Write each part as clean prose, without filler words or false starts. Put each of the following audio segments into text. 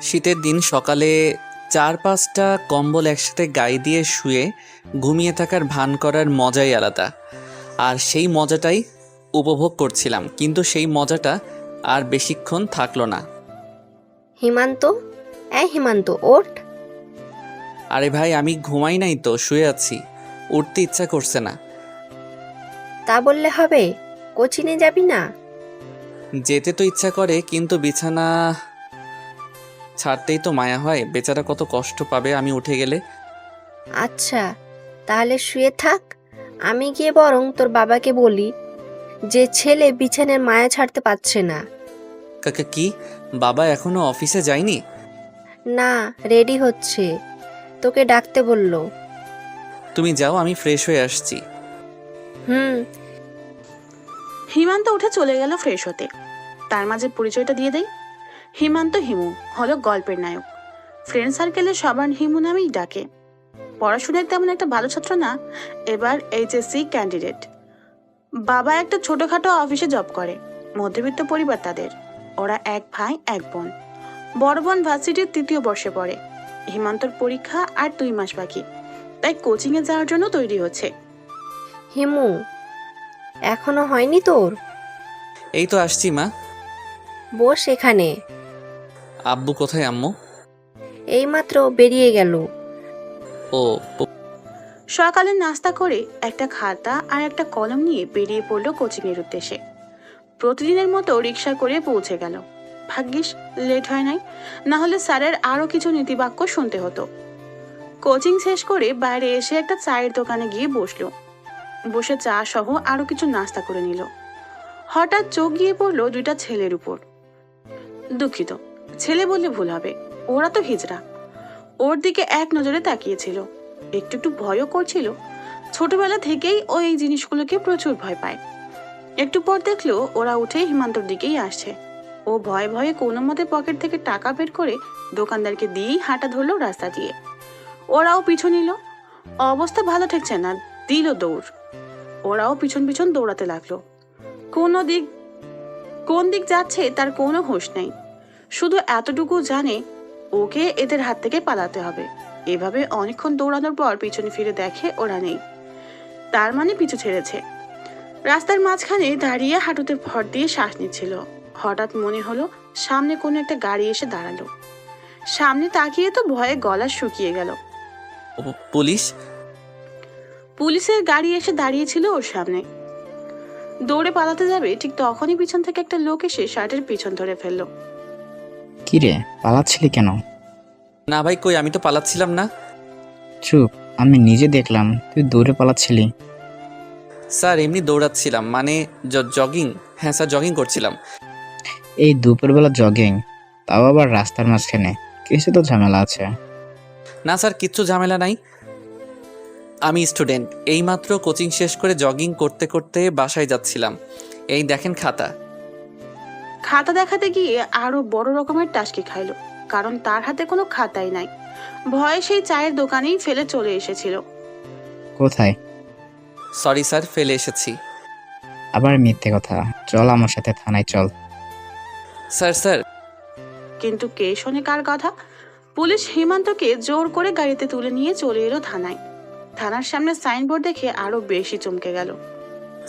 শীতের দিন সকালে ৪-৫টা কম্বল একসাথে গায়ে দিয়ে শুয়ে ঘুমিয়ে থাকার ভান করার মজাই আলাদা। আর সেই মজাটাই উপভোগ করছিলাম, কিন্তু সেই মজাটা আর বেশিক্ষণ থাকলো না। হিমান্ত, হিমান্ত ওঠ। আরে ভাই, আমি ঘুমাই নাই তো, শুয়ে আছি। উঠতে ইচ্ছা করছে না। তা বললে হবে? কোচিনে যাবি না? যেতে তো ইচ্ছা করে, কিন্তু বিছানা ছাড়তেই তো মায়া হয়। বেচারা কত কষ্ট পাবে আমি উঠে গেলে। আচ্ছা, তাহলে শুয়ে থাক। আমি গিয়ে বরং তোর বাবাকে বলি যে ছেলে বিছানার মায়া ছাড়তে পারছে না। কাকা কি, বাবা এখনো অফিসে যায়নি? না, রেডি হচ্ছে, তোকে ডাকতে বলল। তুমি যাও, আমি ফ্রেশ হয়ে আসছি। হুম। হিমান্ত উঠে চলে গেল ফ্রেশ হতে। তার মাঝে পরিচয়টা দিয়ে দেই। হিমান্ত হিমু হলো গল্পের নায়ক। ফ্রেন্ড সার্কেলে সবার হিমু নামেই ডাকে। পড়াশোনায় তেমন একটা ভালো ছাত্র না, এবার এইচএসসি ক্যান্ডিডেট। বাবা একটা ছোটখাটো অফিসে জব করে। মধ্যবিত্ত পরিবার তাদের। ওরা এক ভাই এক বোন। বড় বোন ভার্সিটির ৩য় বর্ষে পড়ে। হিমান্তর পরীক্ষা আর ২ মাস বাকি, তাই কোচিংয়ে যাওয়ার জন্য তৈরি হচ্ছে। হিমু, এখনো হয়নি তোর? এই তো আসছি মা। বস এখানে। আব্বু কোথায় আম্মু? এইমাত্র বেরিয়ে গেল। ও, সকালে নাস্তা করে একটা খাতা আর একটা কলম নিয়ে বেরিয়ে পড়লো কোচিংয়ের উদ্দেশ্যে। প্রতিদিনের মতো রিক্সা করে পৌঁছে গেল। ভাগ্যিস লেট হয় নাই, না হলে স্যারের আরো কিছু নীতিবাক্য শুনতে হতো। কোচিং শেষ করে বাইরে এসে একটা চায়ের দোকানে গিয়ে বসলো। বসে চা সহ আরো কিছু নাস্তা করে নিল। হঠাৎ চোখ গিয়ে পড়লো 2টা ছেলের উপর। দুঃখিত, ছেলে বললে ভুল হবে, ওরা তো হিজড়া। ওর দিকে এক নজরে তাকিয়েছিল, একটু একটু ভয়ও করছিল। ছোটবেলা থেকেই ও এই জিনিসগুলোকে প্রচুর ভয় পায়। একটু পর দেখলো ওরা উঠে হিমান্তর দিকেই আসছে। ও ভয়ে ভয়ে কোনো মতে পকেট থেকে টাকা বের করে দোকানদারকে দিয়েই হাঁটা ধরলো রাস্তা দিয়ে। ওরাও পিছু নিল। অবস্থা ভালো ঠেকছে না, দিল দৌড়। ওরাও পিছন পিছন দৌড়াতে লাগলো। কোন দিক যাচ্ছে তার কোনো হুঁশ নেই। শুধু এতটুকু জানে ওকে এদের হাত থেকে পালাতে হবে। এভাবে অনেকক্ষণ দৌড়ানোর পর পিছনে ফিরে দেখে ওরা নেই। তার মানে পিছু ছেড়েছে। রাস্তার মাঝখানে দাঁড়িয়ে হাঁটুতে ভর দিয়ে শ্বাস নিচ্ছিল। হঠাৎ মনে হলো সামনে কোনো একটা গাড়ি এসে দাঁড়ালো। সামনে তাকিয়ে তো ভয়ে গলা শুকিয়ে গেল। পুলিশ? পুলিশের গাড়ি এসে দাঁড়িয়েছিল ওর সামনে। দৌড়ে পালাতে যাবে, ঠিক তখনই পিছন থেকে একটা লোক এসে শার্টের পিছন ধরে ফেললো। কিরে, পালাচ্ছিলি কেন? না ভাই, কই, আমি তো পালাচ্ছিলাম না। চুপ, আমি নিজে দেখলাম তুই দৌড়ে পালাচ্ছিলি। স্যার এমনি দৌড়াচ্ছিলাম, মানে জগিং। হ্যাঁ স্যার, জগিং করছিলাম। এই দুপুরবেলা জগিং, তাও আবার রাস্তার মাঝখানে? কিছু তো ঝামেলা আছে। না স্যার, কিচ্ছু ঝামেলা নাই। আমি স্টুডেন্ট, এইমাত্র কোচিং শেষ করে জগিং করতে করতে বাসায় যাচ্ছিলাম। এই দেখেন খাতা। খাতা দেখাতে গিয়ে আরো বড় রকমের টাসকি খাইলো, কারণ তার হাতে কোনো খাতাই নাই। ভয়ে সেই চায়ের দোকানেই ফেলে চলে এসেছিল। কোথায়? সরি স্যার, ফেলে এসেছি। আবার মিথ্যে কথা। চল আমার সাথে থানায় চল। স্যার স্যার কিন্তু কে শোনে কার কথা? পুলিশ হিমান্তকে জোর করে গাড়িতে তুলে নিয়ে চলে এলো থানায়। থানার সামনে সাইনবোর্ড দেখে আরো বেশি চমকে গেল।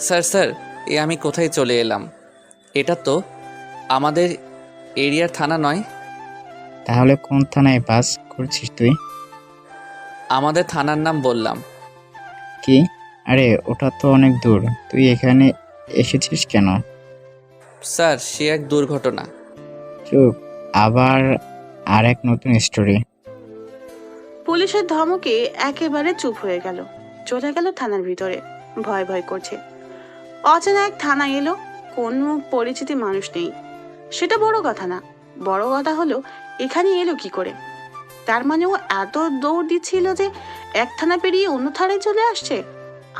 স্যার স্যার এ আমি কোথায় চলে এলাম? এটা তো আমাদের এরিয়ার থানা নয়। তাহলে কোন থানায় বাস করছিস তুই? আমাদের থানার নাম বললাম। কি? আরে ওটা তো অনেক দূর, তুই এখানে এসেছিস কেন? স্যার সে এক দুর্ঘটনা। চুপ, আবার আর এক নতুন স্টোরি। পুলিশের ধমকে একেবারে চুপ হয়ে গেল। চলে গেল থানার ভিতরে, ভয় ভয় করছে। অচেনা এক থানা এলো, কোনো পরিচিতি মানুষ নেই। সেটা বড় কথা না, বড় কথা হলো এখানে এলো কি করে। তার মানে ও এত দৌড় দিচ্ছিল যে এক থানা পেরিয়ে অন্য থানায় চলে আসছে।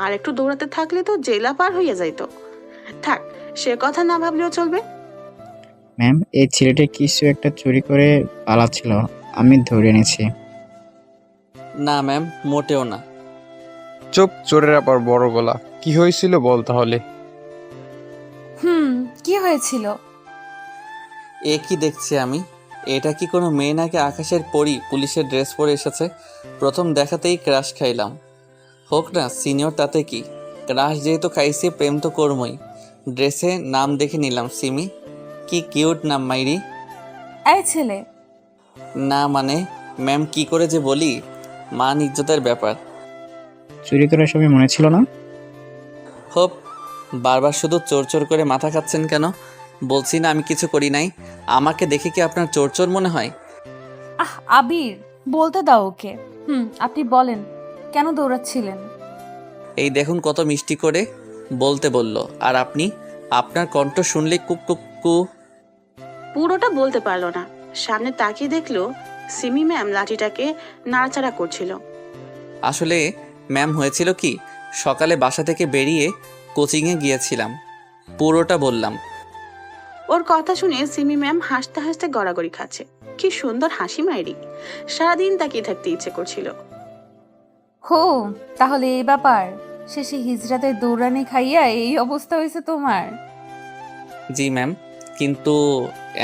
আর একটু দৌড়াতে থাকলে তো জেলা পার হইয়া যাইতো। থাক, সে কথা না ভাবলেও চলবে। ম্যাম, এই ছেলেটা কিছু একটা চুরি করে পালাচ্ছিল, আমি ধরে এনেছি। না ম্যাম, মোটেও না। চুপ, চোরের আবার বড় গলা। কি হয়েছিল বল তাহলে। কি হয়েছিল? এ কি দেখছি আমি? এটা কি কোনো মেয়ে নাকি আকাশের পরী পুলিশের ড্রেস পরে এসেছে? প্রথম দেখাতেই ক্রাশ খাইলাম। হোক না সিনিয়র, তাতে কি? ক্রাশ যেহেতু খাইছি, প্রেম তো করবই। ড্রেসে নাম দেখে নিলাম সিমি। কি কিউট নাম মাইরি। এই ছেলে, না মানে ম্যাম, কি করে যে বলি, মান ইজ্জতের ব্যাপার। চুরি করার সময় মনে ছিল না? হোপ, বারবার শুধু চোর চোর করে মাথা খাচ্ছেন কেন? বলছি না আমি কিছু করি নাই। আমাকে দেখে কি আপনার চোর চোর মনে হয়? আবির, বলতে দাও ওকে। আপনি বলেন, কেন দৌড়াচ্ছিলেন? এই দেখুন কত মিষ্টি করে বলতে বলল, আর আপনি? আপনার কণ্ঠ শুনলে কুক কুক কু। পুরোটা বলতে পারলো না। সামনে তাকিয়ে দেখলো সিমি ম্যাম লাঠিটাকে নাড়াচাড়া করছিল। আসলে ম্যাম, হয়েছিল কি, সকালে বাসা থেকে বেরিয়ে কোচিংয়ে গিয়েছিলাম, পুরোটা বললাম। ওর কথা শুনে সিমি ম্যাম হাসতে হাসতে গড়াগড়ি খাচ্ছে। কি সুন্দর হাসি মাইরি, সারাদিন তাকিয়ে থাকতে ইচ্ছে করছিল। হো, তাহলে এই ব্যাপার। শেষে হিজড়াদের দৌড়ানি খাইয়া এই অবস্থা হয়েছে তোমার? জি ম্যাম, কিন্তু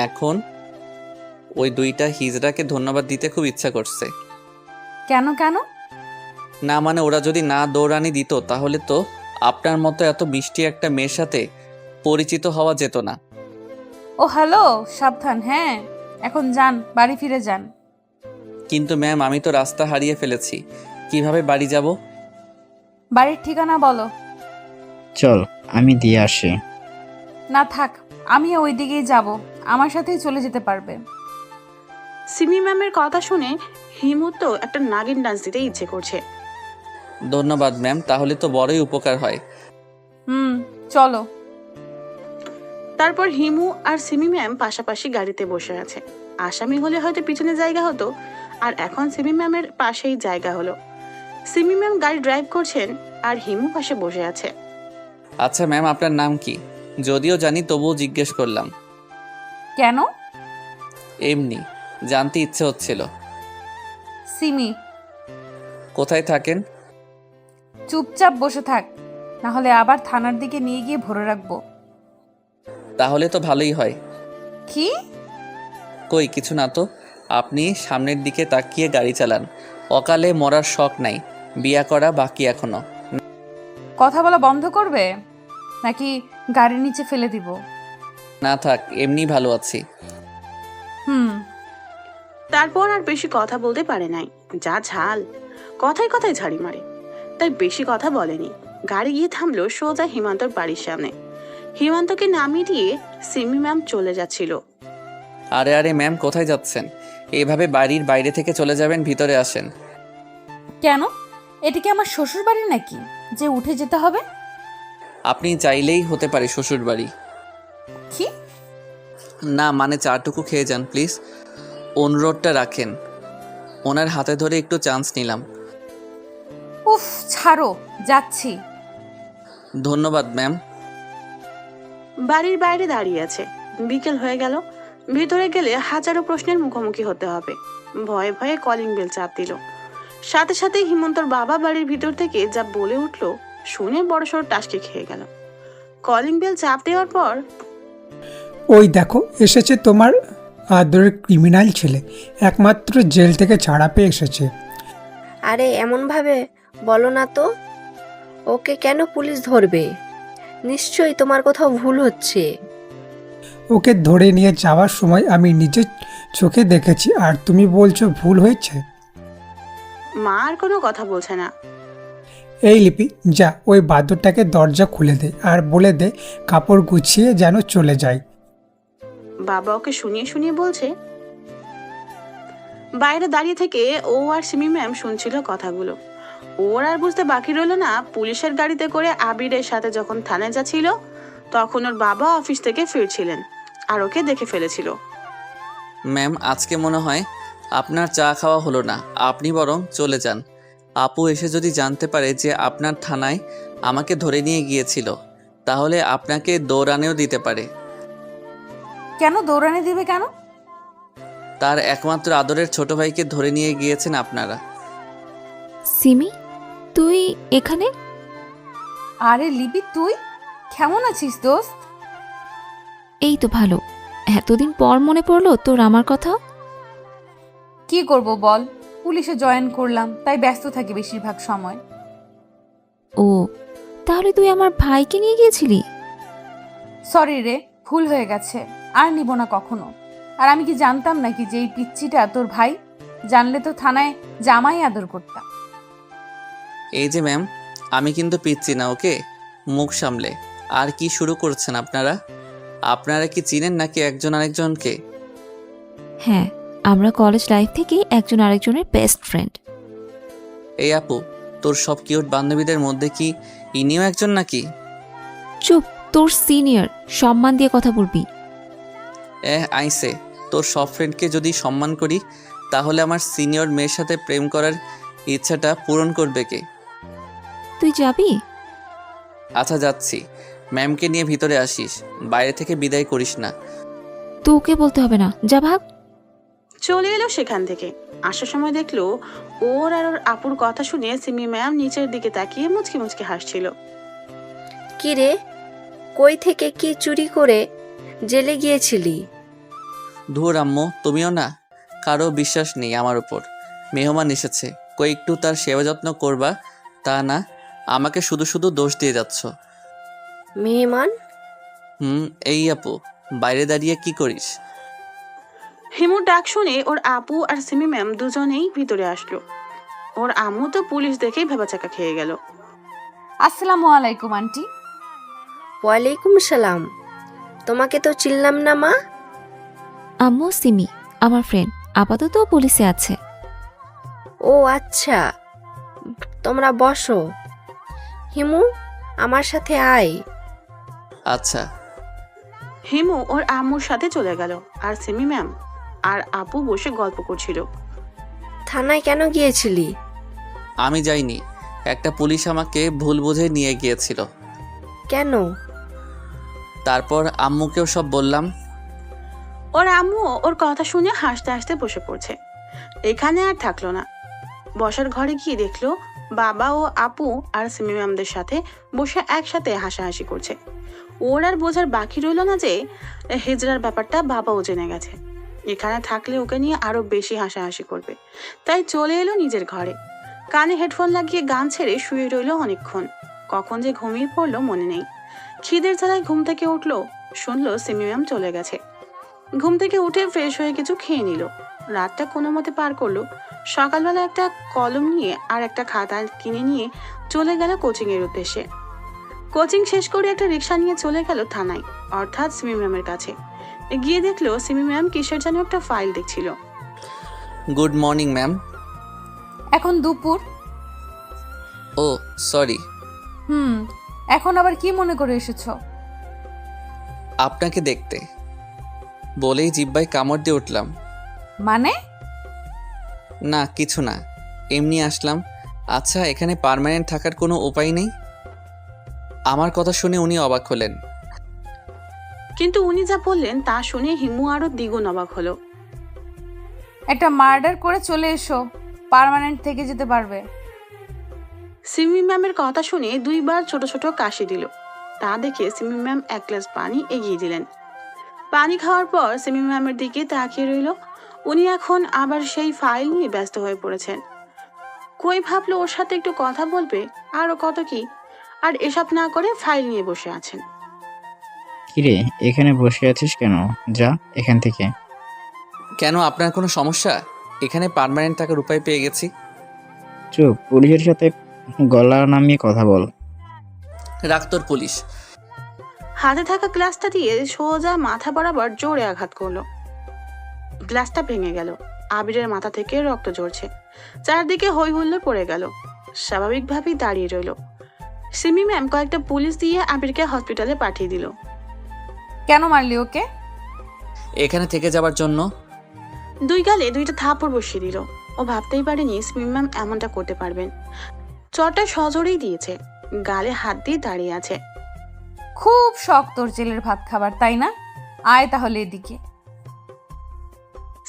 এখন ওই দুইটা হিজড়াকে ধন্যবাদ দিতে খুব ইচ্ছা করছে। কেন কেন? না মানে ওরা যদি না দৌড়ানি দিত তাহলে তো আপনার মতো এত মিষ্টি একটা মেয়ের সাথে পরিচিত হওয়া যেত না। ও হ্যালো, সাবধান। হ্যাঁ, এখন যান, বাড়ি ফিরে যান। কিন্তু ম্যাম, আমি তো রাস্তা হারিয়ে ফেলেছি, কিভাবে বাড়ি যাব? বাড়ির ঠিকানা বলো। চল, আমি দিয়ে আসি। না থাক, আমি ওই দিকেই যাব, আমার সাথেই চলে যেতে পারবে। সিমি ম্যামের কথা শুনে হিমুর তো একটা নাগিন ডান্স দিতে ইচ্ছে করছে। ধন্যবাদ ম্যাম, তাহলে তো বড়ই উপকার হয়। চলো। তারপর হিমু আর সিমি ম্যাম পাশাপাশি গাড়িতে বসে আছে। আসামি হলে হয়তো পিছনে জায়গা হতো, আর এখন সিমি ম্যামের পাশেই জায়গা হলো। সিমি ম্যাম গাড়ি ড্রাইভ করছেন আর হিমু পাশে বসে আছে। আচ্ছা ম্যাম, আপনার নাম কি? যদিও জানি তবুও জিজ্ঞেস করলাম। কেন? এমনি জানতে ইচ্ছে হচ্ছিল। সিমি। কোথায় থাকেন? চুপচাপ বসে থাক, না হলে আবার থানার দিকে নিয়ে গিয়ে ভরে রাখবো। তাহলে তো ভালোই হয়। কি? কই কিছু না তো। আপনি সামনের দিকে তাকিয়ে গাড়ি চালান। অকালে মরার শখ নাই, বিয়া করা বাকি এখনো। কথা বলা বন্ধ করবে নাকি গাড়ির নিচে ফেলে দিব? না থাক, এমনি ভালো আছি। তারপর আর বেশি কথা বলতে পারে নাই। যা ঝাল, কথায় কথায় ঝাড়ি মারে, তাই বেশি কথা বলেনি। গাড়ি গিয়ে থামলো সোজা হিমান্তর বাড়ির সামনে। হিমান্তকে নামিয়ে দিয়ে সিমি ম্যাম চলে যাচ্ছিল। আরে আরে ম্যাম, কোথায় যাচ্ছেন? এভাবে বাড়ির বাইরে থেকে চলে যাবেন, ভিতরে আসেন। কেন? এটা কি আমার শ্বশুর বাড়ি নাকি যে উঠে যেতে হবে? আপনি চাইলেই হতে পারে শ্বশুর বাড়ি। কি? না মানে চাটুকু খেয়ে যান প্লিজ, অনুরোধটা রাখেন। ওনার হাতে ধরে একটু চান্স নিলাম। উফ, ছাড়ো, যাচ্ছি। ধন্যবাদ ম্যাম। বাড়ির বাইরে দাঁড়িয়ে আছে। বিকেল হয়ে গেল। ভিতরে গেলে হাজারো প্রশ্নের মুখোমুখি হতে হবে। ভয়ে ভয়ে কলিং বেল চাপ দিল। সাথে সাথে হিমন্তর বাবা বাড়ির ভিতর থেকে যা বলে উঠল শুনে বড়সড় টাসকে খেয়ে গেল। কলিং বেল চাপ দেওয়ার পর, ওই দেখো এসেছে তোমার আদরের ক্রিমিনাল ছেলে, একমাত্র জেল থেকে ছাড়া পেয়ে এসেছে। আরে এমনভাবে বলো না তো, ওকে কেন পুলিশ ধরবে? নিশ্চয়ই তোমার কোথাও ভুল হচ্ছে। ওকে ধরে নিয়ে যাওয়ার সময় আমি নিজের চোখে দেখেছি, আর তুমি বলছো ভুল হয়েছে? মা আর কোনো কথা বলছে না। এই লিপি, যা ওই বাদরটাকে দরজা খুলে দে আর বলে দে কাপড় গুছিয়ে যেন চলে যায়। বাবা ওকে শুনিয়ে শুনিয়ে বলছে। বাইরে দাঁড়িয়ে থেকে ও আর সিমি ম্যাম শুনছিল কথাগুলো। ওর আর বুঝতে বাকি রইল না, পুলিশের গাড়িতে করে আবিরের সাথে যখন থানায় যাচ্ছিল তখন ওর বাবা অফিস থেকে ফিরছিলেন আর ওকে দেখে ফেলেছিল। ম্যাম, আজকে মনে হয় আপনার চা খাওয়া হলো না, আপনি বরং চলে যান। আপু এসে যদি জানতে পারে যে আপনার থানায় আমাকে ধরে নিয়ে গিয়েছিল, তাহলে আপনাকে দৌড়ানেও দিতে পারে। কেন দৌড়ানি দিবে কেন? তার একমাত্র আদরের ছোট ভাইকে ধরে নিয়ে গিয়েছেন আপনারা। সিমি, তুই এখানে? আরে লিপি, তুই কেমন আছিস দোস্ত? এই তো ভালো। এতদিন পর মনে পড়লো তোর আমার কথা। কি করব বল, পুলিশে জয়েন করলাম, তাই ব্যস্ত থাকি বেশিরভাগ সময়। ও, তাহলে তুই আমার ভাইকে নিয়ে গিয়েছিলি? সরি রে, ভুল হয়ে গেছে, আর নিব না কখনো। আর আমি কি জানতাম নাকি যে এই পিচ্চিটা তোর ভাই? জানলে তো থানায় জামাই আদর করতাম। এই যে ম্যাম, আমি কিন্তু পিচ্ছি না, ওকে? মুখ সামলে। আর কি শুরু করছেন আপনারা? আপনারা কি চিনেন নাকি একজন আরেকজনকে? হ্যাঁ, আমরা কলেজ লাইফ থেকে একজন আরেকজনের বেস্ট ফ্রেন্ড। এই আপু, তোর সব কিউট বান্ধবীদের মধ্যে কি ইনিও একজন নাকি? চুপ, তোর সিনিয়র, সম্মান দিয়ে কথা বলবি। আইসে, তোর সব ফ্রেন্ডকে যদি সম্মান করি তাহলে আমার সিনিয়র মেয়ের সাথে প্রেম করার ইচ্ছাটা পূরণ করবে কে? তুই যাবি? আচ্ছা যাচ্ছি। ম্যামকে নিয়ে ভিতরে আসিস, বাইরে থেকে বিদায় করিস না। তোকে বলতে হবে না, যা ভাগ। চলে এলো সেখান থেকে। আসার সময় দেখলো ওর আর ওর আপুর কথা শুনে সিমি ম্যাম নিচের দিকে তাকিয়ে মুচকি মুচকি হাসছিল। কি রে, কই থেকে কি চুরি করে জেলে গিয়েছিলি? ধুর আম্মু, তুমিও না? কারো বিশ্বাস নেই আমার উপর। মেহমান এসেছে, কই একটু তার সেবা যত্ন করবা, তা না আমাকে শুধু শুধু দোষ দিয়ে যাচ্ছ। মেহমান? এই আপু, বাইরে দাঁড়িয়ে কি করিস? হিমুর ডাক শুনে ওর আপু আর সিমি ম্যাম দুজনেই ভিতরে আসলো। ওর আম্মু তো পুলিশ দেখেই ভেবাচাকা খেয়ে গেল। আসসালামু আলাইকুম আন্টি। ওয়ালাইকুম সালাম। তোমাকে তো চিনলাম না মা। আম্মু সিমি, আমার ফ্রেন্ড, আপাতত পুলিশে আছে। ও আচ্ছা, তোমরা বসো। হিমু, আমার সাথে আয়। আচ্ছা। হিমু ওর আম্মুর সাথে চলে গেল, আর সিমি ম্যাম আর আপু বসে গল্প করছিল। থানায় কেন গিয়েছিলি? আমি যাইনি, একটা পুলিশ আমাকে ভুল বুঝে নিয়ে গিয়েছিল। কেন? তারপর আম্মুকেও সব বললাম। ওর আম্মু ওর কথা শুনে হাসতে হাসতে বসে পড়ছে। এখানে আর থাকলো না, বসার ঘরে গিয়ে দেখলো বাবা ও আপু আর সিমি ম্যামদের সাথে বসে একসাথে হাসাহাসি করছে। ওর আর বোঝার বাকি রইল না যে হিজড়ার ব্যাপারটা বাবাও জেনে গেছে। এখানে থাকলে ওকে নিয়ে আরো বেশি হাসাহাসি করবে, তাই চলে এলো নিজের ঘরে। কানে হেডফোন লাগিয়ে গান ছেড়ে শুয়ে রইল অনেকক্ষণ। কখন যে ঘুমিয়ে পড়লো মনে নেই। খিদের জ্বালায় ঘুম থেকে উঠলো, শুনলো সিমি ম্যাম চলে গেছে। ঘুম থেকে উঠে ফ্রেশ হয়ে কিছু খেয়ে নিল। রাতটা কোনো মতে পার করলো। সকালবেলা একটা কলম নিয়ে আর একটা খাতা কিনে নিয়ে চলে গেল কোচিং এর উদ্দেশ্যে। কোচিং শেষ করে একটা রিক্সা নিয়ে চলে গেল থানায়, অর্থাৎ সিমি ম্যামের কাছে। গিয়ে দেখলো সিমি ম্যাম কিসের যেন একটা ফাইল দেখছিল। Good morning ma'am. এখন দুপুর। ও সরি। এখন আবার কি মনে করে এসেছো? আপনাকে দেখতে বলেই জিব্বায় কামড় দিয়ে উঠলাম। মানে? না কিছু না, এমনি আসলাম। আচ্ছা, এখানে পার্মানেন্ট থাকার কোনো উপায় নেই? আমার কথা শুনে উনি অবাক হলেন। কিন্তু উনি যা বললেন তা শুনে হিমু আরো দ্বিগুণ অবাক হলো। একটা মার্ডার করে চলে এসো, পার্মানেন্ট থেকে যেতে পারবে। সিমি ম্যামের কথা শুনে দুইবার ছোট ছোট কাশি দিল। তা দেখে সিমি ম্যাম এক গ্লাস পানি এগিয়ে দিলেন। পানি খাওয়ার পর সিমি ম্যামের দিকে তাকিয়ে রইল। উনি এখন আবার সেই ফাইল নিয়ে ব্যস্ত হয়ে পড়েছেন। কই ভাবলো ওর সাথে একটু কথা বলবে, আরো কত কি, আর এসব না করে ফাইল নিয়ে বসে আছেন। কিরে, এখানে বসে আছিস কেন? যা এখান থেকে। কেন, আপনার কোনো সমস্যা? এখানে পার্মানেন্ট থাকার উপায় পেয়ে গেছি। চুপ, পুলিশের সাথে গলা নামিয়ে কথা বল। রাখ তোর পুলিশ। হাতে থাকা গ্লাসটা দিয়ে সোজা মাথা বরাবর জোরে আঘাত করলো। গ্লাসটা ভেঙে গেল। আবিরের মাথা থেকে রক্ত ঝরছে। চারদিকে হই হুল্লোড় পড়ে গেল। স্বাভাবিকভাবেই দাঁড়িয়ে রইল। সিমি ম্যাম কয়েকটা পুলিশ দিয়ে আবিরকে হসপিটালে পাঠিয়ে দিল। কেন মারলি ওকে? এখানে থেকে যাবার জন্য। দুই গালে দুইটা থাপড় বসিয়ে দিল। ও ভাবতেই পারেনি সিমি ম্যাম এমনটা করতে পারবেন। চটটা সজোরেই দিয়েছে। গালে হাত দিয়ে দাঁড়িয়ে আছে। খুব শখ তোর জেলের ভাত খাবার, তাই না? আয় তাহলে এদিকে।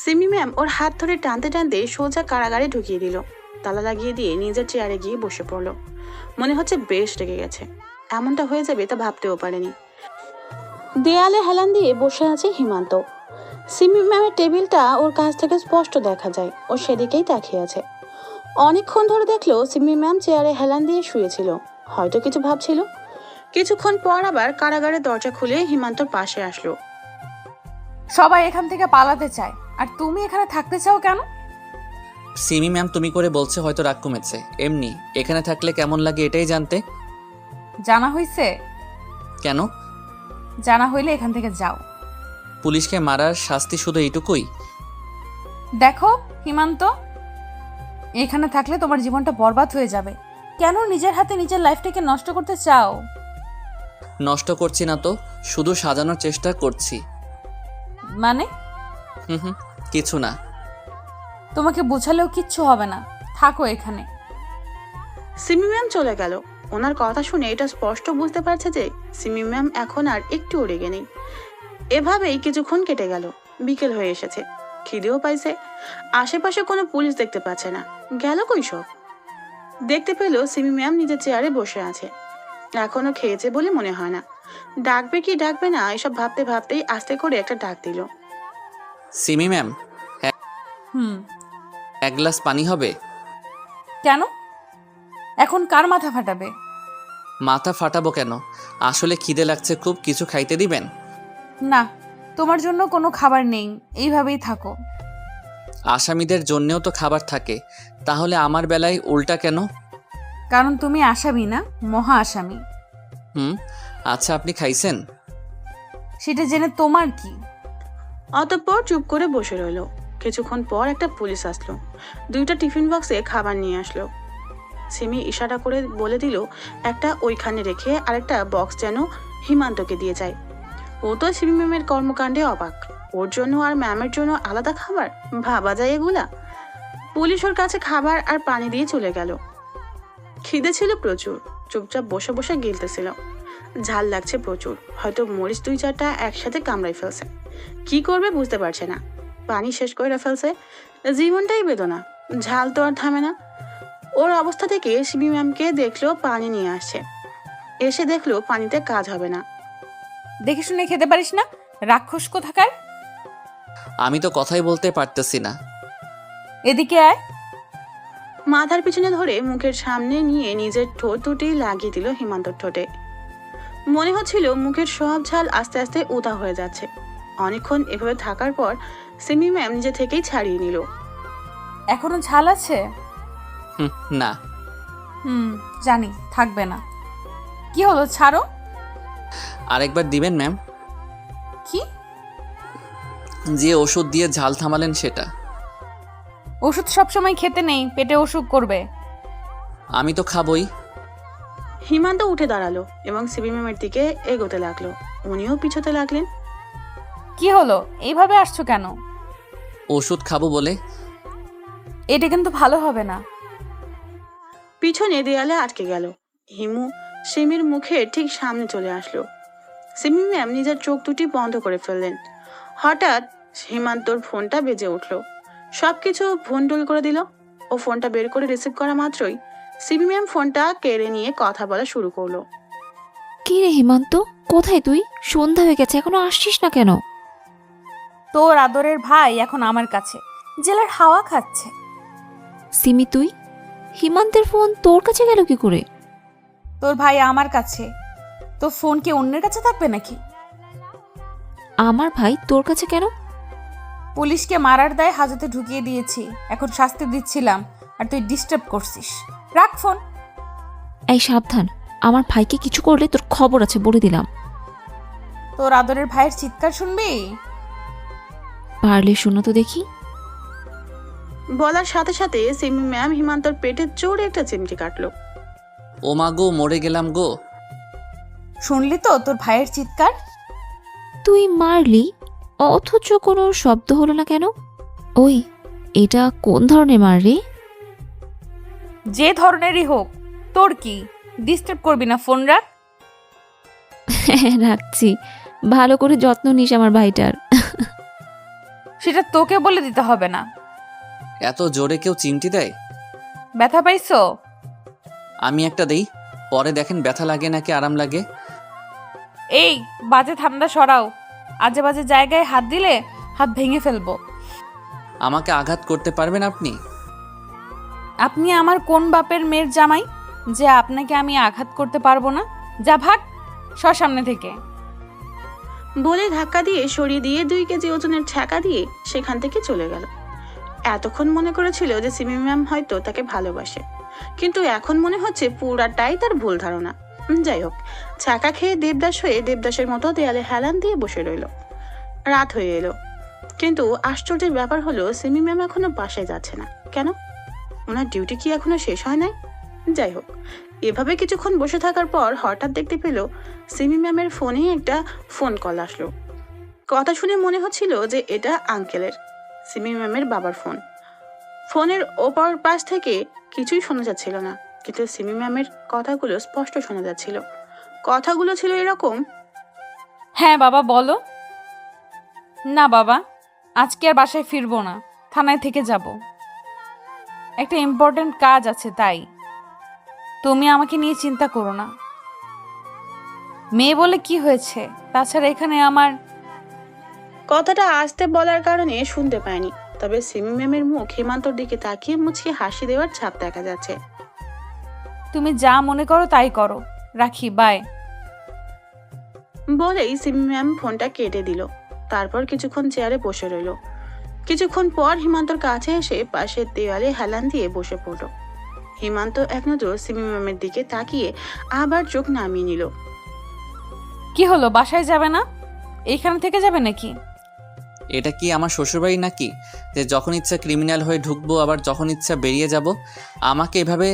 সিমি ম্যাম ওর হাত ধরে টানতে টানতে সোজা কারাগারে ঢুকিয়ে দিল। তালা লাগিয়ে দিয়ে নিজের চেয়ারে গিয়ে বসে পড়লো। মনে হচ্ছে বেশ রেগে গেছে। এমনটা হয়ে যাবে তা ভাবতেও পারেনি। দেয়ালে হেলান দিয়ে বসে আছে হিমান্ত। সিমি ম্যামের টেবিলটা ওর কাছ থেকে স্পষ্ট দেখা যায়, ও সেদিকেই তাকিয়ে আছে। অনেকক্ষণ ধরে দেখলো সিমি ম্যাম চেয়ারে হেলান দিয়ে শুয়েছিল, হয়তো কিছু ভাবছিল। কিছুক্ষণ পর আবার কারাগারের দরজা খুলে হিমান্তর পাশে আসলো। সবাই এখান থেকে পালাতে চায়, আর তুমি এখানে থাকতে চাও কেন? সিমি ম্যাম তুমি করে বলছে, হয়তো রাগ কমেছে। এমনি এখানে থাকলে কেমন লাগে এটাই জানতে। জানা হইছে? কেন? জানা হইলে এখান থেকে যাও। পুলিশকে মারার শাস্তি শুধু এইটুকুই? দেখো হিমান্ত, এখানে থাকলে তোমার জীবনটা বরবাদ হয়ে যাবে। কেন নিজের হাতে নিজের লাইফটাকে নষ্ট করতে চাও? নষ্ট করছি না তো, শুধু সাজানোর চেষ্টা করছি। মানে? হুম, কিছু না। তোমাকে বোঝালেও কিচ্ছু হবে না, থাকো এখানে। সিমি ম্যাম চলে গেল। ওনার কথা শুনে এটা স্পষ্ট বুঝতে পারছে যে সিমি ম্যাম এখন আর একটু রেগে নেই। এভাবেই কিছুক্ষণ কেটে গেল। বিকেল হয়ে এসেছে, খিদেও পাইছে। আশেপাশে কোনো পুলিশ দেখতে পাচ্ছে না, গেল কই সব? দেখতে পেল সিমি ম্যাম নিজের চেয়ারে বসে আছে। এখনো খেয়েছে বলে মনে হয় না। ডাকবে কি ডাকবে না এসব ভাবতে ভাবতেই আস্তে করে একটা ডাক দিল। সিমি ম্যাম, হুম। এক গ্লাস পানি হবে? কেন? এখন কার মাথা ফাটাবে? মাথা ফাটাবো কেন? আসলে খিদে লাগছে খুব, কিছু খাইতে দিবেন? না, তোমার জন্য কোনো খাবার নেই, এইভাবেই থাকো। আসামিদের জন্যেও তো খাবার থাকে, তাহলে আমার বেলায় উল্টা কেন? কারণ তুমি আসামি না, মহা আসামি। আচ্ছা, আপনি খাইছেন? সেটা জেনে তোমার কি? অতঃপর চুপ করে বসে রইল। কিছুক্ষণ পর একটা পুলিশ আসলো, 2টা টিফিন বক্সে খাবার নিয়ে আসলো। সিমি ইশারা করে বলে দিল একটা ওইখানে রেখে আরেকটা বক্স যেন হিমান্তকে দিয়ে যায়। ও তো সিমি ম্যামের কর্মকাণ্ডে অবাক। ওর জন্য আর ম্যামের জন্য আলাদা খাবার, ভাবা যায় এগুলা? পুলিশ ওর কাছে খাবার আর পানি দিয়ে চলে গেল। খিদে ছিল প্রচুর, চুপচাপ বসে বসে গিলতেছিল। ঝাল লাগছে প্রচুর, হয়তো মরিচ 2-4টা একসাথে কামড়াই ফেলছে। কি করবে বুঝতে পারছে না। পানি শেষ করে ফেলছে, জীবনটাই বেদনা, ঝাল তো আর থামে না। ওর অবস্থা থেকে সিমি ম্যামকে দেখলো পানি নিয়ে আসছে। এসে দেখলো পানিতে কাজ হবে না। দেখে শুনে খেতে পারিস না, রাক্ষস কোথাকার! আমি তো কথাই বলতে পারতেছি না। এদিকে আয়। মাথার পিছনে ধরে মুখের সামনে নিয়ে নিজের ঠোঁট দুটি লাগিয়ে দিল হিমান্তর ঠোঁটে। মনে হচ্ছিল মুখের সব ঝাল আস্তে আস্তে উদা হয়ে যাচ্ছে। অনেকক্ষণ এভাবে থাকার পর সিমি ম্যাম নিজে থেকেই ছাড়িয়ে নিল। এখনো ঝাল আছে? না। জানি থাকবে না। কি হলো, ছাড়ো। আরেকবার দিবেন ম্যাম? কি? যে ওষুধ দিয়ে ঝাল থামালেন সেটা। ওষুধ সবসময় খেতে নেই, পেটে অসুখ করবে। আমি তো খাবই। হিমান্ত উঠে দাঁড়ালো এবং সিমি ম্যামের দিকে এগোতে লাগলো। উনিও পিছোতে লাগলেন। কি হলো, এইভাবে আসছো কেন? ওষুধ খাবো বলে। এটা কিন্তু ভালো হবে না। পিছনে দেয়ালে আটকে গেল। হিমু সিমির মুখের ঠিক সামনে চলে আসলো। সিমি ম্যাম নিজের চোখ দুটি বন্ধ করে ফেললেন। হঠাৎ হিমান্তর ফোনটা বেজে উঠল। সবকিছু ভুন্ডুল করে দিল। ও ফোনটা বের করে রিসিভ করা মাত্রই সিমি ম্যাম ফোনটা কেড়ে নিয়ে কথা বলা শুরু করলো। কি রে হিমান্ত, কোথায় তুই? সন্ধ্যা হয়ে গেছে, এখনো আসছিস না কেন? তোর আদরের ভাই এখন আমার কাছে জেলের হাওয়া খাচ্ছে। সিমি, তুই? হিমান্তের ফোন তোর কাছে গেল কি করে? তোর ভাই আমার কাছে, তো ফোন কি অন্যের কাছে থাকবে নাকি? আমার ভাই তোর কাছে কেন? পুলিশকে মারার দায়ে হাজতে ঢুকিয়ে দিয়েছি, এখন শাস্তি দিচ্ছিলাম আর তুই ডিস্টার্ব করছিস। রাখ ফোন। এই সাবধান, আমার ভাইকে কিছু করলে তোর খবর আছে বলে দিলাম। তোর আদরের ভাইয়ের চিৎকার শুনবি? পারলে শোনো তো দেখি। বলার সাথে সাথে সিমি ম্যাম হিমান্তর পেটে জোরে একটা চিমটি কাটলো। ও মা গো, মরে গেলাম গো। শুনলি তো তোর ভাইয়ের চিৎকার? তুই মারলি অথচ কোনো শব্দ হলো না কেন? ওই, এটা কোন ধরনের মার রে? যে ধরনেরই হোক, তোর কি? ডিস্টার্ব করবি না, ফোন রাখ। রাখছি, ভালো করে যত্ন নিস আমার ভাইটার। সেটা তোকে বলে দিতে হবে না। এত জোরে কেউ চিমটি দেয়? ব্যথা পাইছো? আমি একটা দেই, পরে দেখেন ব্যথা লাগে নাকি আরাম লাগে। এই বাজে ঠান্ডা সরাও। আজে বাজে জায়গায় হাত দিলে হাত ভেঙে ফেলবো। আমাকে আঘাত করতে পারবেন আপনি? আপনি আমার কোন বাপের মেয়ের জামাই যে আপনাকে আমি আঘাত করতে পারবো না? যা ভাগ সামনে থেকে। বলে ধাক্কা দিয়ে সরিয়ে দিয়ে 2 কেজি ওজনের ঠেকা দিয়ে সেখান থেকে চলে গেল। এতক্ষণ মনে করেছিল যে সিমি ম্যাম হয়তো তাকে ভালোবাসে, কিন্তু এখন মনে হচ্ছে পুরাটাই তার ভুল ধারণা। যাই হোক, ছাকা খেয়ে দেবদাস হয়ে দেবদাসের মতো দেয়ালে হেলান দিয়ে বসে রইল। রাত হয়ে এলো, কিন্তু আশ্চর্যের ব্যাপার হলো সিমি ম্যাম এখনো বাসায় যাচ্ছে না। কেন? ওনার ডিউটি কি এখনো শেষ হয় নাই? যাই হোক, এভাবে কিছুক্ষণ বসে থাকার পর হঠাৎ দেখতে পেল সিমি ম্যামের ফোনে একটা ফোন কল আসলো। কথা শুনে মনে হচ্ছিল যে এটা আঙ্কেলের, সিমি ম্যামের বাবার ফোন। ফোনের ওপর পাশ থেকে কিছুই শোনা যাচ্ছিল না, কিন্তু সিমি ম্যামের কথাগুলো স্পষ্ট শোনা যাচ্ছিল। কথাগুলো ছিল এরকম: হ্যাঁ বাবা বলো। না বাবা, আজকে আর বাসায় ফিরবো না, থানায় থেকে যাব। একটা ইম্পর্ট্যান্ট কাজ আছে, তাই তুমি আমাকে নিয়ে চিন্তা করো না। মেয়ে বলে কি হয়েছে? তাছাড়া এখানে আমার... কথাটা আস্তে বলার কারণে শুনতে পায়নি, তবে সিমি ম্যামের মুখ হিমান্তর দিকে তাকিয়ে মুচকি হাসি দেওয়ার ছাপ দেখা যাচ্ছে। তুমি যা মনে করো তাই করো, রাখি, বাই। বলেই সিমি ম্যাম ফোনটা কেটে দিল। তারপর কিছুক্ষণ চেয়ারে বসে রইল। কিছুক্ষণ পর হিমান্তর কাছে এসে পাশের দেওয়ালে হেলান দিয়ে বসে পড়ল। হিমান্ত এক নজর সিমি ম্যামের দিকে তাকিয়ে আবার চোখ নামিয়ে নিল। কি হলো, বাসায় যাবে না? এইখানে থেকে যাবে নাকি? এটা কি আমার শ্বশুরবাড়ি নাকি যে যখন ইচ্ছা ক্রিমিনাল হয়ে ঢুকবো, আবার যখন ইচ্ছা বেরিয়ে যাব? আমাকে এভাবে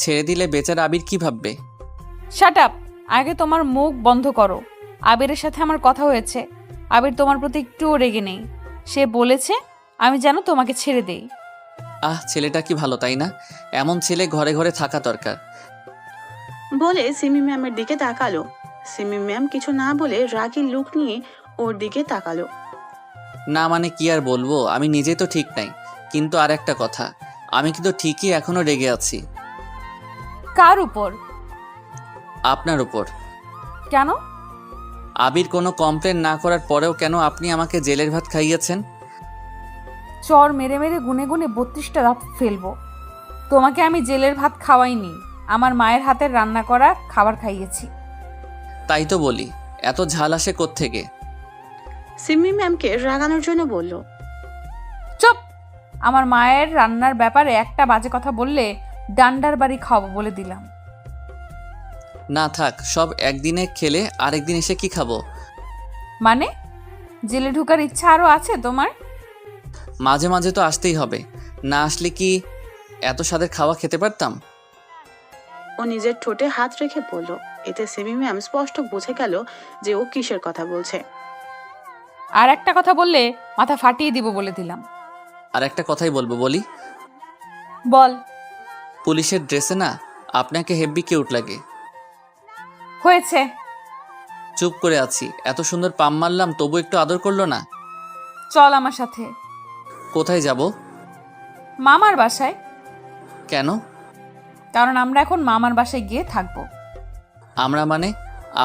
ছেড়ে দিলে বেচারা আবির কি ভাববে? শাট আপ, আগে তোমার মুখ বন্ধ করো। আবিরের সাথে আমার কথা হয়েছে। আবির তোমার প্রতি একটুও রেগে নেই। সে বলেছে আমি যেন তোমাকে ছেড়ে দেই। ছেলেটা কি ভালো, তাই না? এমন ছেলে ঘরে ঘরে থাকা দরকার। বলে সিমি ম্যামের দিকে তাকালো। সিমি ম্যাম কিছু না বলে রাগী লুক নিয়ে ওর দিকে তাকালো। না মানে কি আর বলবো, আমি নিজে তো ঠিক নাই, কিন্তু আর একটা কথা, আমি কিন্তু ঠিকই এখনো রেগে আছি। কার উপর? আপনার উপর। কেন? আবির কোনো কমপ্লেন না করার পরেও কেন আপনি আমাকে জেলের ভাত খাইয়েছেন? চর মেরে মেরে গুনে গুনে 32টা দাঁত ফেলবো। তোমাকে আমি জেলের ভাত খাওয়াইনি, আমার মায়ের হাতের রান্না করা খাবার খাইয়েছি। তাই তো বলি, এত ঝাল আসে কোত্থেকে? সিমি ম্যামকে রাগানোর জন্য বলল। চুপ! আমার মায়ের রান্নার ব্যাপারে একটা বাজে কথা বললে ডান্ডার বাড়ি খাওয়াবো বলে দিলাম। না থাক, সব একদিনে খেলে আরেকদিন এসে কি খাবো? মানে জেলে ঢোকার ইচ্ছা আরো আছে তোমার? মাঝে মাঝে তো আসতেই হবে, না আসলে কি এত স্বাদের খাওয়া খেতে পারতাম? ও নিজের ঠোঁটে হাত রেখে বলল। এতে সিমি ম্যাম স্পষ্ট বুঝে গেল যে ও কিসের কথা বলছে। আর একটা কথা বললে মাথা ফাটিয়ে দিব বলে দিলাম। আর একটা কথাই বলবো, বলি? বল। পুলিশের ড্রেসে না আপনাকে হেব্বি কিউট লাগে। হয়েছে। চুপ করে আছি, এত সুন্দর পাম মারলাম তবু একটু আদর করলো না। চল আমার সাথে। কোথায় যাব? মামার বাসায়। কেন? কারণ আমরা এখন মামার বাসায় গিয়ে থাকবো। আমরা মানে?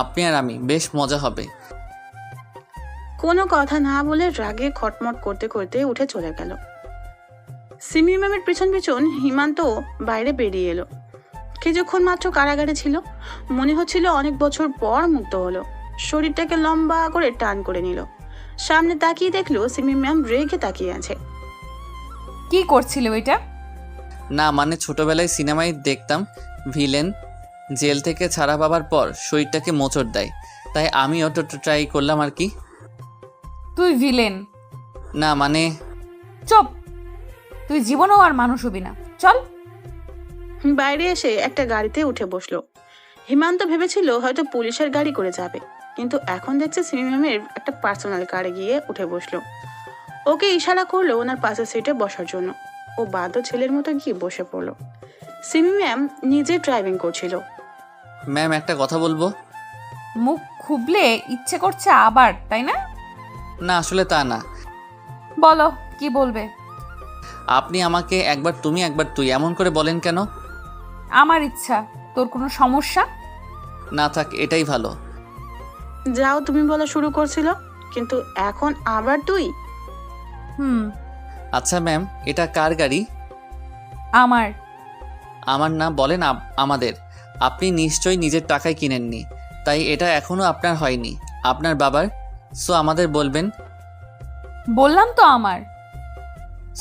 আপনি আর আমি? বেশ মজা হবে। কোনো কথা না বলে রাগে খটমট করতে করতে উঠে চলে গেল। সিমি ম্যামের পিছন পিছন হিমান্ত বাইরে বেরিয়ে এলো। কিছুক্ষণ মাত্র কারাগারে ছিল, মনে হচ্ছিল অনেক বছর পর মুক্ত হলো। শরীরটাকে লম্বা করে টান করে নিল। সামনে তাকিয়ে দেখলো সিমি ম্যাম রেগে তাকিয়ে আছে। কি করছিল এটা? না মানে ছোটবেলায় সিনেমায় দেখতাম ভিলেন জেল থেকে ছাড়া পাবার পর শরীরটাকে মোচড় দেয়, তাই আমিও তো ট্রাই করলাম আর কি। তুই ভিলেন? না মানে... চুপ! তুই জীবনেও আর মানুষ হবি না, চল। বাইরে এসে একটা গাড়িতে উঠে বসলো। হিমান্ত ভেবেছিল হয়তো পুলিশের গাড়ি করে যাবে, কিন্তু এখন দেখছে সিমি ম্যামের একটা পার্সোনাল কারে গিয়ে উঠে বসলো। ওকে ইশারা করলো ওনার পাশের সিটে বসার জন্য। ও বাধ্য ছেলের মতো গিয়ে বসে পড়লো। সিমি ম্যাম নিজে ড্রাইভিং করছিল। ম্যাম একটা কথা বলবো? মুখ খুবলে ইচ্ছে করছে আবার, তাই না? না আসলে তা না। বলো কি বলবে। আপনি আমাকে একবার তুমি একবার তুই এমন করে বলেন কেন? আমার ইচ্ছা, তোর কোনো সমস্যা? না থাক, এটাই ভালো। যাও, তুমি বলা শুরু করছিল, কিন্তু এখন আবার তুই? হুম। আচ্ছা ম্যাম, এটা কার গাড়ি? আমার। আমার না, বলেন আমাদের। আপনি নিশ্চয়ই নিজের টাকায় কিনেননি, তাই এটা এখনও আপনার হয়নি, আপনার বাবার। সো আমাদের বলবেন। বললাম তো আমার।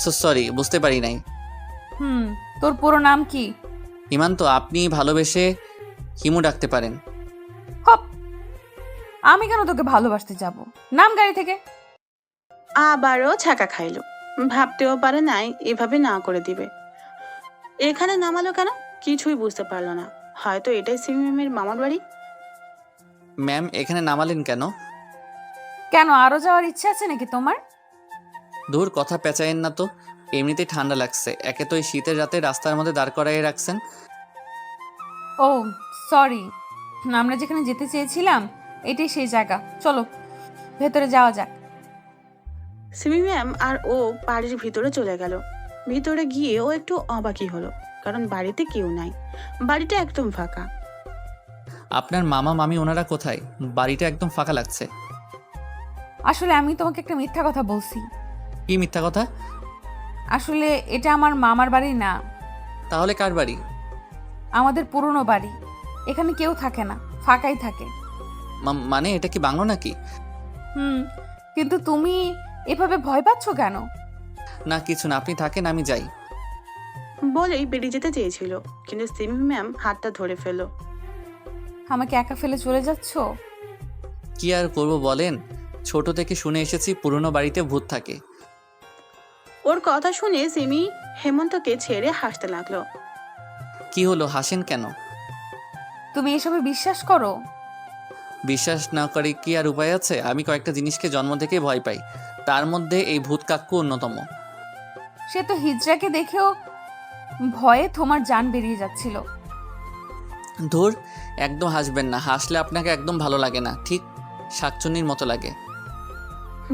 সো সরি, বুঝতে পারি নাই। হুম। তোর পুরো নাম কি? হিমান্ত, আপনি ভালোবেসে হিমু ডাকতে পারেন। হপ। আমি কেন তোকে ভালোবাসতে যাব? নাম গাড়ি থেকে। আবারও ছ্যাঁকা খাইলো। ভাবতেও পারে নাই এভাবে না করে দিবে। এখানে নামালো কেন কিছুই বুঝতে পারলো না। হয়তো এটাই সিমিমের মামার বাড়ি। ম্যাম, এখানে নামালেন কেন? কেন, আরো যাওয়ার ইচ্ছে আছে নাকি তোমার? দূর, কথা পেঁচায়েন না তো। এমনিতেই ঠান্ডা লাগছে, একে তো এই শীতের রাতে রাস্তার মধ্যে দাঁড় করাইয়ে রাখছেন। ও সরি, আমরা যেখানে যেতে চেয়েছিলাম এটাই সেই জায়গা। চলো ভেতরে যাওয়া যাক। সিমি ম্যাম আর ও বাড়ির ভিতরে চলে গেল। ভিতরে গিয়ে ও একটু অবাকই হলো, কারণ বাড়িতে কেউ নাই। বাড়িটা একদম ফাঁকা। আপনার মামা মামি ওনারা কোথায়? বাড়িটা একদম ফাঁকা লাগছে। আসলে আমি তোমাকে একটা মিথ্যা কথা বলছি। কি মিথ্যা কথা? আসলে এটা আমার মামার বাড়ি না, তাহলে কার বাড়ি? আমাদের পুরনো বাড়ি। এখানে কেউ থাকে না, ফাঁকাই থাকে। মানে এটা কি বাংলো নাকি? হুম। কিন্তু তুমি এভাবে ভয় পাচ্ছ কেন? না কিছু না, আপনি থাকেন, আমি যাই। বলেই বেরিয়ে যেতে চেয়েছিল, কিন্তু সিমি ম্যাম হাতটা ধরে ফেলল। আমাকে একা ফেলে চলে যাচ্ছ? কি আর করব বলেন, ছোট থেকে শুনে এসেছি পুরনো বাড়িতে ভূত থাকে। ওর কথা শুনে সিমি হেমন্তকে ছেড়ে হাসতে লাগলো। কি হলো, হাসেন কেন? তুমি এসবে বিশ্বাস করো? বিশ্বাস না করে কি আর উপায় আছে? আমি কয়েকটা জিনিসকে জন্ম থেকেই ভয় পাই, তার মধ্যে এই ভূত কাক্কু অন্যতম। সে তো হিজড়াকে দেখেও ভয়ে তোমার জান বেরিয়ে যাচ্ছিল। ধুর, একদম হাসবেন না, হাসলে আপনাকে একদম ভালো লাগে না, ঠিক শাকচুন্নির মতো লাগে।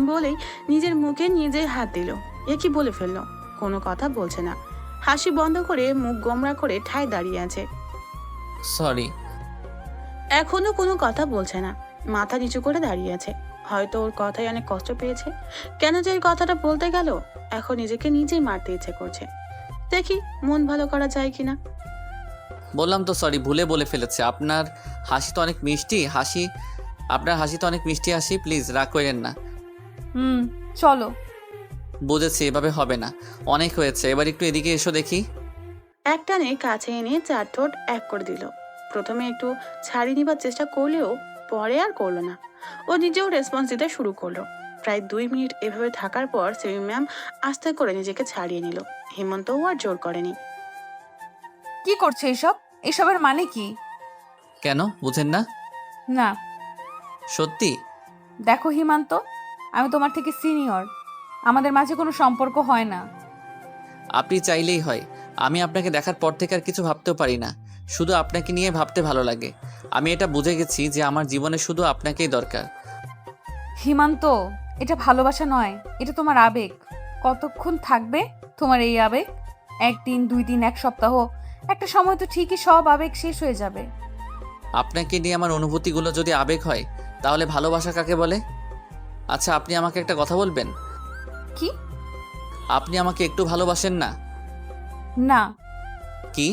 বলেই নিজের মুখে নিজে হাত দিল। এ কি বলে ফেললো, কোনো কথা বলছে না। হাসি বন্ধ করে মুখ গোমরা করে ঠায় দাঁড়িয়ে আছে। সরি। এখনো কোনো কথা বলছে না, মাথা নিচু করে দাঁড়িয়ে আছে। হয়তো ওর কথায় অনেক কষ্ট পেয়েছে। কেন যে এই কথাটা বলতে গেল, এখন নিজেকে নিজেই মারতে ইচ্ছে করছে। দেখি মন ভালো করা যায় কিনা। বললাম তো সরি, ভুলে বলে ফেলেছে। আপনার হাসি তো অনেক মিষ্টি হাসি, আপনার হাসি তো অনেক মিষ্টি হাসি, প্লিজ রাগ করেন না। হুম, চলো। বুঝেছি, এভাবে হবে না, অনেক হয়েছে, এবার একটু এদিকে এসো দেখি। একটানে কাছে এনে চার ঠোঁট এক করে দিল। প্রথমে একটু ছাড়িয়ে নিবার চেষ্টা করলেও পরে আর করলো না। ও নিজেও রেসপন্স দিতে শুরু করলো। প্রায় 2 মিনিট এভাবে থাকার পর সিমি ম্যাম আস্তে করে নিজেকে ছাড়িয়ে নিল। হেমন্তও আর জোর করেনি। কি করছে এসব? এসবের মানে কি? কেন বুঝেন না? না। সত্যি? দেখো হিমান্ত, আমি তোমার থেকে সিনিয়র, আমাদের মাঝে কোনো সম্পর্ক হয় না। আপনি চাইলেই হয়। আমি আপনাকে দেখার পর থেকে আর কিছু ভাবতেও পারি না, শুধু আপনাকে নিয়ে ভাবতে ভালো লাগে। আমি এটা বুঝে গেছি যে আমার জীবনে শুধু আপনাকেই দরকার। হিমান্ত, এটা ভালোবাসা নয়, এটা তোমার আবেগ। কতক্ষণ থাকবে তোমার এই আবেগ? 1 দিন, 2 দিন, 1 সপ্তাহ? একটা সময় তো ঠিকই সব আবেগ শেষ হয়ে যাবে। আপনাকে নিয়ে আমার অনুভূতিগুলো যদি আবেগ হয়, তাহলে ভালোবাসা কাকে বলে? আচ্ছা, আপনি আমাকে একটা কথা বলবেন? কি? আপনি আমাকে একটু ভালোবাসেন না? না। কি?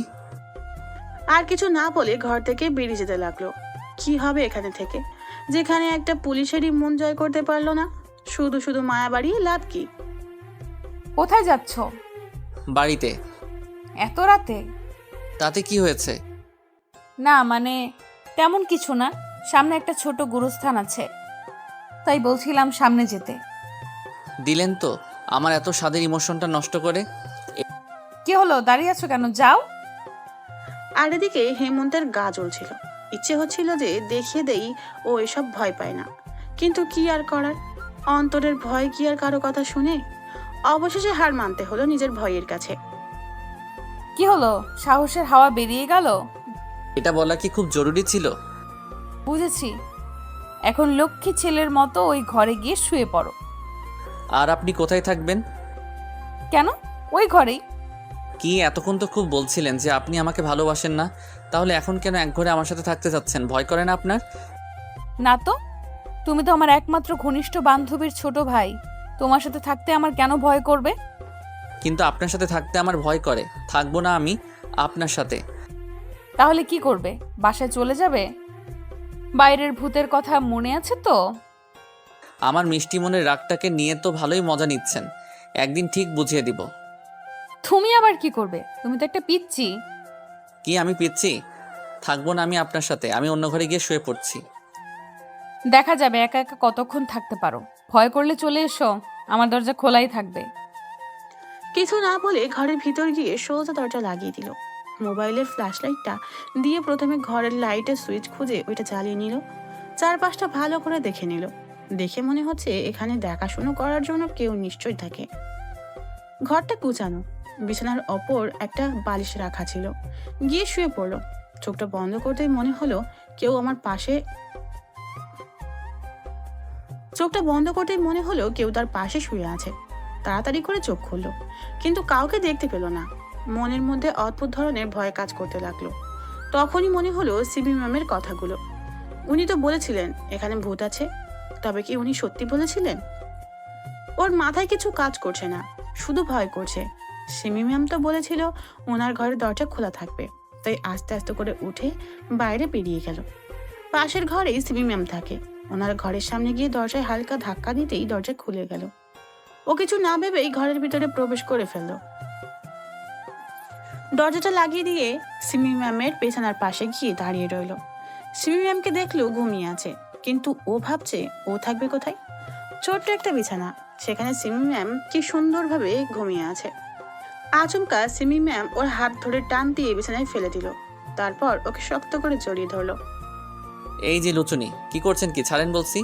আর কিছু না বলে ঘর থেকে বেরিয়ে যেতে লাগলো। কি হবে এখানে থেকে, যেখানে একটা পুলিশেরই মন জয় করতে পারলো না? শুধু শুধু মায়া বাড়িয়ে লাভ কি? কোথায় যাচ্ছ? বাড়িতে। এত রাতে? তাতে কি হয়েছে? না মানে তেমন কিছু না, সামনে একটা ছোট গুরুস্থান আছে, তাই বলছিলাম সামনে যেতে। দিলেন তো আমার এত স্বাদের ইমোশনটা নষ্ট করে। কি হলো, দাঁড়িয়ে আছো কেন? যাও। আর এদিকে হেমন্তের গা জ্বলছিল। ইচ্ছে হচ্ছিল যে দেখিয়ে দেই ও এসব ভয় পায় না, কিন্তু কি আর করার। অন্তরের ভয় কি আর কারো কথা শুনে? অবশেষে হার মানতে হলো নিজের ভয়ের কাছে। কি হলো, সাহসের হাওয়া বেরিয়ে গেল? এটা বলা কি খুব জরুরি ছিল? বুঝেছি, এখন লক্ষ্মী ছেলের মতো ওই ঘরে গিয়ে শুয়ে পড়ো। আর আপনি কোথায় থাকবেন? কেন, ওই ঘরেই। কি, এতক্ষণ তো খুব বলছিলেন যে আপনি আমাকে ভালোবাসেন না, তাহলে এখন কেন এক ঘরে আমার সাথে থাকতে যাচ্ছেন? ভয় করে না আপনার? না তো, তুমি তো আমার একমাত্র ঘনিষ্ঠ বান্ধবীর ছোট ভাই, তোমার সাথে থাকতে আমার কেন ভয় করবে? কিন্তু আপনার সাথে থাকতে আমার ভয় করে, থাকবো না আমি আপনার সাথে। তাহলে কি করবে? বাসায় চলে যাবে? বাইরের ভূতের কথা মনে আছে তো? আমার মিষ্টি মনের রাগটাকে নিয়ে তো ভালোই মজা নিচ্ছেন, একদিন ঠিক বুঝিয়ে দিব। তুমি আবার কি করবে? তুমি তো একটা পিচ্চি। কি আমি পিচ্ছি? থাকবো না আমি আপনার সাথে, আমি অন্য ঘরে গিয়ে শুয়ে পড়ছি। দেখা যাবে একা একা কতক্ষণ থাকতে পারো। ভয় করলে চলে এসো, আমার দরজা খোলাই থাকবে। কিছু না বলে ঘরের ভিতর গিয়ে সোজা দরজা লাগিয়ে দিল। মোবাইলের ফ্ল্যাশ লাইটটা দিয়ে প্রথমে ঘরের লাইটের সুইচ খুঁজে ওইটা জ্বালিয়ে নিল। চারপাশটা ভালো করে দেখে নিল। দেখে মনে হচ্ছে এখানে দেখাশুনো করার জন্য কেউ নিশ্চয়ই থাকে। ঘরটা কুচানো, বিছানার ওপর একটা বালিশ রাখা ছিল। গিয়ে শুয়ে পড়লো। চোখটা বন্ধ করতেই মনে হলো কেউ আমার পাশে কেউ তার পাশে শুয়ে আছে। তাড়াতাড়ি করে চোখ খুললো, কিন্তু কাউকে দেখতে পেল না। মনের মধ্যে অদ্ভুত ধরনের ভয় কাজ করতে লাগলো। তখনই মনে হলো সিবি ম্যামের কথাগুলো। উনি তো বলেছিলেন এখানে ভূত আছে, তবে কি উনি সত্যি বলেছিলেন? ওর মাথায় কিছু কাজ করছে না, শুধু ভয় করছে। সিমি ম্যাম তো বলেছিল ওনার ঘরের দরজা খোলা থাকবে, তাই আস্তে আস্তে করে উঠে বাইরে বেরিয়ে গেল। পাশের ঘরেই সিমি ম্যাম থাকে। ওনার ঘরের সামনে গিয়ে দরজায় হালকা ধাক্কা দিতেই দরজা খুলে গেল। ও কিছু না ভেবেই ঘরের ভিতরে প্রবেশ করে ফেলল। দরজাটা লাগিয়ে দিয়ে সিমি ম্যামের বিছানার পাশে গিয়ে দাঁড়িয়ে রইল। সিমি ম্যামকে দেখলো ঘুমিয়ে আছে, কিন্তু ও ভাবছে ও থাকবে কোথায়? ছোট্ট একটা বিছানা, সেখানে সিমি ম্যাম কি সুন্দরভাবে ঘুমিয়ে আছে। আচমকা সিমি ম্যাম ওর হাত ধরে টান দিয়ে বিছানায় ফেলে দিল। তারপর ওকে শক্ত করে জড়িয়ে ধরলো। এই যে লুচুনি, কি করছেন? কি ছাড়েন বলছি।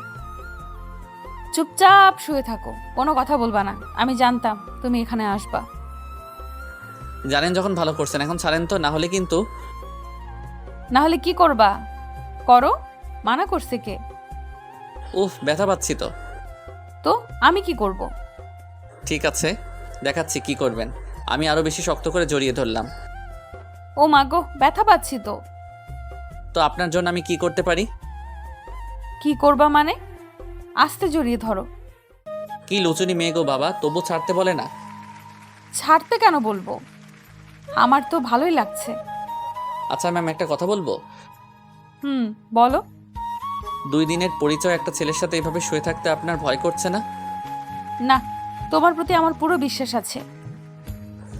চুপচাপ শুয়ে থাকো, কোনো কথা বলবা না। আমি জানতাম তুমি এখানে আসবা। জানেন যখন ভালো করছেন, এখন ছাড়েন তো, না হলে কিন্তু। না হলে কি করবা? করো, মানা করছে কে? উফ, ব্যথা পাচ্ছি তো। তো আমি কি করব? ঠিক আছে, দেখাচ্ছি কি করবেন। আমি আরো বেশি শক্ত করে জড়িয়ে ধরলাম। ও মা গো, ব্যথা পাচ্ছি তো। তো আপনার জন্য আমি কি করতে পারি? কি করবা মানে? আস্তে জড়িয়ে ধরো। কি লুচুনি মেয়ে গো বাবা, তবু ছাড়তে বলে না। ছাড়তে কেন বলবো? আমার তো ভালোই লাগছে। আচ্ছা ম্যাম, একটা কথা বলবো। বলো। 2 দিনের পরিচয় একটা ছেলের সাথে এভাবে শুয়ে থাকতে আপনার ভয় করছে না? না, তোমার প্রতি আমার পুরো বিশ্বাস আছে।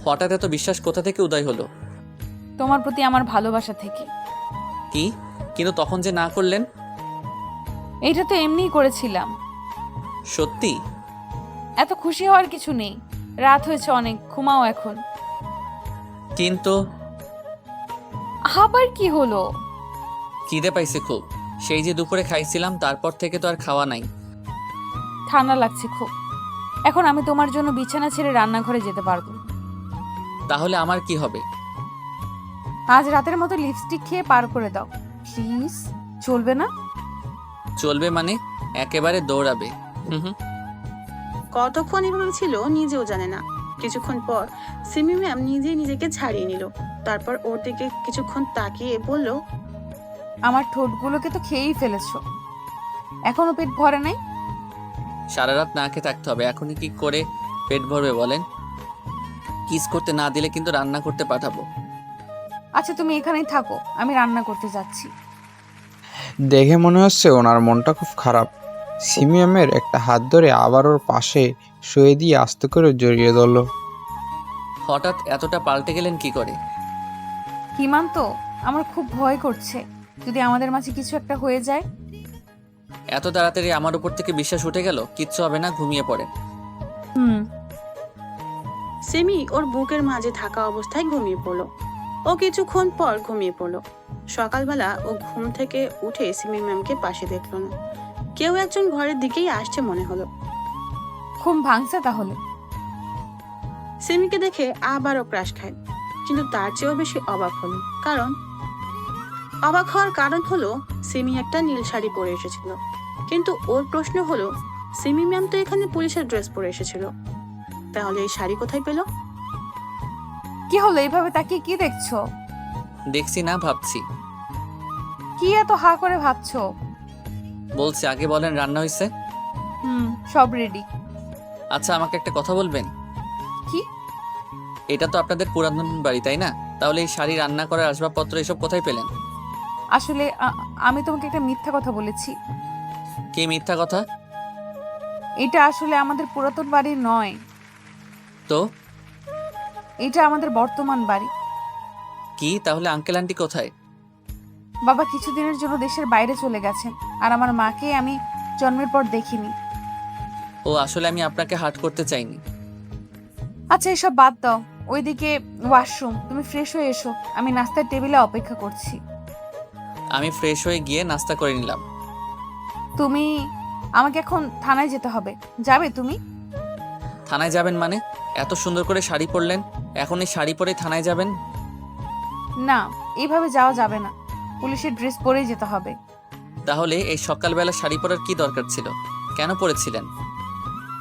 হঠাৎ এত বিশ্বাস কোথা থেকে উদয় হলো? তোমার প্রতি আমার ভালোবাসা থেকে। কি? কিন্তু তখন যে না করলেন? এইটা তো এমনিই করেছিলাম। সত্যি? এত খুশি হওয়ার কিছু নেই, রাত হয়েছে অনেক, ঘুমাও এখন। কিন্তু আবার কি হলো? খিদে পাইছে খুব, সেই যে দুপুরে খাইছিলাম, তারপর থেকে তো আর খাওয়া নাই। ঠান্ডা লাগছে খুব। এখন আমি তোমার জন্য বিছানা ছেড়ে রান্নাঘরে যেতে পারবো। তাহলে আমার কি হবে? আজ রাতের মতো লিপস্টিক খেয়ে পার করে দাও প্লিজ। চলবে না? চলবে মানে? একেবারে দৌড়াবে। হুম। কতক্ষণ এভাবে ছিল নিজেও জানে না। কিছুক্ষণ পর সিমি ম্যাম নিজেই নিজেকে ছাড়িয়ে নিল। তারপর ওর দিকে কিছুক্ষণ তাকিয়ে বলল, আমার ঠোঁটগুলোকে তো খেয়েই ফেলেছো, এখনো পেট ভরে নাই? সারা রাত না খেয়ে থাকতে হবে, এখনই কি করে পেট ভরবে বলেন? কিস করতে না দিলে কিন্তু রান্না করতে পাঠাবো। আচ্ছা তুমি এখানেই থাকো, আমি রান্না করতে যাচ্ছি। দেখে মনে হচ্ছে ওনার মনটা খুব খারাপ। সিমিয়ামের একটা হাত ধরে আবার ওর পাশে শুয়ে দিয়ে আস্তে করে জড়িয়ে ধরল। হঠাৎ এতটা পাল্টে গেলেন কি করে? হিমান্ত, আমার খুব ভয় করছে, যদি আমাদের মাঝে কিছু একটা হয়ে যায়। এত তাড়াতাড়ি আমার উপর থেকে বিশ্বাস উঠে গেল? কিচ্ছু হবে না, ঘুমিয়ে পড়ে। সিমি ওর বুকের মাঝে থাকা অবস্থায় ঘুমিয়ে পড়ল। ও কিছুক্ষণ পর ঘুমিয়ে পড়ল। সকালবেলা ও ঘুম থেকে উঠে সিমি ম্যামকে পাশে দেখলো না। কেউ একজন ঘরের দিকেই আসছে মনে হলো। ঘুম ভাঙছে তাহলে? সিমিকে দেখে আবারও ক্রাশ খায়, কিন্তু তার চেয়েও বেশি অবাক হলো। অবাক হওয়ার কারণ হলো সিমি একটা নীল শাড়ি পরে এসেছিল। কিন্তু ওর প্রশ্ন হলো, সিমি ম্যাম তো এখানে পুলিশের ড্রেস পরে এসেছিল, তাহলে এই শাড়ি কোথায় পেল? কি হলো, এইভাবে তাকিয়ে কি দেখছো? দেখছি না, ভাবছি। কি এত হা করে ভাবছো? বলছি, আগে বলেন রান্না হয়েছে? সব রেডি। আচ্ছা, আমাকে একটা কথা বলবেন? কি? এটা তো আপনাদের পুরাতন বাড়ি, তাই না? তাহলে এই শাড়ি, রান্না করার আসবাবপত্র এসব কোথায় পেলেন? আসলে আমি তোমাকে একটা মিথ্যা কথা বলেছি। কি মিথ্যা কথা? এটা আসলে আমাদের পুরাতন বাড়ি নয়, তো এটা আমাদের বর্তমান বাড়ি। কি তাহলে আঙ্কেল আন্টি কোথায়? বাবা কিছুদিনের জন্য দেশের বাইরে চলে গেছেন, আর আমার মাকে আমি জন্মের পর দেখিনি। ও আসলে আমি আপনাকে হার্ট করতে চাইনি। আচ্ছা এসব বাদ দাও, ওইদিকে ওয়াশরুম, তুমি ফ্রেশ হয়ে এসো, আমি নাস্তার টেবিলে অপেক্ষা করছি। আমি ফ্রেশ হয়ে গিয়ে নাস্তা করে নিলাম। তুমি আমাকে এখন থানায় যেতে হবে, যাবে তুমি? থানায় যাবেন মানে? এত সুন্দর করে শাড়ি পরলেন, এখন এই শাড়ি পরে থানায় যাবেন? না, এইভাবে যাওয়া যাবে না, পুলিশের ড্রেস পরেই যেতে হবে। তাহলে এই সকালবেলা শাড়ি পরার কি দরকার ছিল? কেন পরেছিলেন?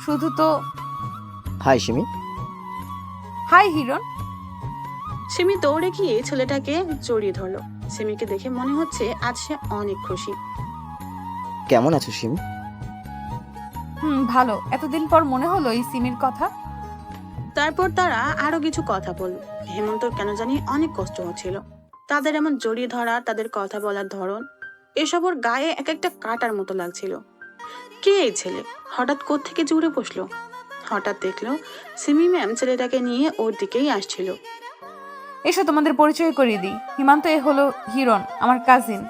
শুধু তো হাই সিমি। হাই হিরণ। সিমি দৌড়ে গিয়ে ছেলেটাকে জড়িয়ে ধরলো। সিমিকে দেখে মনে হচ্ছে আজ সে অনেক খুশি। কেমন আছো সিমি? ভালো, এতদিন পর মনে হলো এই সিমির কথা। তারপর তারা আরো কিছু কথা বলল। হেমন্তর কেন জানি অনেক কষ্ট হচ্ছিল। তাদের এমন জড়িয়ে ধরা, তাদের কথা বলার ধরন, এসব ওর গায়ে এক একটা কাটার মতো লাগছিল। কে এই ছেলে? হঠাৎ কোত্থেকে জুড়ে বসলো? হঠাৎ দেখলো সিমি ম্যাম ছেলেটাকে নিয়ে ওর দিকেই আসছিল। এসো তোমাদের পরিচয় করিয়ে দিই। হিমান্ত এ হলো হিরণ, আমার কাজিন,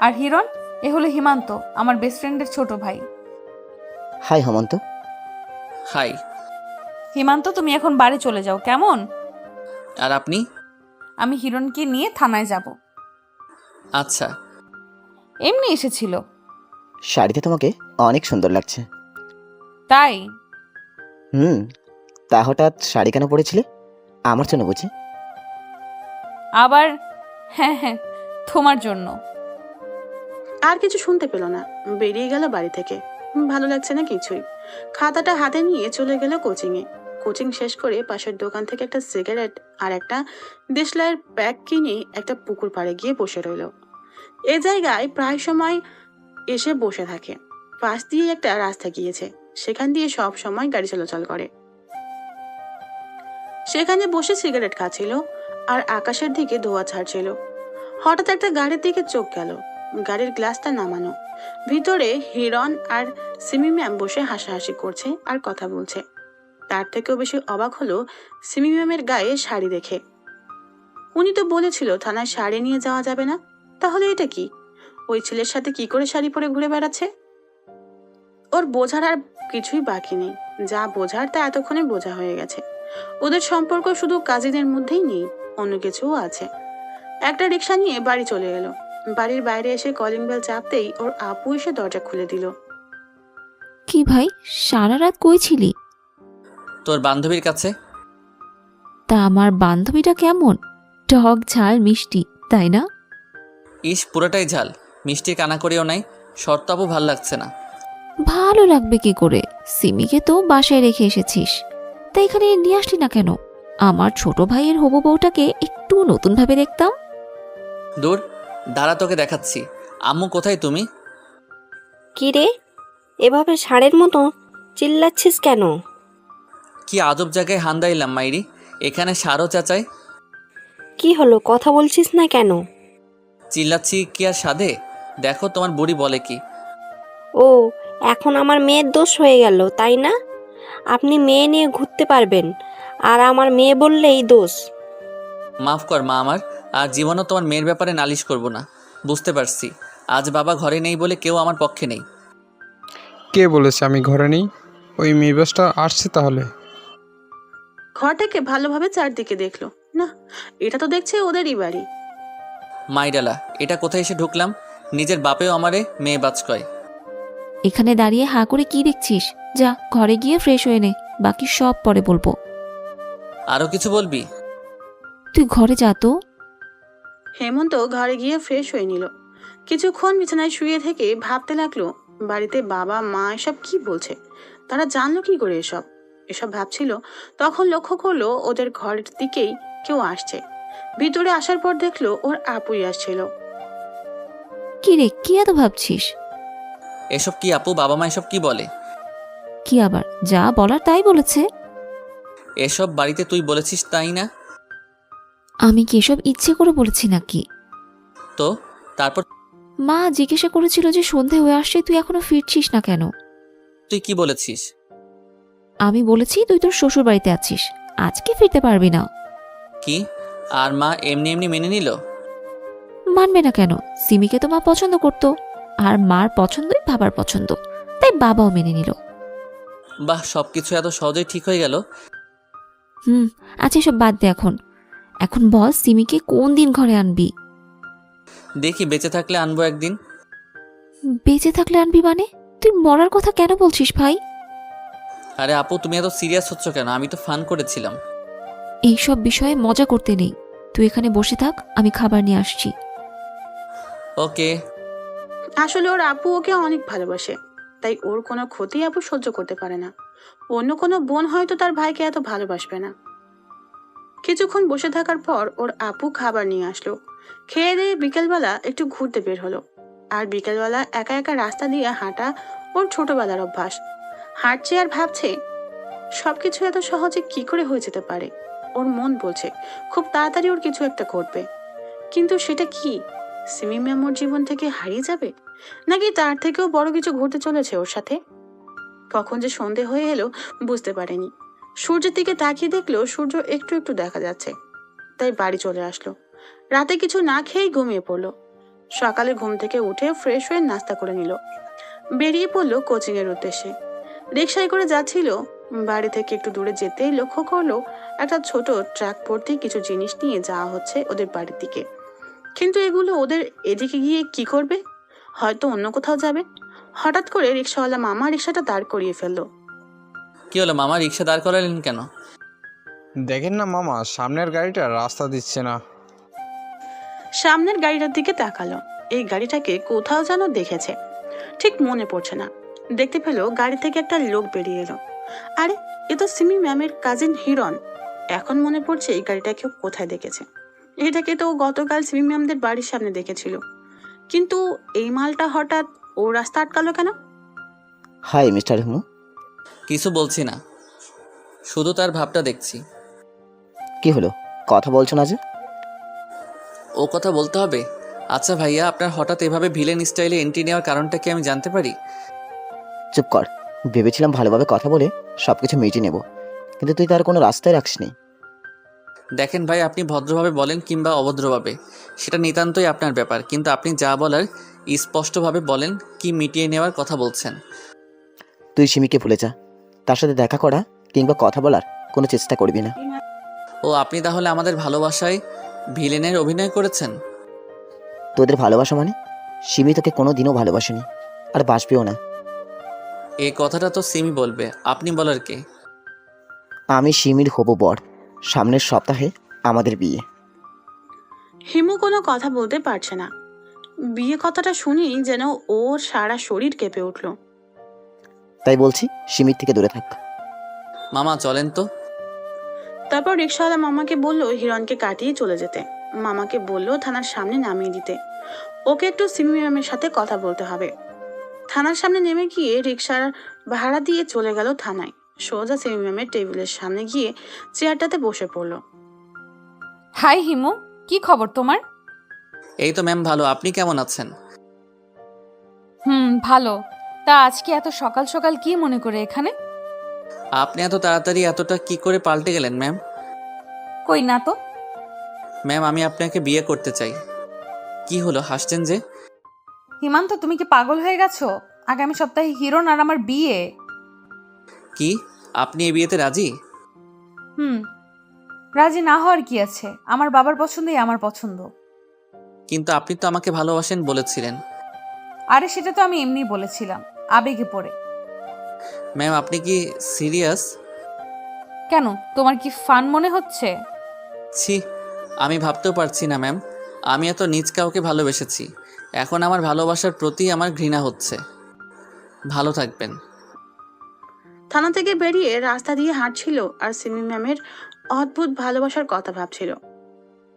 আর হিরণ এ হলো হিমান্ত, আমার বেস্ট ফ্রেন্ডের ছোট ভাই। হাই হেমন্ত। হাই। হিমান্ত তুমি এখন বাড়ি চলে যাও, কেমন? আর আপনি? আমি হিরণকে নিয়ে থানায় যাব। আচ্ছা। এমনি এসেছিল। শাড়িতে তোমাকে অনেক সুন্দর লাগছে। তাই? তা হঠাৎ শাড়ি কেন পরেছিলে? আমার জন্য বুঝি? আবার হ্যাঁ হ্যাঁ, তোমার জন্য। আর কিছু শুনতে পেল না, বেরিয়ে গেল বাড়ি থেকে। ভালো লাগছে না কিছুই। খাতাটা হাতে নিয়ে চলে গেল কোচিংয়ে। কোচিং শেষ করে পাশের দোকান থেকে একটা সিগারেট আর একটা দেশলাইয়ের প্যাক কিনে একটা পুকুর পাড়ে গিয়ে বসে রইল। এ জায়গায় প্রায় সময় এসে বসে থাকে। পাশ দিয়ে একটা রাস্তা গিয়েছে, সেখান দিয়ে সব সময় গাড়ি চলাচল করে। সেখানে বসে সিগারেট খাচ্ছিল আর আকাশের দিকে ধোঁয়া ছাড়ছিল। হঠাৎ একটা গাড়ির দিকে চোখ গেল। গাড়ির গ্লাসটা নামানো, ভিতরে হিরণ আর সিমি ম্যাম বসে হাসাহাসি করছে আর কথা বলছে। তার থেকেও বেশি অবাক হলো সিমি ম্যামের গায়ে শাড়ি দেখে। উনি তো বলেছিল থানায় শাড়ি নিয়ে যাওয়া যাবে না, তাহলে এটা কি? ওই ছেলের সাথে কি করে শাড়ি পরে ঘুরে বেড়াচ্ছে? ওর বোঝার আর কিছুই বাকি নেই, যা বোঝার তা এতক্ষণে বোঝা হয়ে গেছে। ওদের সম্পর্ক শুধু কাজিনের মধ্যেই নেই, অন্য কিছুও আছে। একটা রিক্সা নিয়ে বাড়ি চলে গেল। বাড়ির বাইরে এসে কলিং বেল চাপতেই ওর আপু এসে দরজা খুলে দিল। কি ভাই, সারা রাত কই ছিলি? তোর বান্ধবীর কাছে। তা আমার বান্ধবীটা কেমন? টক ঝাল মিষ্টি, তাই না? ইস, পুরোটাই ঝাল, মিষ্টি কানা করেও নাই। শর্ত আপু ভাল লাগছে না। ভালো লাগবে কি করে? সিমিকে তো বাসায় রেখে এসেছিস, তাই এখানে নিয়ে আসলি না কেন? আমার ছোট ভাইয়ের হবু বউটাকে একটু নতুনভাবে দেখতাম। দূর, দাঁড়া তোকে দেখাচ্ছি। আম্মু কোথায় তুমি? কি রে, এভাবে ষাঁড়ের মতো চিল্লাচ্ছিস কেন? কি আজব জায়গায় হান্দাইলাম মাইরি, এখানে সারও চাচাই। কি হলো, কথা বলছিস না কেন? চিল্লাচ্ছি কি আর সাধে? দেখো তোমার বুড়ি বলে কি। ও, এখন আমার মেয়ের দোষ হয়ে গেল, তাই না? আপনি মেয়ে নিয়ে ঘুরতে পারবেন, আর আমার মেয়ে বললেই দোষ। মাফ কর মা আমার, আর জীবনও তোমার মেয়ের ব্যাপারে নালিশ করব না। বুঝতে পারছি আজ বাবা ঘরে নেই বলে কেউ আমার পক্ষে নেই। কে বলেছে আমি ঘরে নেই? ওই মেয়েবাসটা আসছে তাহলে। ঘর থেকে ভালোভাবে চারদিকে দেখলো, না, এটা তো দেখছে ওদেরই বাড়ি। মাইডালা, এটা কোথায় এসে ঢুকলাম? নিজের বাপেও আমারে মেয়ে বাজ কয়। এখানে দাঁড়িয়ে হাঁ করে কি দেখছিস? যা ঘরে গিয়ে ফ্রেশ হয়ে নে, বাকি সব পরে বলবো। আরও কিছু বলবি? তুই ঘরে যা তো। হেমন্ত ঘরে গিয়ে ফ্রেশ হয়ে নিল। কিছুক্ষণ বিছানায় শুয়ে থেকে ভাবতে লাগলো, বাড়িতে বাবা মা এসব কি বলছে, তারা জানলো কি করে এসব এসব ভাবছিল। তখন লক্ষ্য করলো ওদের ঘরের দিকেই কেউ আসছে। ভিতরে আসার পর দেখলো ওর আপুই আসছিল। কি রে, কি এত ভাবছিস? এসব কি আপু? বাবা মা এসব কি বলে? কি আবার যা বলার তাই বলেছে? এসব বাড়িতে তুই বলেছিস তাই না? আমি কি এসব ইচ্ছে করে বলেছি নাকি? তো তারপর মা জিজ্ঞাসা করেছিল যে সন্ধে হয়ে আসছে, তুই এখনো ফিরছিস না কেন? তুই কি বলেছিস? আমি বলেছি তুই তোর শ্বশুর বাড়িতে আছিস, আজকে ফিরতে পারবি না। কি? আর মা এমনি এমনি মেনে নিল? মানবে না কেন? সিমিকে তো মা পছন্দ করতো, আর মার পছন্দই বাবার পছন্দ, তাই বাবাও মেনে নিল। বাহ, সবকিছু এত সহজেই ঠিক হয়ে গেল। আচ্ছা এসব বাদ দে এখন। এখন বল সিমিকে কোন দিন ঘরে আনবি? দেখি বেঁচে থাকলে আনবো একদিন। বেঁচে থাকলে আনবি মানে? তুই মরার কথা কেন বলছিস ভাই? আরে আপু, তুমি এত সিরিয়াস হচ্ছ কেন? আমি তো ফান করেছিলাম। এইসব বিষয়ে মজা করতে নেই, তুই এখানে বসে থাক, আমি খাবার নিয়ে আসছি। ওকে। আসলে ওর আপু ওকে অনেক ভালোবাসে, তাই ওর কোনো ক্ষতি আপু সহ্য করতে পারে না। অন্য কোনো বোন হয়তো তার ভাইকে এত ভালোবাসবে না। কিছুক্ষণ বসে থাকার পর ওর আপু খাবার নিয়ে আসলো। খেয়ে দিয়ে বিকেলবেলা একটু ঘুরতে বের হলো। আর বিকেলবেলা একা একা রাস্তা দিয়ে হাঁটা ওর ছোটবেলার অভ্যাস। হাঁটছে আর ভাবছে সবকিছু এত সহজে কি করে হয়ে যেতে পারে। ওর মন বলছে খুব তাড়াতাড়ি ওর কিছু একটা ঘটবে, কিন্তু সেটা কি? সিমি ম্যাম ওর জীবন থেকে হারিয়ে যাবে, নাকি তার থেকেও বড় কিছু ঘটতে চলেছে ওর সাথে? কখন যে সন্ধে হয়ে এলো বুঝতে পারেনি। সূর্যের দিকে তাকিয়ে দেখলো সূর্য একটু একটু দেখা যাচ্ছে, তাই বাড়ি চলে আসলো। রাতে কিছু না খেয়েই ঘুমিয়ে পড়লো। সকালে ঘুম থেকে উঠে ফ্রেশ হয়ে নাস্তা করে নিল। বেরিয়ে পড়লো কোচিং এর উদ্দেশ্যে। রিকশায় করে যাচ্ছিল। বাড়ি থেকে একটু দূরে যেতেই লক্ষ্য করলো একটা ছোট ট্রাক ভর্তি কিছু জিনিস নিয়ে যাওয়া হচ্ছে ওদের বাড়ির দিকে। কিন্তু এগুলো ওদের এদিকে গিয়ে কি করবে? হয়তো অন্য কোথাও যাবে। হঠাৎ করে রিকশাওয়ালা মামা রিকশাটা দাঁড় করিয়ে ফেললো। কি হলো মামা, রিক্সা দাঁড় করালেন কেন? দেখেন না মামা, সামনের গাড়িটা রাস্তা দিচ্ছে না। সামনের গাড়িটার দিকে তাকালো। এই গাড়িটাকে কোথাও যেন দেখেছে, ঠিক মনে পড়ছে না। দেখতে পেলো গাড়ি থেকে একটা লোক বেরিয়ে এলো। আরে, এ তো সিমি ম্যামের কাজিন হিরণ। এখন মনে পড়ছে এই গাড়িটাকে ও কোথায় দেখেছে। এটাকে তো ও গতকাল সিমি ম্যামদের বাড়ির সামনে দেখেছিল। কিন্তু এই মালটা হঠাৎ ও রাস্তা আটকালো কেন? High mister Himu. কিছু বলছি না, শুধু তার ভাবটা দেখছি। কি হলো, কথা বলছো না যে? ও কথা বলতে হবে? আচ্ছা ভাইয়া, আপনার হঠাৎ এভাবে ভিলেন স্টাইলে এন্ট্রি নেওয়ার কারণটা কি আমি জানতে পারি? চুপ কর। ভেবেছিলাম ভালোভাবে কথা বলে সবকিছু মিটিয়ে নেব, কিন্তু তুই তার কোনো রাস্তায় রাখিসনি। দেখেন ভাই, আপনি ভদ্রভাবে বলেন কিংবা অভদ্রভাবে, সেটা নিতান্তই আপনার ব্যাপার, কিন্তু আপনি যা বলার স্পষ্টভাবে বলেন। কি মিটিয়ে নেওয়ার কথা বলছেন? তুই সিমিকে ভুলে যা, তার সাথে দেখা করা কিংবা কথা বলার কোনো চেষ্টা করবি না। ও, আপনি তাহলে আমাদের ভালোবাসায় ভিলেনের অভিনয় করেছেন? তোদের ভালোবাসা মানে? সিমি তোকে কোনো দিনও ভালোবাসেনি, আর বাসবেও না। এই কথাটা তো সিমি বলবে, আপনি বলার কে? আমি সিমির হবু বর। সামনের সপ্তাহে আমাদের বিয়ে। হিমু কোনো কথা বলতে পারছে না। বিয়ে কথাটা শুনি যেন ওর সারা শরীর কেঁপে উঠল। তাই বলছি সিমির থেকে দূরে থাক। মামা চলেন তো। তারপর রিকশাওয়ালা মামাকে বলল হিরণকে কাটিয়ে চলে যেতে। মামাকে বলল থানার সামনে নামিয়ে দিতে। ওকে একটু সিমি ম্যামের সাথে কথা বলতে হবে। থানার সামনে নেমে গিয়ে রিকশার ভাড়া দিয়ে চলে গেল থানায়। সোজা সিমি ম্যামের টেবিলের সামনে গিয়ে চেয়ারটাতে বসে পড়ল। হাই হিমু, কি খবর তোমার? এই তো ম্যাম ভালো, আপনি কেমন আছেন? ভালো। তা আজকে এত সকাল সকাল কি মনে করে এখানে? আপনি এত তাড়াতাড়ি এতটা কি করে পাল্টে গেলেন ম্যাম? কই না তো। ম্যাম, আমি আপনাকে বিয়ে করতে চাই। কি হলো, হাসছেন যে? হিমান্ত, তুমি কি পাগল হয়ে গেছো? আগামী সপ্তাহে হিরণ আর আমার বিয়ে। কি, আপনি এই বিয়েতে রাজি? রাজি না হওয়ার কি আছে? আমার বাবার পছন্দই আমার পছন্দ। কিন্তু আপনি তো আমাকে ভালোবাসেন বলেছিলেন। আরে সেটা তো আমি এমনি বলেছিলাম, আবেগে পড়ে। ম্যাম, আপনি কি সিরিয়াস? কেন, তোমার কি ফান মনে হচ্ছে? ছি, আমি ভাবতেও পারছি না ম্যাম। আমি এত নিজ কাউকে ভালোবেসেছি, এখন আমার ভালোবাসার প্রতি আমার ঘৃণা হচ্ছে। ভালো থাকবেন। থানা থেকে বেরিয়ে রাস্তা দিয়ে হাঁটছিল আর সিমি ম্যামের অদ্ভুত ভালোবাসার কথা ভাবছিল।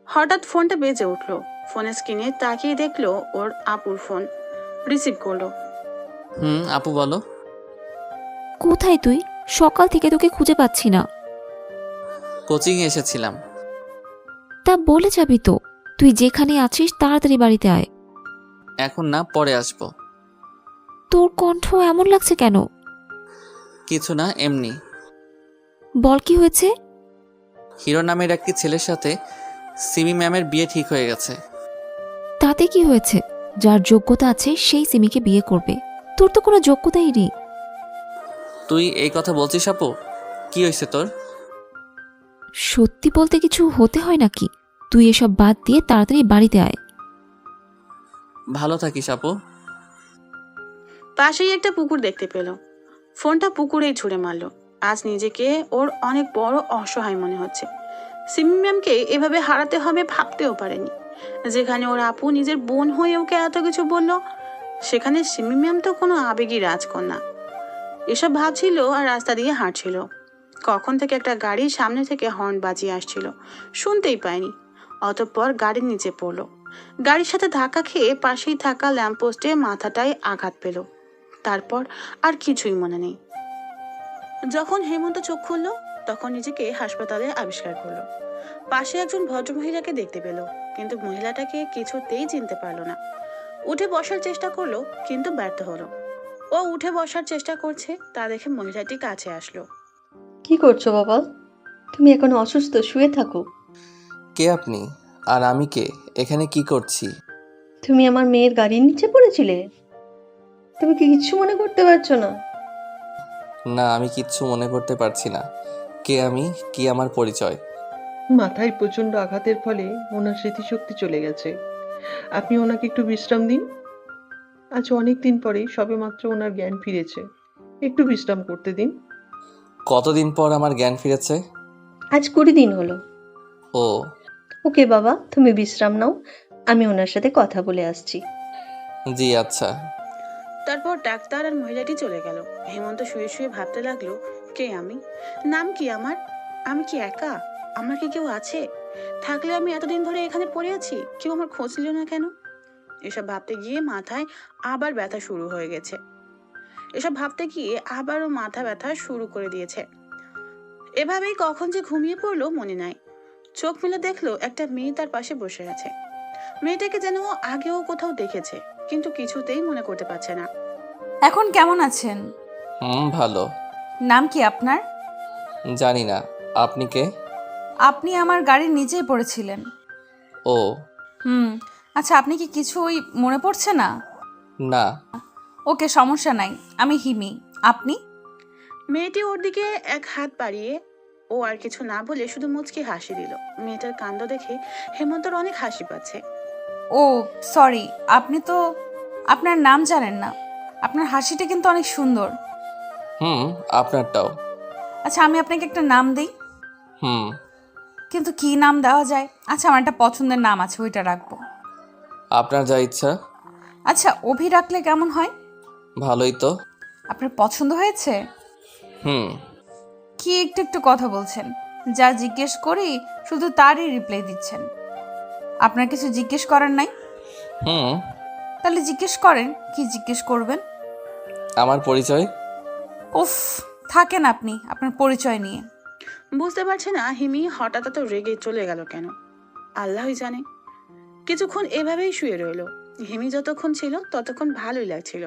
হঠাৎ ফোনটা বেজে উঠলো। ফোনের স্ক্রিনে তাকিয়ে দেখলো ওর আপুর ফোন। রিসিভ করলো। আপু বলো। কোথায় তুই? সকাল থেকে তোকে খুঁজে পাচ্ছি না। কোচিংয়ে এসেছিলাম। তা বলে যাবি তো। তুই যেখানে আছিস তাড়াতাড়ি বাড়িতে আয়। এখন না, পরে আসবো। তোর কণ্ঠ এমন লাগছে কেন? কিছু না, এমনি। বল কি হয়েছে? হিরো নামের একটি ছেলের সাথে সিমি ম্যামের বিয়ে ঠিক হয়ে গেছে। তাতে কি হয়েছে? যার যোগ্যতা আছে সেই সিমিকে বিয়ে করবে। তোর তো কোনো যোগ্যতাই নেই। তুই এই কথা বলছিস আপু? কি হয়েছে তোর? সত্যি বলতে কিছু হতে হয় নাকি? তুই এসব বাদ দিয়ে তাড়াতাড়ি বাড়িতে আয়। ভালো থাকিস আপু। পাশেই একটা পুকুর দেখতে পেল। ফোনটা পুকুরেই ছুঁড়ে মারলো। আজ নিজেকে ওর অনেক বড় অসহায় মনে হচ্ছে। সিমি ম্যামকে এভাবে হারাতে হবে ভাবতেও পারেনি। যেখানে ওর আপু নিজের বোন হয়ে ওকে এত কিছু বলল, সেখানে সিমি ম্যাম তো কোনো আবেগী রাজকন্যা। এসব ভাবছিল আর রাস্তা দিয়ে হাঁটছিল। কখন থেকে একটা গাড়ির সামনে থেকে হর্ন বাজিয়ে আসছিল, শুনতেই পায়নি। অতঃপর গাড়ির নিচে পড়লো। গাড়ির সাথে ধাক্কা খেয়ে পাশেই থাকা ল্যাম্পপোস্টে মাথাটায় আঘাত পেল। তারপর আর কিছুই মনে নেই। যখন হেমন্ত চোখ খুলল, তখন নিজেকে হাসপাতালে আবিষ্কার করলো। পাশে একজন ভদ্রমহিলাকে দেখতে পেল, কিন্তু মহিলাটাকে কিছুতেই চিনতে পারলো না। উঠে বসার চেষ্টা করলো, কিন্তু ব্যর্থ হলো। ও উঠে বসার চেষ্টা করছে, তা দেখে মহিলাটি কাছে আসলো। কি করছো বাবা? তুমি এখন অসুস্থ, শুয়ে থাকো। কে আপনি? আর আমি কে? এখানে কি করছি? তুমি আমার মেয়ের গাড়ির নিচে পড়েছিলে? তুমি কি কিচ্ছু মনে করতে পারছো না? না, আমি কিচ্ছু মনে করতে পারছি না। কে আমি? কি আমার পরিচয়? মাথায় প্রচণ্ড আঘাতের ফলে ওনার স্মৃতিশক্তি চলে গেছে। আপনি ওনাকে একটু বিশ্রাম দিন। আজ অনেক দিন পরেই সবেমাত্র ওনার জ্ঞান ফিরেছে, একটু বিশ্রাম করতে দিন। কতদিন পর আমার জ্ঞান ফিরেছে? আজ 20 দিন হলো। ও, ওকে বাবা, তুমি বিশ্রাম নাও, আমি ওনার সাথে কথা বলে আসছি। জি আচ্ছা। তারপর ডাক্তার আর মহিলাটি চলে গেল। হেমন্ত শুয়ে শুয়ে ভাবতে লাগলো, কে আমি? নাম কি আমার? আমি কি একা? আমার কি কেউ আছে? থাকলে আমি এতদিন ধরে এখানে পড়ে আছি, কেউ আমার খোঁজ নিল না কেন? এসব ভাবতে গিয়ে মাথায় আবার ব্যথা শুরু হয়ে গেছে। এসব ভাবতে গিয়ে আবারও মাথা ব্যথা শুরু করে দিয়েছে। এভাবেই কখন যে ঘুমিয়ে পড়লো মনে নাই। চোখ মেলে দেখলো একটা মেয়ে তার পাশে বসে আছে। মেয়েটাকে যেন ও আগেও কোথাও দেখেছে, কিন্তু কিছুতেই মনে করতে পারছে না। এখন কেমন আছেন? ভালো। নাম কি আপনার? জানি না। আপনি কে? আপনি আমার গাড়ির নিচেই পড়েছিলেন। ও, আচ্ছা, আপনি কি কিছুই মনে পড়ছে না? না। ওকে, সমস্যা নাই। আমি হিমি। আপনি? মেয়েটি ওর দিকে এক হাত বাড়িয়ে ও আর কিছু না বলে শুধু মুচকি হাসি দিল। মেয়েটার কাণ্ড দেখে হেমন্তর অনেক হাসি পাচ্ছে। ও সরি, আপনি তো আপনার নাম জানেন না। আপনার হাসিটা কিন্তু অনেক সুন্দর। আপনারটাও। আচ্ছা, আমি আপনাকে একটা নাম দিই। হুম। কিন্তু কি নাম দেওয়া যায়? আচ্ছা, আমার একটা পছন্দের নাম আছে, ওইটা রাখবো। আপনার যা ইচ্ছা। আচ্ছা, অভি রাখলে কেমন হয়? ভালোই তো। আপনার পছন্দ হয়েছে? হুম। কি একটু একটু কথা বলছেন? যা জিজ্ঞেস করি শুধু তারই রিপ্লাই দিচ্ছেন। আপনার কিছু জিজ্ঞেস করার নাই? তাহলে জিজ্ঞেস করেন, কি জিজ্ঞেস করবেন? আমার পরিচয়। উফ, থাকেন আপনি আপনার পরিচয় নিয়ে। বুঝতে পারছে না হিমি হঠাৎ এত রেগে চলে গেল কেন, আল্লাহই জানে। কিছুক্ষণ এভাবেই শুয়ে রইল। হিমি যতক্ষণ ছিল ততক্ষণ ভালোই লাগছিল,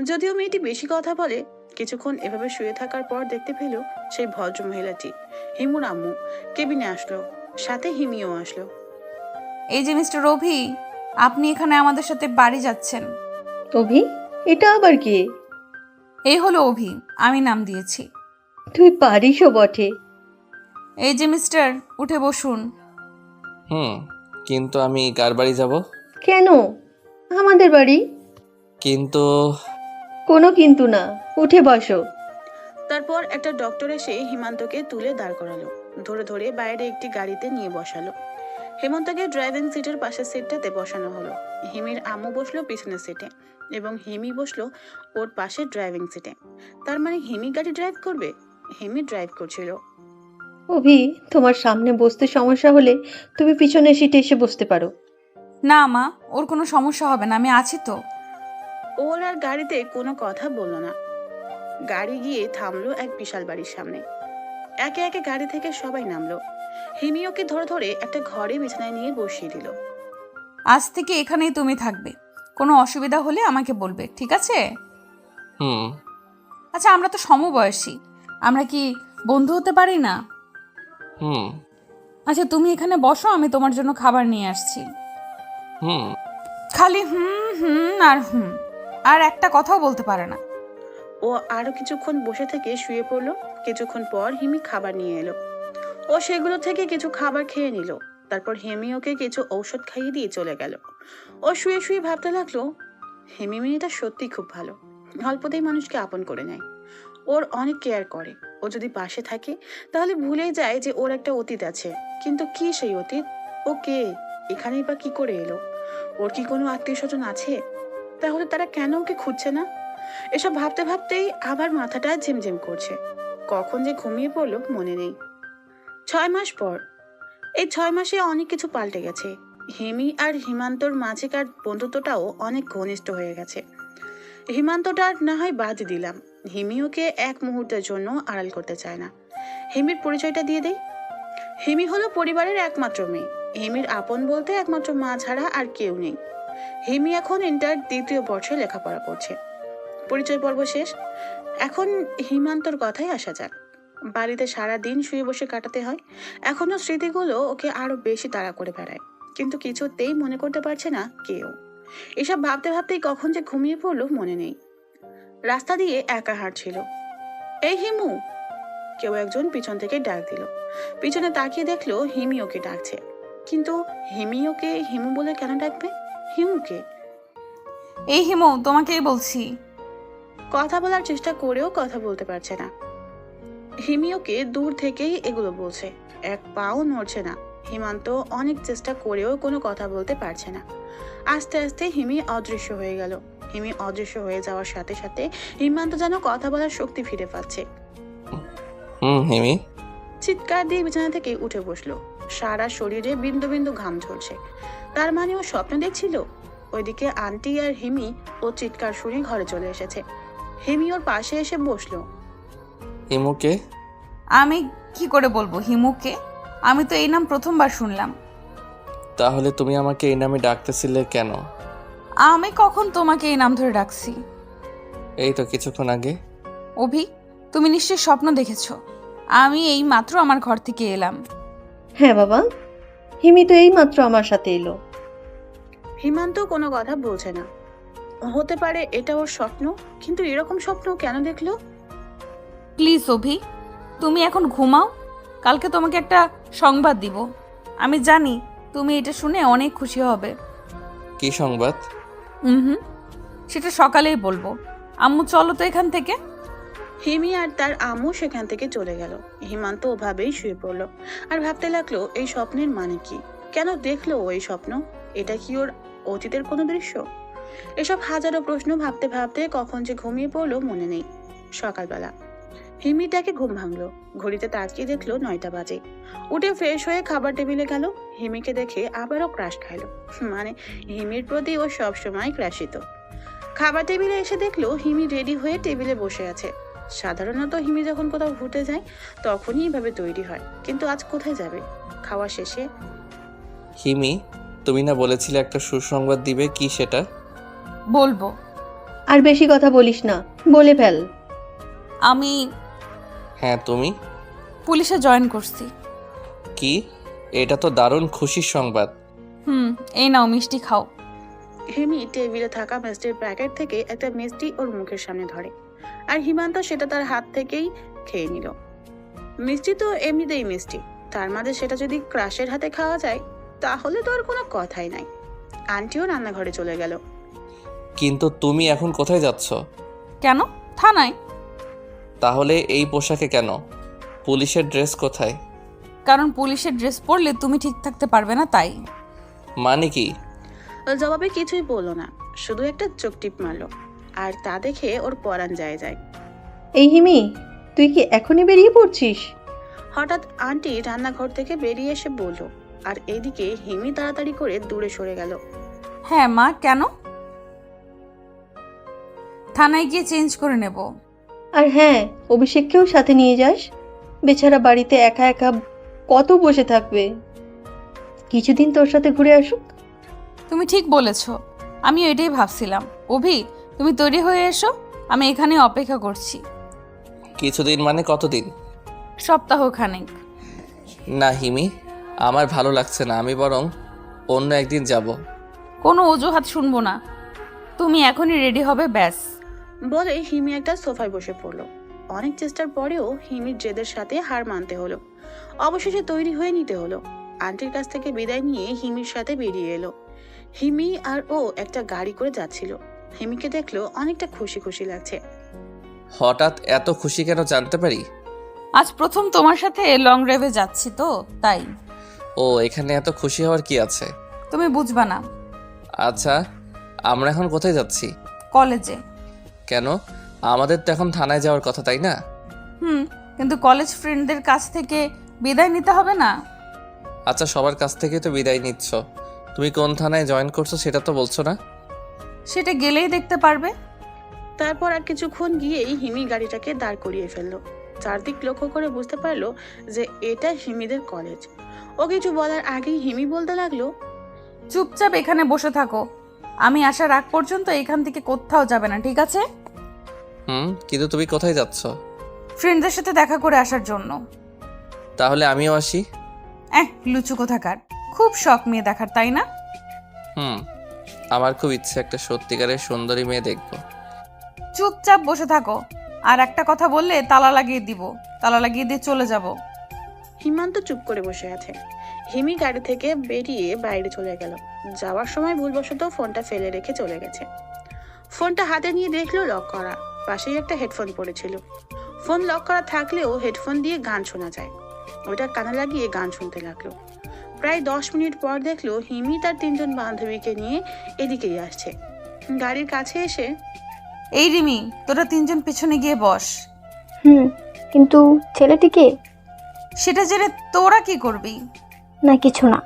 যদিও মেয়েটি বেশি কথা বলে। কিছুক্ষণ এভাবে শুয়ে থাকার পর দেখতে পেল সেই ভদ্র মহিলাটি, হিমুর আম্মু, কেবিনে আসলো। সাথে হিমিও আসলো। এই যে মিস্টার অভি, আপনি এখানে আমাদের সাথে বাড়ি যাচ্ছেন। অভি? এটা আবার কি? এই হলো অভি, আমি নাম দিয়েছি। তুই পারিসও বটে। এই যে মিস্টার, উঠে বসুন। কিন্তু আমি কার বাড়ি যাব? কেন? আমাদের বাড়ি। কিন্তু কোনো কিন্তু না, উঠে বসো। তারপর একটা ডক্টর এসে হেমন্তকে তুলে দাঁড় করালো। ধরে ধরে বাইরে একটি গাড়িতে নিয়ে বসালো। হেমন্তকে ড্রাইভিং সিটের পাশের সিটটাতে বসানো হলো। হিমির আম্মু বসলো পিছনের সিটে এবং হিমি বসলো ওর পাশে ড্রাইভিং সিটে। তার মানে হিমি গাড়ি ড্রাইভ করবে? হিমি ড্রাইভ করছিল। অভি, তোমার সামনে বসতে সমস্যা হলে তুমি পিছনের সিটে এসে বসতে পারো। না মা, ওর কোনো সমস্যা হবে না, আমি আছি তো। ওর আর গাড়িতে কোনো কথা বললো না। গাড়ি গিয়ে থামলো এক বিশাল বাড়ির সামনে। একে একে গাড়ি থেকে সবাই নামলো। হিমি ওকে ধরে ধরে একটা ঘরে বিছানায় নিয়ে বসিয়ে দিল। আজ থেকে এখানেই তুমি থাকবে, কোনো অসুবিধা হলে আমাকে বলবে, ঠিক আছে? হুম। আচ্ছা, আমরা তো সমবয়সী, আমরা কি বন্ধু হতে পারি না? হুম। আচ্ছা, তুমি এখানে বসো, আমি তোমার জন্য খাবার নিয়ে আসছি। হুম। খালি হুম হুম আর হুম, আর একটা কথাও বলতে পারে না। ও আরো কিছুক্ষণ বসে থেকে শুয়ে পড়লো। কিছুক্ষণ পর হিমি খাবার নিয়ে এলো। ও সেগুলো থেকে কিছু খাবার খেয়ে নিল। তারপর হিমি ওকে কিছু ঔষধ খাইয়ে দিয়ে চলে গেল। ও শুয়ে শুয়ে ভাবতে লাগলো, হিমি মেয়েটা সত্যি খুব ভালো, অল্পতেই মানুষকে আপন করে নেয়, ওর অনেক কেয়ার করে। ও যদি পাশে থাকে তাহলে ভুলে যায় যে ওর একটা অতীত আছে। কিন্তু কি সেই অতীত? ও কে? এখানেই বা কি করে এলো? ওর কি কোনো আত্মীয় স্বজন আছে? তাহলে তারা কেন ওকে খুঁজছে না? এসব ভাবতে ভাবতেই আবার মাথাটা ঝিমঝিম করছে। কখন যে ঘুমিয়ে পড়লো মনে নেই। 6 মাস পর। এই 6 মাসে অনেক কিছু পাল্টে গেছে। হিমি আর হিমান্তর মাঝেকার বন্ধুত্বটাও অনেক ঘনিষ্ঠ হয়ে গেছে। হিমান্তটা না হয় বাদ দিলাম, হিমি ওকে এক মুহূর্তের জন্য আড়াল করতে চায় না। হিমির পরিচয়টা দিয়ে দেই। হিমি হলো পরিবারের একমাত্র মেয়ে। হিমির আপন বলতে একমাত্র মা ছাড়া আর কেউ নেই। হিমি এখন ইন্টার 2য় বর্ষে লেখাপড়া করছে। পরিচয় পর্ব শেষ। এখন হিমান্তর কথাই আসা যাক। বাড়িতে সারা দিন শুয়ে বসে কাটাতে হয়। এখনো স্মৃতিগুলো ওকে আরো বেশি তাড়া করে বেড়ায়, কিন্তু কিছুতেই মনে করতে পারছে না কেউ। এসব ভাবতে ভাবতেই কখন যে ঘুমিয়ে পড়লো মনে নেই। রাস্তা দিয়ে একা হাঁটছিল। এই হিমু! কেউ একজন পিছন থেকে ডাক দিল। পিছনে তাকিয়ে দেখলো হিমি ওকে ডাকছে। কিন্তু হিমি ওকে হিমু বলে কেন ডাকবে? হিমুকে। এই হিমু, তোমাকেই বলছি। কথা বলার চেষ্টা করেও কথা বলতে পারছে না। হিমি ওকে দূর থেকেই এগুলো বলছে, এক পাও নড়ছে না। হিমান্ত অনেক চেষ্টা করেও কোনো কথা বলতে পারছে না। আস্তে আস্তে হিমি অদৃশ্য হয়ে গেল। হিমি অদৃশ্য হয়ে যাওয়ার সাথে সাথে হিমান্ত যেন কথা বলার শক্তি ফিরে পাচ্ছে। হিমি। চিৎকার দিয়ে বিছানা থেকে উঠে বসলো। সারা শরীরে বিন্দু বিন্দু ঘাম ঝরছে। তার মানে ও স্বপ্ন দেখছিল। ওইদিকে আন্টি আর হিমি ও চিৎকার শুনে ঘরে চলে এসেছে। হিমি ওর পাশে এসে বসলো। হিমুকে? আমি কি করে বলবো হিমুকে? আমি তো এই নাম প্রথমবার শুনলাম। তাহলে তুমি আমাকে এই নামে ডাকতেছিলে কেন? আমি কখন তোমাকে এই নাম ধরে ডাকছি? এই তো কিছুক্ষণ আগে। অভি, তুমি নিশ্চয়ই স্বপ্ন দেখেছো। আমি এই মাত্র আমার ঘর থেকে এলাম। হ্যাঁ বাবা, হিমি তো এই মাত্র আমার সাথে এলো। হিমান্ত কোনো কথা বলছে না। হতে পারে এটা ওর স্বপ্ন, কিন্তু এরকম স্বপ্ন কেন দেখলো? প্লিজ অভি, তুমি এখন ঘুমাও। কালকে তোমাকে একটা সংবাদ দিব। আমি জানি তুমি এটা শুনে অনেক খুশি হবে। কি সংবাদ? হুম, সেটা সকালেই বলবো। আম্মু চলো তো এখান থেকে। হিমি আর তার আম্মু সেখান থেকে চলে গেল। হিমান্ত ওভাবেই শুয়ে পড়লো আর ভাবতে লাগলো এই স্বপ্নের মানে কি? কেন দেখলো ও এই স্বপ্ন? এটা কি ওর অতীতের কোনো দৃশ্য? এসব হাজারো প্রশ্ন ভাবতে ভাবতে কখন যে ঘুমিয়ে পড়লো মনে নেই। সকালবেলা হিমিটাকে ঘুম ভাঙলো। ঘড়িতে তাকিয়ে দেখলো 9টা বাজে। উঠে ফ্রেশ হয়ে খাবার টেবিলে গেল। হিমিকে দেখে আবারও ক্রাশ খাইলো। মানে হিমির প্রতি ও সবসময় ক্রাশিত। খাবার টেবিলে এসে দেখলো হিমি রেডি হয়ে টেবিলে বসে আছে। সাধারণত হিমি যখন কোথাও ঘুরতে যায় তখনই এভাবে তৈরি হয়, কিন্তু আজ কোথায় যাবে? খাওয়া শেষে হিমি, তুমি না বলেছিলে একটা সুসংবাদ দিবে, কি সেটা? বলবো। আর বেশি কথা বলিস না, বলে ফেল। আমি হ্যাঁ, তুমি পুলিশে জয়েন করছি। কি? এটা তো দারুণ খুশির সংবাদ। এই নাও মিষ্টি খাও। হিমি টেবিলে থাকা মিষ্টির প্যাকেট থেকে একটা মিষ্টি ওর মুখের সামনে ধরে, আর হিমান্ত সেটা তার হাত থেকেই খেয়ে নিল। মিষ্টি তো এমনিতেই মিষ্টি, তার মাঝে সেটা যদি ক্রাশের হাতে খাওয়া যায় তাহলে তো আর কোনো কথাই নাই। আন্টিও রান্নাঘরে চলে গেল। কিন্তু তুমি এখন কোথায় যাচ্ছ? কেন? থানায়। তাহলে এই পোশাকে কেন? পুলিশের ড্রেস কোথায়? কারণ পুলিশের ড্রেস পরলে তুমি ঠিক থাকতে পারবে না, তাই। মানে কি? জবাবে কিছুই বললো না, শুধু একটা চোখ টিপ মারলো। আর তা দেখে ওর পরাণ যায়। এই হিমি, তুই কি এখনই বেরিয়ে পড়ছিস? হঠাৎ আন্টি রান্নাঘর থেকে বেরিয়ে এসে বলল, আর এইদিকে হিমি তাড়াতাড়ি করে দূরে সরে গেল। হ্যাঁ মা, কেন? থানায় গিয়ে চেঞ্জ করে নেব। আর হ্যাঁ, অভিষেককেও সাথে নিয়ে যাস। বেচারা বাড়িতে একা একা কত বসে থাকবে। কিছুদিন তোর সাথে ঘুরে আসুক। তুমি ঠিক বলেছ, আমি এটাই ভাবছিলাম। অভি, তুমি তৈরি হয়ে এসো, আমি এখানে অপেক্ষা করছি। কিছুদিন মানে কতদিন? সপ্তাহখানেক। না হিমি, আমার ভালো লাগছে না, আমি বরং অন্য একদিন যাব। কোনো অজুহাত শুনবো না, তুমি এখনই রেডি হবে ব্যাস। বলে হিমি একটা সোফায় বসে পড়লো। অনেক চেষ্টার পরেও হিমির জেদের সাথে হার মানতে হলো। অবশেষে তৈরি হয়ে নিতে হলো। আন্টির কাছ থেকে বিদায় নিয়ে হিমির সাথে বেরিয়ে এলো। হিমি আর ও একটা গাড়ি করে যাচ্ছিল। হিমিকে দেখলো অনেকটা খুশি খুশি লাগছে। হঠাৎ এত খুশি কেন জানতে পারি? আজ প্রথম তোমার সাথে লং ড্রাইভে যাচ্ছি তো তাই। ও, এখানে এত খুশি হওয়ার কি আছে? তুমি বুঝবা না। আচ্ছা, আমরা এখন কোথায় যাচ্ছি? কলেজে। কেন? আমাদের তো এখন থানায় যাওয়ার কথা, তাই না? কিন্তু কলেজ ফ্রেন্ডদের কাছ থেকে বিদায় নিতে হবে না? আচ্ছা, সবার কাছ থেকে তো বিদায় নিচ্ছ, তুমি কোন থানায় জয়েন করছো সেটা তো বলছো না। সেটা গেলেই দেখতে পারবে। তারপর আর কিছুক্ষণ গিয়েই হিমি গাড়িটাকে দাঁড় করিয়ে ফেললো। চারদিক লক্ষ্য করে বুঝতে পারলো যে এটা হিমিদের কলেজ। ও কিছু বলার আগেই হিমি বলতে লাগলো, চুপচাপ এখানে বসে থাকো, আমি আসার আগ পর্যন্ত এখান থেকে কোথাও যাবে না, ঠিক আছে? কিন্তু তুমি কোথায় যাচ্ছ? ফ্রেন্ডদের সাথে দেখা করে আসার জন্য। তাহলে আমিও আসি। লুচু কোথাকার, খুব শখ মেয়ে দেখার, তাই না? আমার খুব ইচ্ছে একটা সত্যিকারের সুন্দরী মেয়ে দেখবো। চুপচাপ বসে থাকো, আর একটা কথা বললে তালা লাগিয়ে দিব, তালা লাগিয়ে দিয়ে চলে যাব। হিমান্ত চুপ করে বসে আছে। হিমি গাড়ি থেকে বেরিয়ে বাইরে চলে গেল। যাওয়ার সময় ভুলবশত ফোনটা ফেলে রেখে চলে গেছে। ফোনটা হাতে নিয়ে দেখলো লক করা, পাশেই একটা হেডফোন পড়েছিল। ফোন লক করা থাকলেও হেডফোন দিয়ে গান শোনা যায়। ওটা কানে লাগিয়ে গান শুনতে লাগলো। প্রায় 10 মিনিট পর দেখলো হিমি তার 3জন বান্ধবীকে নিয়ে এদিকেই আসছে। গাড়ির কাছে এসে, এই রিমি, তোরা 3জন পেছনে গিয়ে বস। কিন্তু ছেলেটিকে? সেটা জেনে তোরা কি করবি? না কিছু না।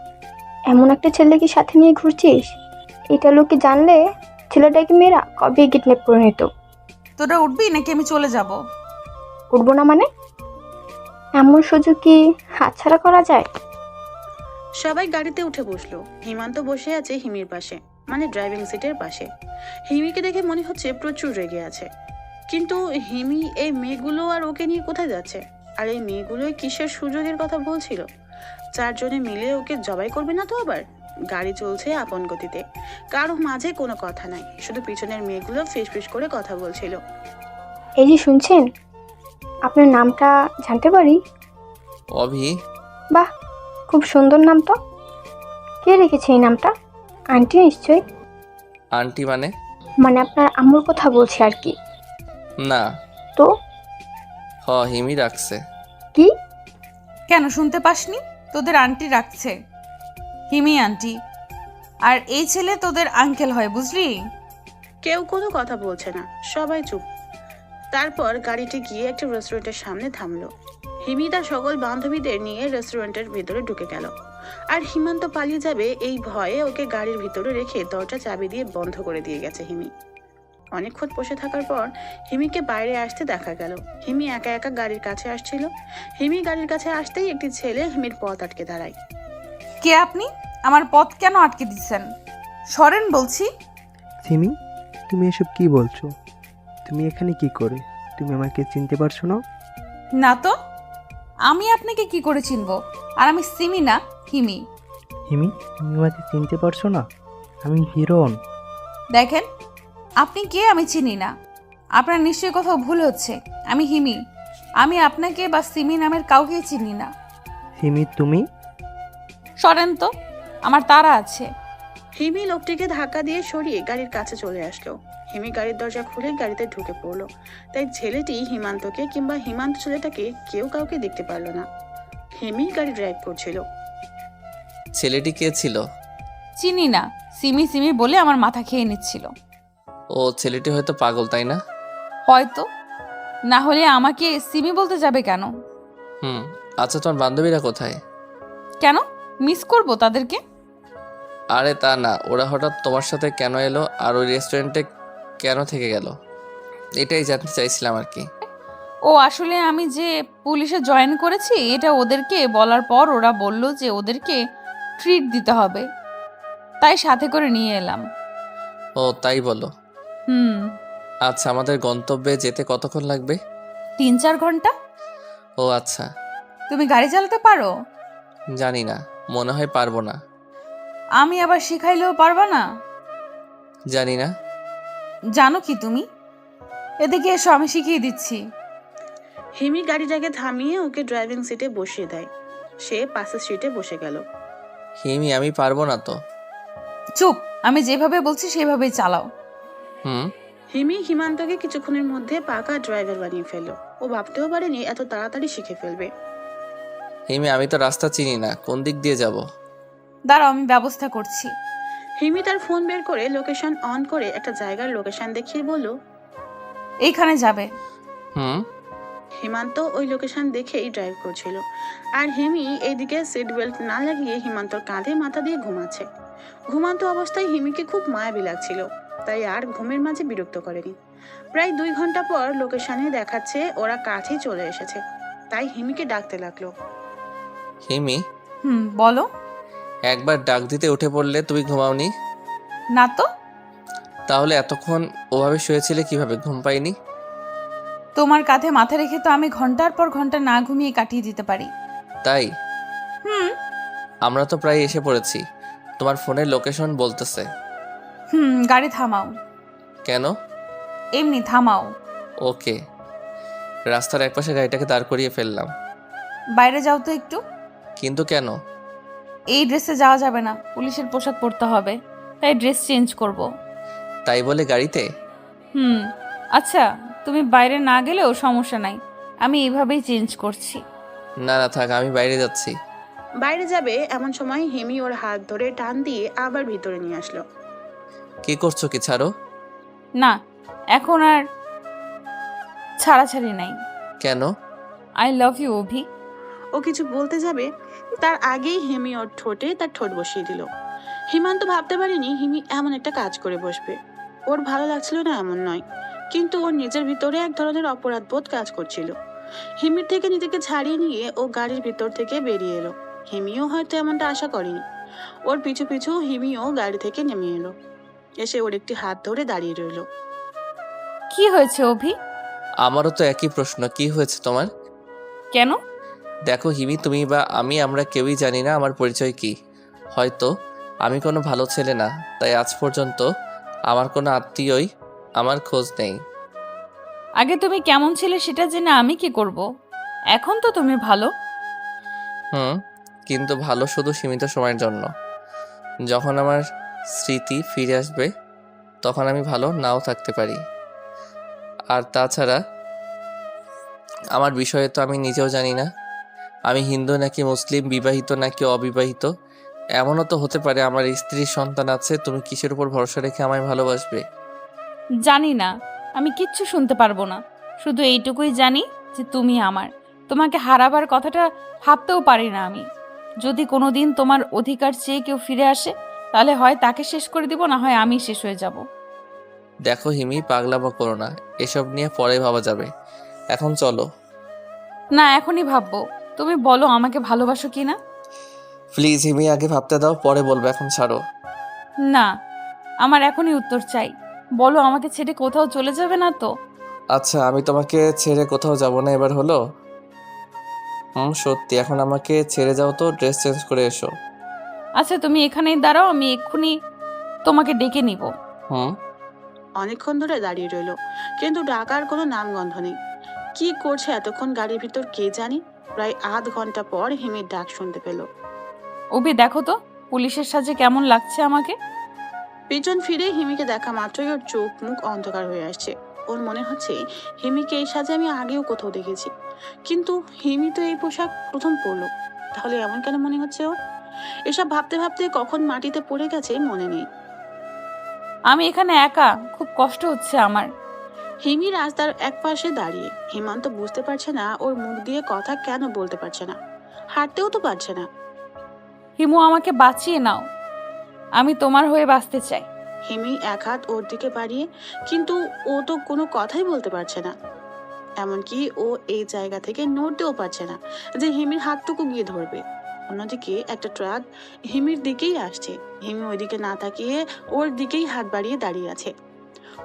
এমন একটা ছেলেকে সাথে নিয়ে ঘুরছিস, এটা লোকে জানলে ছেলেটাকে মেয়েরা কবে কিডন্যাপ করে নিত। তোরা উঠবি নাকি আমি চলে যাব? উঠবো না মানে? এমন সুযোগ কি হাতছাড়া করা যায়? সবাই গাড়িতে উঠে বসলো। হিমান্ত বসে আছে হিমির পাশে, মানে ড্রাইভিং সিটের পাশে। হিমিকে দেখে মনে হচ্ছে প্রচুর রেগে আছে। কিন্তু হিমি এই মেয়েগুলো আর ওকে নিয়ে কোথায় যাচ্ছে? আর এই মেয়েগুলোই কিসের সুযোগের কথা বলছিল? 4 জনে মিলে ওকে জবাই করবে না তো আবার? গাড়ি চলছে আপন গতিতে, কারো মাঝে কোনো কথা নাই, শুধু পিছনের মেয়েগুলো ফিসফিস করে কথা বলছিল। এই যে শুনছেন, আপনার নামটা জানতে পারি? অভি। বাহ, খুব সুন্দর নাম তো। কে রেখেছে এই নামটা? আন্টি নিশ্চয়ই। আন্টি মানে? মানে আপনার আম্মুর কথা বলছি আর কি। না তো? হিমি রাখছে। কি? কেন শুনতে পাসনি? তোদের আন্টি রাখছে, হিমি আন্টি। আর এই ছেলে তোদের আঙ্কেল হয়, বুঝলি? কেউ কোনো কথা বলছে না, সবাই চুপ। তারপর গাড়িটি গিয়ে একটা রেস্টুরেন্টের সামনে থামলো। হিমি তার সকল বান্ধবীদের নিয়ে রেস্টুরেন্টের ভিতরে ঢুকে গেল। আর হিমান্ত পালিয়ে যাবে এই ভয়ে ওকে গাড়ির ভিতরে রেখে দরজা চাবি দিয়ে বন্ধ করে দিয়ে গেছে হিমি। অনেকক্ষণ বসে থাকার পর হিমিকে বাইরে আসতে দেখা গেল। হিমি একা একা গাড়ির কাছে আসছিল। হিমি গাড়ির কাছে আসতেই একটি ছেলে হিমির পথ আটকে দাঁড়ায়। কে আপনি? আমার পথ কেন আটকে দিচ্ছেন? সরেন বলছি। সিমি, তুমি এসব কি বলছো? তুমি এখানে কি করে? তুমি আমাকে চিনতে পারছো না? না তো, আমি আপনাকে কি করে চিনবো? আর আমি সিমি না, হিমি। হিমি, তুমি আমাকে চিনতে পারছো না? আমি হিরণ। দেখেন, আপনি কে আমি চিনি না। আপনার নিশ্চয়ই কোথাও ভুল হচ্ছে। আমি হিমি, আমি আপনাকে বা সিমি নামের কাউকে চিনি না। হিমি তুমি? সরেন তো, আমার তাড়া আছে। হিমি লোকটিকে ধাক্কা দিয়ে সরিয়ে গাড়ির কাছে চলে আসলো। হিমি গাড়ির দরজা খুলে গাড়িতে ঢুকে পড়লো। তাই ছেলেটি হিমান্তকে কিংবা হিমান্ত ছেলেটাকে কেউ কাউকে দেখতে পারলো না। হিমি গাড়ি ড্রাইভ করছিল। ছেলেটি কে ছিল? চিনি না, সিমি সিমি বলে আমার মাথা খেয়ে নিচ্ছিল। ও, ছেলেটি হয়তো পাগল, তাই না? হয়তো, না হলে আমাকে সিমি বলতে যাবে কেন? আচ্ছা, তোমার বান্ধবীরা কোথায়? কেন মিস করব তাদেরকে? আরে তা না, ওরা হঠাৎ তোমার সাথে কেন এলো আর ওই রেস্টুরেন্টে কেন থেকে গেল, এটাই জানতে চাইছিলাম আর কি। ও আসলে আমি যে পুলিশে জয়েন করেছি এটা ওদেরকে বলার পর ওরা বলল যে ওদেরকে ট্রিট দিতে হবে, তাই সাথে করে নিয়ে এলাম। ও তাই বলো। হুম। আচ্ছা, আমাদের গন্তব্যে যেতে কতক্ষণ লাগবে? 3-4 ঘন্টা। ও আচ্ছা। তুমি গাড়ি চালাতে পারো? জানি না, মনে হয় পারবো না। আমি আবার শিখাইলেও পারবা না? জানি না। জানো কি তুমি? এদিকে এসো, আমি শিখিয়ে দিচ্ছি। হিমি গাড়িটাকে থামিয়ে ওকে ড্রাইভিং সিটে বসিয়ে দেয়। সে পাশের সিটে বসে গেল। হিমি, আমি পারবো না তো। চুপ, আমি যেভাবে বলছি সেভাবেই চালাও। হুম। হিমি হিমান্তকে কিছুক্ষণের মধ্যে পাকা ড্রাইভার বানিয়ে ফেলল। ও ভাবতেও পারেনি এত তাড়াতাড়ি শিখে ফেলবে। হিমি, আমি তো রাস্তা চিনি না, কোন দিক দিয়ে যাব? দাঁড়াও, আমি ব্যবস্থা করছি। হিমি তার ফোন বের করে লোকেশন অন করে একটা জায়গার লোকেশন দেখিয়ে বলল, এইখানে যাবে। হুম। হিমান্ত ওই লোকেশন দেখেই ড্রাইভ করছিল, আর হিমি এইদিকে সিট বেল্ট না লাগিয়ে হিমান্তর কাঁধে মাথা দিয়ে ঘুমাচ্ছে। ঘুমান্ত অবস্থায় হিমিকে খুব মায়াবী লাগছিল, তাই আর ঘুমের মাঝে বিরক্ত করেনি। প্রায় 2 ঘন্টা পর লোকেশনে দেখাচ্ছে ওরা কাছেই চলে এসেছে, তাই হিমিকে ডাকতে লাগলো। হিমি, বলো। একবার ডাক দিতে উঠে পড়লে, তুমি ঘুমাওনি? না তো। তাহলে এতক্ষণ ওভাবে শুয়েছিলে কিভাবে, ঘুম পাইনি? তোমার কাঁধে মাথা রেখে তো আমি ঘন্টার পর ঘন্টা না ঘুমিয়ে কাটিয়ে দিতে পারি। তাই? হুম। আমরা তো প্রায় এসে পড়েছি, তোমার ফোনের লোকেশন বলতেছে। গাড়ি থামাও। কেন? এমনি থামাও। ওকে। রাস্তার একপাশে গাড়িটাকে দাঁড় করিয়ে ফেললাম। বাইরে যাও তো একটু। কিন্তু কেন? এই ড্রেসে যাওয়া যাবে না, পুলিশের পোশাক পরতে হবে, তাই ড্রেস চেঞ্জ করব। তাই বলে গাড়িতে? আচ্ছা, তুমি বাইরে না গেলেও সমস্যা নাই, আমি এইভাবেই চেঞ্জ করছি। না না থাক, আমি বাইরে যাচ্ছি। বাইরে যাবে এমন সময় হিমি ওর হাত ধরে টান দিয়ে আবার ভিতরে নিয়ে আসলো। কি করছো, কি ছাড়ো? না, এখন আর ছাড়াছাড়ি নাই। কেন? আই লাভ ইউ অভি। ও কিছু বলতে যাবে, তার আগেই হিমি ওর ঠোঁটে তার ঠোঁট বসিয়ে দিল। হিমান্ত ভাবতে পারেনি হিমি এমন একটা কাজ করে বসবে। ওর ভালো লাগছিল না এমন নয়, কিন্তু ওর নিজের ভিতরে এক ধরনের অপরাধবোধ কাজ করছিল। হিমির থেকে নিজেকে ছাড়িয়ে নিয়ে ও গাড়ির ভিতর থেকে বেরিয়ে এলো। হিমিও হয়তো এমনটা আশা করেনি। ওর পিছু পিছু হিমিও গাড়ি থেকে নেমে এলো, এসে ওর একটি হাত ধরে দাঁড়িয়ে রইল। কি হয়েছে অভি? আমারও তো একই প্রশ্ন, কি হয়েছে তোমার? কেন? দেখো হিমি, তুমি বা আমরা কেউই জানি না আমার পরিচয় কি। হয়তো আমি কোনো ভালো ছেলে না, তাই আজ পর্যন্ত আমার কোনো আত্মীয়ই আমার খোঁজ নেই। আগে তুমি কেমন ছিলে সেটা জেনে আমি কি করব? এখন তো তুমি ভালো। কিন্তু ভালো শুধু সীমিত সময়ের জন্য। যখন আমার স্মৃতি ফিরে আসবে তখন আমি ভালো নাও থাকতে পারি। আর তাছাড়া আমার বিষয়ে তো আমি নিজেও জানি না, আমি হিন্দু নাকি মুসলিম, বিবাহিত নাকি অবিবাহিত। এমনও তো হতে পারে আমার স্ত্রীর সন্তান আছে। তুমি কিসের উপর ভরসা রেখে আমায় ভালোবাসবে? জানি না, আমি কিচ্ছু শুনতে পারবো না। শুধু এইটুকুই জানি যে তুমি আমার। তোমাকে হারাবার কথাটা ভাবতেও পারি না আমি। যদি কোনোদিন তোমার অধিকার চেয়ে কেউ ফিরে আসে, তাহলে হয় তাকে শেষ করে দিব, না হয় আমি শেষ হয়ে যাব। দেখো হিমি, পাগলামো করো না, এসব নিয়ে পরে ভাবা যাবে। এখন চলো। না, এখনই ভাববো। তুমি বলো আমাকে ভালোবাসো কি না। প্লিজ হিমি, আগে ভাবতে দাও, পরে বলবো, এখন ছাড়ো। না, আমার এখনই উত্তর চাই। বলো, আমাকে ছেড়ে কোথাও চলে যাবে না তো? আচ্ছা, আমি তোমাকে ছেড়ে কোথাও যাব না, এবার হলো? সত্যি, এখন আমাকে ছেড়ে যাও তো, ড্রেস চেঞ্জ করে এসো। আচ্ছা, তুমি এখানেই দাঁড়াও, আমি এক্ষুনি তোমাকে ডেকে নিব। অনেকক্ষণ ধরে দাঁড়িয়ে রইল, কিন্তু ডাকার কোনো নামগন্ধ নেই। কি করছে এতক্ষণ গাড়ির ভিতর কে জানি। প্রায় আধ ঘন্টা পর হিমির ডাক শুনতে পেল। অভি, দেখো তো পুলিশের সাজে কেমন লাগছে আমাকে। পিছন ফিরে হিমিকে দেখা মাত্রই ওর চোখ মুখ অন্ধকার হয়ে আসছে। ওর মনে হচ্ছে হিমিকে এই সাজে আমি আগেও কোথাও দেখেছি, কিন্তু হিমি তো এই পোশাক প্রথম পরলো। তাহলে এমন কেন মনে হচ্ছে ওর? এসব ভাবতে ভাবতে কখন মাটিতে পড়ে গেছে মনে নেই। আমি এখানে একা, খুব কষ্ট হচ্ছে আমার। হিমি রাস্তার এক পাশে দাঁড়িয়ে। হিমান্ত বুঝতে পারছে না ওর মুখ দিয়ে কথা কেন বলতে পারছে না, হাঁটতেও তো পারছে না। হিমু, আমাকে বাঁচিয়ে নাও, আমি তোমার হয়ে বাঁচতে চাই। হিমি এক হাত ওর দিকে বাড়িয়ে, কিন্তু ও তো কোনো কথাই বলতে পারছে না। এমনকি ও এই জায়গা থেকে নড়তেও পারছে না যে হিমির হাতটুকু গিয়ে ধরবে। অন্যদিকে একটা ট্রাক হিমির দিকেই আসছে। হিমি ওইদিকে না তাকিয়ে ওর দিকেই হাত বাড়িয়ে দাঁড়িয়ে আছে।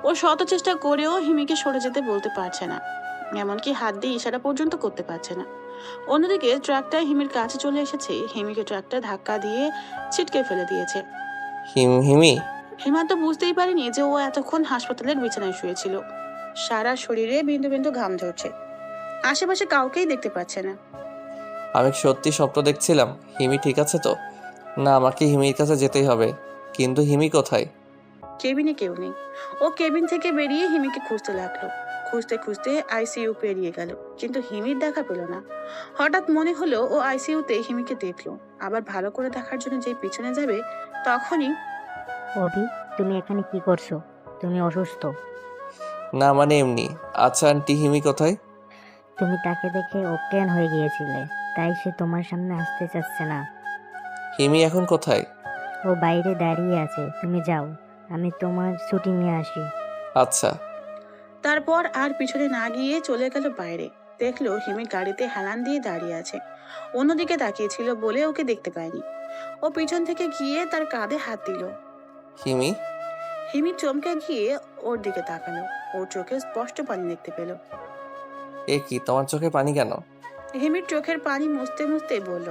ও শত চেষ্টা করেও হিমিকে সরে যেতে বলতে পারছে না, এমনকি হাত দিয়ে ইশারা পর্যন্ত করতে পারছে না। অন্যদিকে ট্রাকটা হিমির কাছে চলে এসেছে। হিমিকে ট্রাকটা ধাক্কা দিয়ে ছিটকে ফেলে দিয়েছে। হিমি, হিমা তো বুঝতেই পারেনি যে ও এতক্ষণ হাসপাতালের বিছানায় শুয়েছিল। সারা শরীরে বিন্দু বিন্দু ঘাম ঝরছে। আশেপাশে কাউকেই দেখতে পাচ্ছে না। আমি সত্যি স্বপ্ন দেখছিলাম? হিমি ঠিক আছে তো? না, আমাকে হিমির কাছে যেতেই হবে। কিন্তু হিমি কোথায়? কেবিনে কেউ নেই। ও কেবিন থেকে বেরিয়ে হিমিকে খুঁজতে লাগলো। খুঁজতে খুঁজতে আইসিইউ পেরিয়ে গেল, কিন্তু হিমির দেখা পেল না। হঠাৎ মনে হলো ও আইসিইউতে হিমিকে দেখলো। আবার ভালো করে দেখার জন্য যে পিছনে যাবে, তখনই অভি, তুমি এখানে কি করছো? তুমি অসুস্থ? না মানে এমনি। আচ্ছা আন্টি, হিমি কোথায়? তুমি তাকে দেখে অজ্ঞান হয়ে গিয়েছিলে, তাই সে তোমার সামনে আসতে চাচ্ছে না। হিমি এখন কোথায়? ও বাইরে দাঁড়িয়ে আছে, তুমি যাও, আমি তোমার ছুটি নিয়ে আসি। আচ্ছা। তারপর আর পিছনে না গিয়ে চলে গেল বাইরে। দেখলো হিমি গাড়িতে হেলান দিয়ে দাঁড়িয়ে আছে। অন্যদিকে তাকিয়েছিল বলে ওকে দেখতে পায়নি। ও পিছন থেকে গিয়ে তার কাঁধে হাত দিল। হিমি? হিমি চমকে গিয়ে ওর দিকে তাকালো। ওর চোখে স্পষ্ট পানি দেখতে পেল। এ কি, তোমার চোখে পানি কেন? হিমির চোখের পানি মুছতে মুছতে বলল।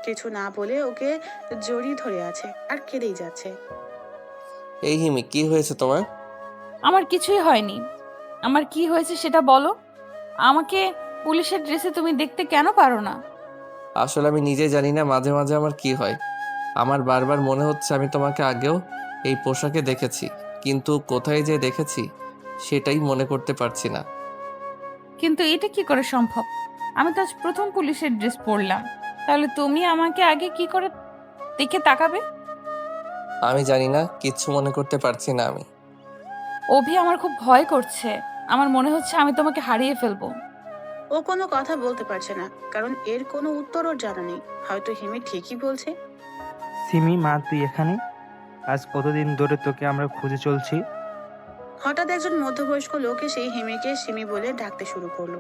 কিছু না বলে ওকে জড়িয়ে ধরে আছে আর কেঁদেই যাচ্ছে। এই হিমি, কি হয়েছে তোমার? আমার কিছুই হয়নি। আমার কি হয়েছে সেটা বলো। আমাকে পুলিশের ড্রেসে তুমি দেখতে কেন পারো না? আসলে আমি নিজে জানি না মাঝে মাঝে আমার কি হয়। আমার বারবার মনে হচ্ছে আমি তোমাকে আগেও এই পোশাকে দেখেছি, কিন্তু কোথায় যে দেখেছি সেটাই মনে করতে পারছি না। কিন্তু এটা কি করে সম্ভব? আমি তো আজ প্রথম পুলিশের ড্রেস পরলাম। তাহলে তুমি আমাকে আগে কি করে দেখে তাকাবে? আমি জানি না, কিচ্ছু মনে করতে পারছি না আমি। অভি, আমার খুব ভয় করছে। আমার মনে হচ্ছে আমি তোমাকে হারিয়ে ফেলবো। ও কোনো কথা বলতে পারছে না, কারণ এর কোনো উত্তর ওর জানা নেই। হয়তো হিমি ঠিকই বলছে। সিমি মা, তুই এখানে? আজ কতদিন ধরে তোকে আমরা খুঁজে চলছি। হঠাৎ একজন মধ্যবয়স্ক লোক এসে হিমিকে সিমি বলে ডাকতে শুরু করলো।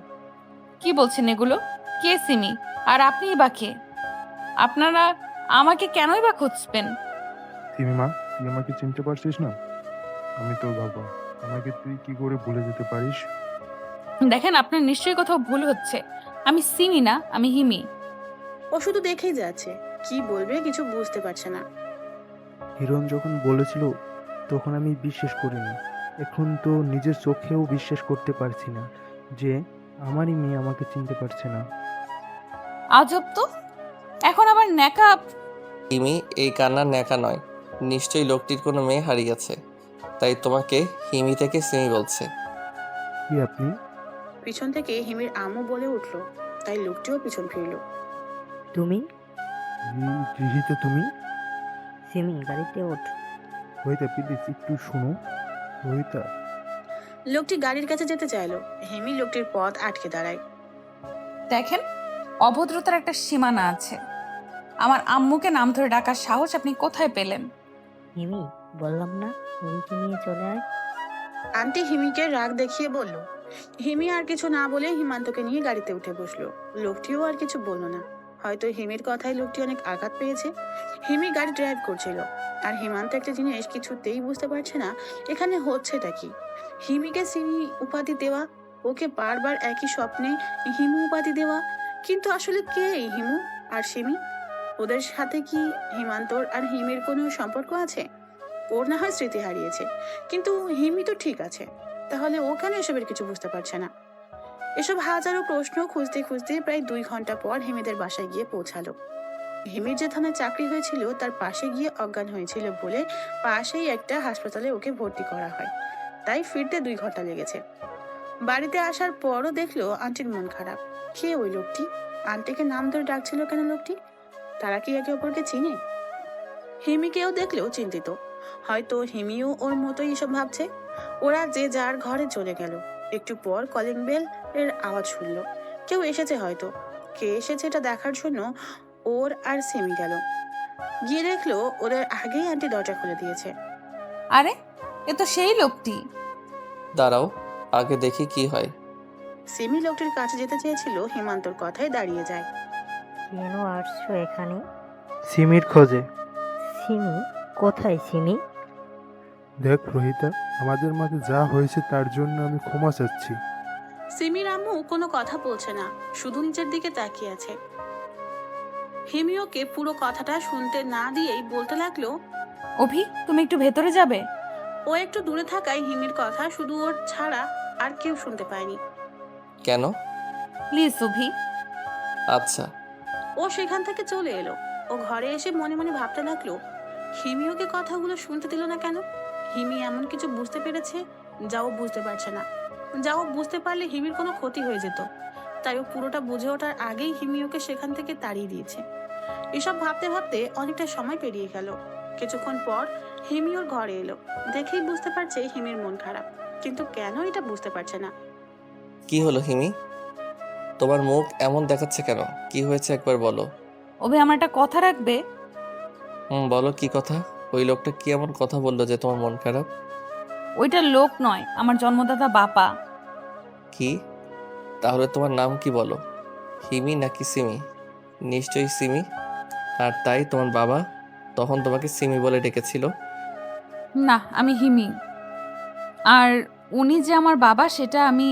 কি বলছেন এগুলো? কে সিমি? আর আপনিই বা কে? আপনারা আমাকে কেনই বা খুঁজবেন? সিমি মা, তুই আমাকে চিনতে পারছিস না? আমি তোর বাবা। আমাকে তুই কি করে ভুলে যেতে পারিস? দেখেন, আপনার নিশ্চয়ই কোথাও ভুল হচ্ছে। আমি সিমি না, আমি হিমি। ও শুধু দেখেই যাচ্ছে, কি বলবে কিছু বুঝতে পারছে না। হিরণ যখন বলেছিল তখন আমি বিশ্বাস করিনি। এখন তো নিজের চোখেও বিশ্বাস করতে পারছি না যে আমারই মেয়ে আমাকে চিনতে পারছে না। আজব তো, এখন আবার ন্যাকা। হিমি, এই কান্নার ন্যাকা নয়। নিশ্চয়ই লোকটির কোনো মেয়ে হারিয়েছে, তাই তোমাকে হিমি থেকে সিমি বলছে। কি আপনি? পিছন থেকে হিমির আম্মু বলে উঠলো, তাই লোকটিও পিছন ফিরলো। তুমি? রিহিতা, তুমি? সিমি, গাড়িতে ওঠ। রোহিতা প্লিজ একটু শোনো। রোহিতা। লোকটি গাড়ির কাছে যেতে চাইলো। হিমি লোকটির পথ আটকে দাঁড়ায়। দেখেন, অভদ্রতার একটা সীমানা আছে। আমার আম্মুকে নাম ধরে ডাকার সাহস আপনি কোথায় পেলেন? হিমি, বললাম না রুহিকে নিয়ে চলে আয়। আন্টি হিমিকে রাগ দেখিয়ে বলল। হিমি আর কিছু না বলে হিমান্তকে নিয়ে গাড়িতে উঠে বসলো। লোকটিও আর কিছু বলল না। হয়তো হিমির কথায় লোকটি অনেক আঘাত পেয়েছে। হিমি গাড়ি ড্রাইভ করছিল, আর হিমান্ত একটা জিনিস কিছুতেই বুঝতে পারছে না, এখানে হচ্ছেটা কি। হিমিকে সিমি উপাধি দেওয়া, ওকে বারবার একই স্বপ্নে হিমু উপাধি দেওয়া, কিন্তু আসলে কে এই হিমু আর সিমি? ওদের সাথে কি হিমান্তর আর হিমির কোনো সম্পর্ক আছে? ওর না হয় স্মৃতি হারিয়েছে, কিন্তু হিমি তো ঠিক আছে। তাহলে ও কেন এসবের কিছু বুঝতে পারছে না? এসব হাজারো প্রশ্ন খুঁজতে খুঁজতে প্রায় 2 ঘন্টা পর হিমিদের বাসায় গিয়ে পৌঁছালো। হিমির যে থানায় চাকরি হয়েছিল তার পাশে গিয়ে অজ্ঞান হয়েছিল বলে পাশেই একটা হাসপাতালে ওকে ভর্তি করা হয়, তাই ফিরতে 2 ঘন্টা লেগেছে। বাড়িতে আসার পরও দেখলো আন্টির মন খারাপ। কে ওই লোকটি? আন্টিকে নাম ধরে ডাকছিল কেন লোকটি? তারা কি একে অপরকে চিনে? হিমিকেও দেখলেও চিন্তিত। হয়তো হিমিও ওর মতোই এসব ভাবছে। ওরা যে যার ঘরে চলে গেল। একটু পর কলিং বেল এর আওয়াজ শুনলো। কেউ এসেছে হয়তো। কে এসেছে এটা দেখার জন্য ওর আর সিমি গেল। গিয়ে দেখলো ওদের আগেই আন্টি দরজা খুলে দিয়েছে। আরে, এ তো সেই লোকটি। দাঁড়াও, আগে দেখি কি হয়। সিমি লোকটির কাছে যেতে চেয়েছিল, হিমান্তর কথায় দাঁড়িয়ে যায়। কেন আসছো এখানে? সিমির খোঁজে। সিমি? কোথায় সিমি? দেখ রোহিতা, আমাদের মাঝে যা হয়েছে তার জন্য আমি ক্ষমা চাচ্ছি। সিমির আম্মু কোনো কথা বলছে না, শুধু নিচের দিকে তাকিয়ে আছে। হিমিওকে পুরো কথাটা শুনতে না দিয়েই বলতে লাগলো, অভি, তুমি একটু ভেতরে যাবে? ও একটু দূরে থাকায় হিমির কথা শুধু ওর ছাড়া আর কেউ শুনতে পায়নি। কেন? প্লিজ অভি। আচ্ছা। ও সেখান থেকে চলে এলো। ও ঘরে এসে মনে মনে ভাবতে লাগলো, হিমিওকে কথাগুলো শুনতে দিল না কেন? হিমি এমন কিছু বুঝতে পেরেছে যা ও বুঝতে পারছে না। যা ও বুঝতে পারলে হিমির কোনো ক্ষতি হয়ে যেত, তাই ও পুরোটা বুঝে ওঠার আগেই হিমিওকে সেখান থেকে তাড়িয়ে দিয়েছে। এসব ভাবতে ভাবতে অনেকটা সময় পেরিয়ে গেল। কিছুক্ষণ পর হিমি ওর ঘরে এলো। দেখেই বুঝতে পারছে হিমির মন খারাপ, কিন্তু কেন এটা বুঝতে পারছে না। কি হলো হিমি? তোমার মুখ এমন দেখাচ্ছে কেন? কি হয়েছে একবার বলো। অভি, আমার একটা কথা রাখবে? বলো কি কথা? ওই লোকটা কি এমন কথা বললো যে তোমার মন খারাপ? ওইটা লোক নয়, আমার জন্মদাতা বাবা। কি? তাহলে তোমার নাম কি বলো? হিমি নাকি সিমি? নিশ্চয়ই সিমি। আর তাই তোমার বাবা তখন তোমাকে সিমি বলে ডেকেছিল? না, আমি হিমি। আর উনি যে আমার বাবা সেটা আমি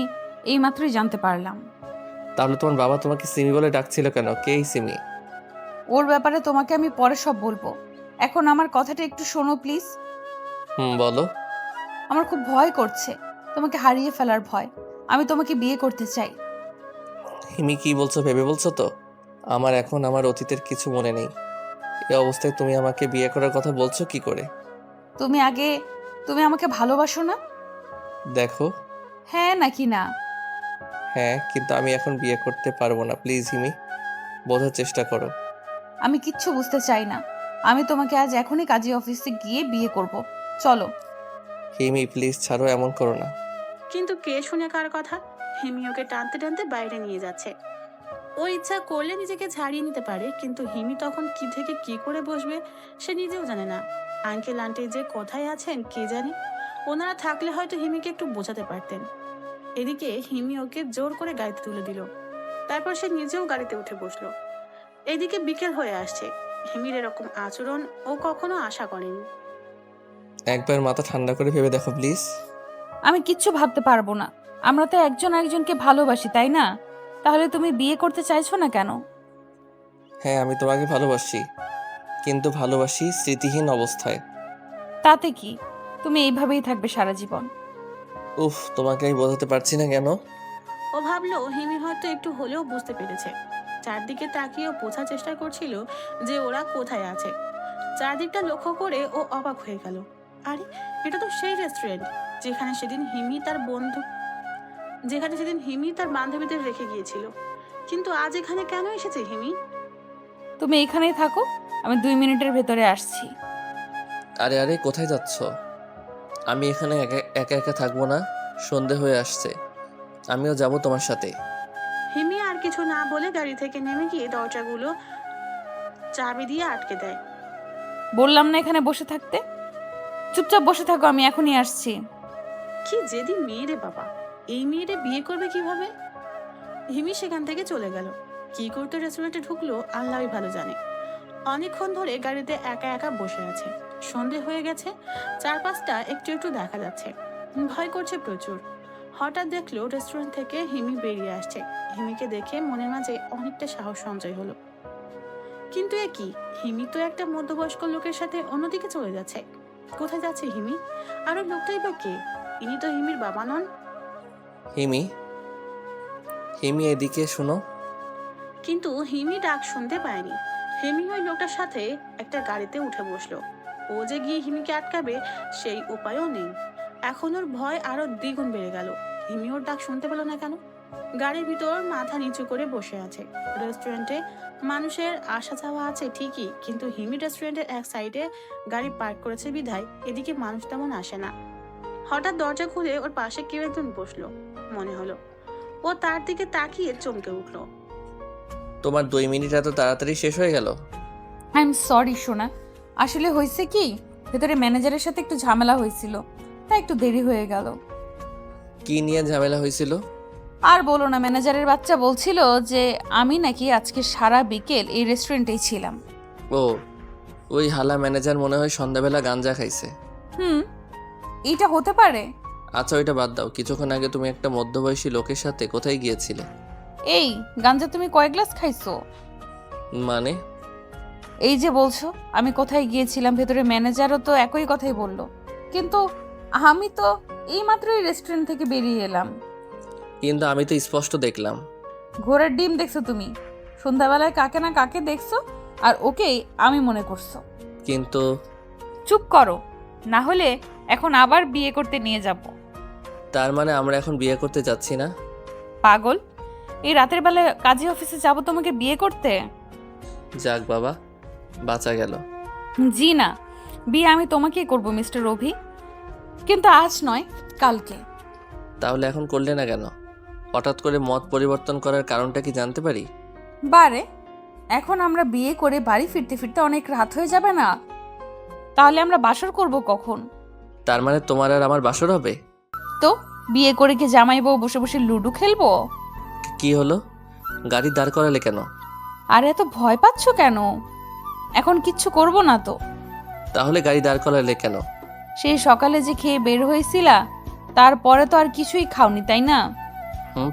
এইমাত্রই জানতে পারলাম। তাহলে তোমার বাবা তোমাকে সিমি বলে ডাকছিল কেন? কে এই সিমি? ওর ব্যাপারে তোমাকে আমি পরে সব বলবো, এখন আমার কথাটা একটু শোনো প্লিজ। বলো। আমার খুব ভয় করছে, তোমাকে হারিয়ে ফেলার ভয়। আমি তোমাকে বিয়ে করতে চাই। হিমি কি বলছো ভেবে বলছো তো? আমার এখন আমার অতীতের কিছু মনে নেই। এই অবস্থায় তুমি আমাকে বিয়ে করার কথা বলছো কি করে? তুমি আমাকে ভালোবাসো না? দেখো। হ্যাঁ নাকি না? হ্যাঁ, কিন্তু আমি এখন বিয়ে করতে পারবো না। প্লিজ হিমি, বোঝার চেষ্টা করো। আমি কিচ্ছু বুঝতে চাই না। আমি তোমাকে আজ এখনই কাজী অফিসে গিয়ে বিয়ে করব। চলো। হিমি প্লিজ ছাড়ো, এমন করো না। কিন্তু কে শুনে কার কথা? হিমি ওকে টানতে টানতে বাইরে নিয়ে যাচ্ছে। ও ইচ্ছা করলে নিজেকে ছাড়িয়ে নিতে পারে, কিন্তু হিমি তখন কি থেকে কি করে বসবে সে নিজেও জানে না। আঙ্কেল আন্টি যে কোথায় আছেন কে জানে, ওনারা থাকলে হয়তো হিমিকে একটু বোঝাতে পারতেন। এদিকে হিমি ওকে জোর করে গাড়িতে তুলে দিল, তারপর সে নিজেও গাড়িতে উঠে বসলো। এদিকে বিকেল হয়ে আসছে। হিমির এরকম আচরণ ও কখনো আশা করেনি। একবার মাথা ঠান্ডা করে ভেবে দেখো প্লিজ। আমি কিচ্ছু ভাবতে পারবো না। আমরা তো একজন আরেকজনকে ভালোবাসি, তাই না? তাহলে তুমি বিয়ে করতে চাইছো না কেন? হ্যাঁ, আমি তোমাকে ভালোবাসি, কিন্তু ভালোবাসি স্মৃতিহীন অবস্থায়। তাতে কি? তুমি এইভাবেই থাকবে সারা জীবন। উফ, তোমাকে আমি বোঝাতে পারছি না কেন। ও ভাবলো হিমি হয়তো একটু হলেও বুঝতে পেরেছে। চারদিকে তাকিয়ে ও বোঝার চেষ্টা করছিল যে ওরা কোথায় আছে। চারদিকটা লক্ষ্য করে ও অবাক হয়ে গেল। আরে, এটা তো সেই রেস্টুরেন্ট যেখানে সেদিন হিমি তার বান্ধবীদের রেখে গিয়েছিল। কিন্তু আজ এখানে কেন এসেছে হিমি? তুমি এখানেই থাকো, আমি 2 মিনিটের ভেতরে আসছি। আরে আরে, কোথায় যাচ্ছ? আমি এখানে একা একা থাকবো না। সন্ধে হয়ে আসছে, আমিও যাব তোমার সাথে। হিমি আর কিছু না বলে গাড়ি থেকে নেমে গিয়ে দরজাগুলো চাবি দিয়ে আটকে দেয়। বললাম না এখানে বসে থাকতে? চুপচাপ বসে থাকো, আমি এখনই আসছি। কি যেদি মেয়ে রে বাবা, এই মেয়েরে বিয়ে করবে কিভাবে? হিমি সেখান থেকে চলে গেল। কি করতে রেস্টুরেন্টে ঢুকলো আল্লাহই ভালো জানে। অনেকক্ষণ ধরে গাড়িতে একা একা বসে আছে। সন্ধে হয়ে গেছে, চারপাশটা একটু একটু দেখা যাচ্ছে। ভয় করছে প্রচুর। হঠাৎ দেখলো রেস্টুরেন্ট থেকে হিমি বেরিয়ে আসছে। হিমিকে দেখে মনের মাঝে অনেকটা সাহস সঞ্চয় হলো। কিন্তু এ কি, হিমি তো একটা মধ্যবয়স্ক লোকের সাথে অন্যদিকে চলে যাচ্ছে। কোথায় যাচ্ছে হিমি? আর ওই লোকটাই বা কে? ইনি তো হিমির বাবা নন। হিমি, হিমি এদিকে শোনো। কিন্তু হিমি ডাক শুনতে পায়নি। হিমি ওই লোকটার সাথে একটা গাড়িতে উঠে বসলো। ও যে গিয়ে হিমিকে আটকাবে সেই উপায়ও নেই। এখন ওর ভয় আরো দ্বিগুণ বেড়ে গেল। হিমি ওর ডাক শুনতে পেল না কেন? গাড়ির ভিতর মাথা নিচু করে বসে আছে। রেস্টুরেন্টে মানুষের আসা যাওয়া আছে ঠিকই, কিন্তু হিমি রেস্টুরেন্টের এক সাইডে গাড়ি পার্ক করেছে বিধায় এদিকে মানুষ তেমন আসে না। হঠাৎ দরজা খুলে ওর পাশে কেউ একজন বসলো মনে হলো। ও তার দিকে তাকিয়ে চমকে উঠলো। তোমার 2 মিনিট এত তাড়াতাড়ি শেষ হয়ে গেল? আই এম সরি সোনা, আসলে হয়েছে কি, ভেতরে ম্যানেজারের সাথে একটু ঝামেলা হয়েছিল, তাই একটু দেরি হয়ে গেল। কি নিয়ে ঝামেলা হয়েছিল? আর বলো না, ম্যানেজারের বাচ্চা বলছিল যে আমি নাকি আজকে সারা বিকেল এই রেস্টুরেন্টেই ছিলাম। ও, ওই হালা ম্যানেজার মনে হয় সন্ধ্যাবেলা গাঞ্জা খাইছে। এটা হতে পারে। আচ্ছা ওইটা বাদ দাও, কিছুক্ষণ আগে তুমি একটা মধ্যবয়সী লোকের সাথে কোথায় গিয়েছিলে? এই গাঞ্জা তুমি কয় গ্লাস খাইছো? মানে? এই যে বলছো আমি কোথায় গিয়েছিলাম, ভেতরে ম্যানেজারও তো একই কথাই বললো, কিন্তু আমি তো এইমাত্রই রেস্টুরেন্ট থেকে বেরিয়ে এলাম। কিন্তু আমি তো স্পষ্ট দেখলাম। ঘোড়ার ডিম দেখছো তুমি? সন্ধ্যাবেলায় কাকে না কাকে দেখছো, আর ওকেই আমি মনে করছো। কিন্তু চুপ করো, না হলে এখন আবার বিয়ে করতে নিয়ে যাব। তার মানে আমরা এখন বিয়ে করতে যাচ্ছি না? পাগল, এই রাতের বেলায় কাজী অফিসে যাব তোমাকে বিয়ে করতে? যাক বাবা, বাঁচা গেল। জি না, বিয়ে আমি তোমাকেই করব মিস্টার অভি, কিন্তু আজ নয়, কালকে। তাহলে এখন করলে না কেন? হঠাৎ করে মত পরিবর্তন করার কারণটা কি জানতে পারি? বারে, এখন আমরা বিয়ে করে বাড়ি ফিরতে ফিরতে অনেক রাত হয়ে যাবে না? তাহলে আমরা বাসর করব কখন? তার মানে তোমার আর আমার বাসর হবে? তো বিয়ে করে কি জামাই বউ বসে বসে লুডো খেলবো? কি হলো, গাড়ি দাঁড় করালে কেন? আর এত ভয় পাচ্ছ কেন? এখন কিচ্ছু করব না তো। তাহলে গাড়ি দাঁড় করালে কেন? সেই সকালে যে খেয়ে বের হয়েছিলা, তারপরে তো আর কিছুই খাওনি, তাই না?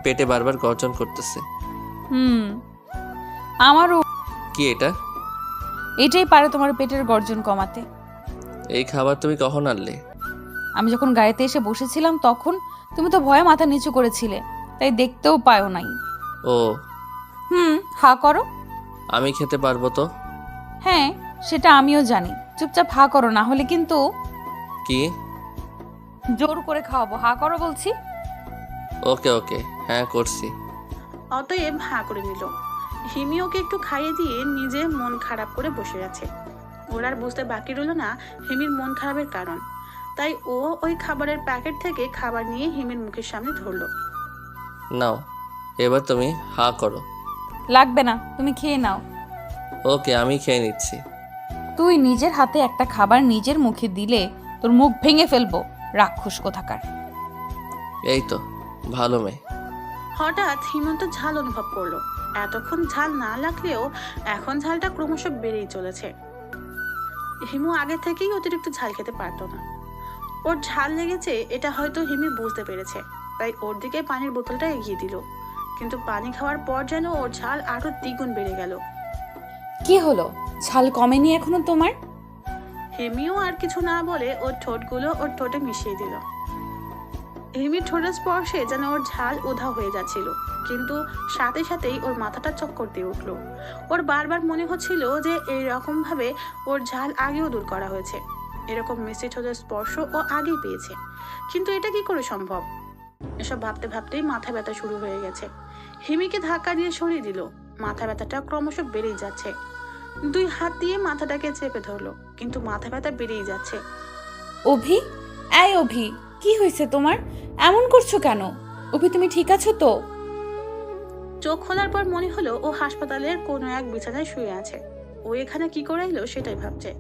পেটে বারবার গর্জন করতেছে। আমারও। কি এটা? এটাই পারে তোমার পেটের গর্জন কমাতে। এই খাবার তুমি কখন আনলে? আমি যখন গাড়িতে এসে বসেছিলাম তখন তুমি তো ভয়ে মাথা নিচু করেছিলে, তাই দেখতেও পাও নাই। ও হা করো। আমি খেতে পারবো তো? হ্যাঁ, সেটা আমিও জানি। চুপচাপ হা করো, না হলে কিন্তু কি? জোর করে খাওয়াবো। হা করো বলছি। ওকে ওকে, হ্যাঁ করছি। অতএব হাঁ করে নিল। হিমি ওকে একটু খাইয়ে দিয়ে নিজে মন খারাপ করে বসে আছে। ওর আর বুঝতে বাকি রইল না হিমির মন খারাপের কারণ। তাই ও ওই খাবারের প্যাকেট থেকে খাবার নিয়ে হিমির মুখের সামনে ধরলো। নাও, এবার তুমি হা করো। লাগবে না, তুমি খেয়ে নাও। ওকে, আমি খেয়ে নিচ্ছি। তুই নিজের হাতে একটা খাবার নিজের মুখে দিলে তোর মুখ ভেঙে ফেলবো, রাক্ষস কোথাকার। এই তো ভালো মেয়ে। হঠাৎ হিমন্ত ঝাল অনুভব করলো। এতক্ষণ ঝাল না লাগলেও এখন ঝালটা ক্রমশ বেড়েই চলেছে। হিমু আগে থেকেই অতিরিক্ত ঝাল খেতে পারতো না। ওর ঝাল লেগেছে এটা হয়তো হিমি বুঝতে পেরেছে, তাই ওর দিকে পানির বোতলটা এগিয়ে দিল। কিন্তু পানি খাওয়ার পর যেন ওর ঝাল আরো দ্বিগুণ বেড়ে গেল। কি হলো, ঝাল কমেনি এখনো তোমার? হিমিও আর কিছু না বলে ওর ঠোঁটগুলো ওর ঠোঁটে মিশিয়ে দিল। হিমির ঠোঁটের স্পর্শে যেন ওর ঝাল উধাও হয়ে যাচ্ছিল, কিন্তু সাথে সাথেই ওর মাথাটা চক্কর দিয়ে উঠলো। ওর বারবার মনে হচ্ছিল যে এইরকম ভাবে ওর ঝাল আগেও দূর করা হয়েছে, এরকম মিষ্টি ঠোঁটের স্পর্শ ও আগেই পেয়েছে, কিন্তু এটা কি করে সম্ভব? এসব ভাবতে ভাবতেই মাথা ব্যথা শুরু হয়ে গেছে। হিমিকে ধাক্কা দিয়ে সরিয়ে দিল। মাথা ব্যথাটা ক্রমশ বেড়েই যাচ্ছে। দুই হাত দিয়ে মাথাটাকে চেপে ধরলো, কিন্তু মাথা ব্যথা বেড়েই যাচ্ছে। অভি, এই অভি, কি হয়েছে তোমার? এমন করছো কেন? অভি, তুমি ঠিক আছো তো? চোখ খোলার পর মনে হলো ও হাসপাতালের কোনো এক বিছানায় শুয়ে আছে। ও এখানে কি করে এলো সেটাই ভাবছে।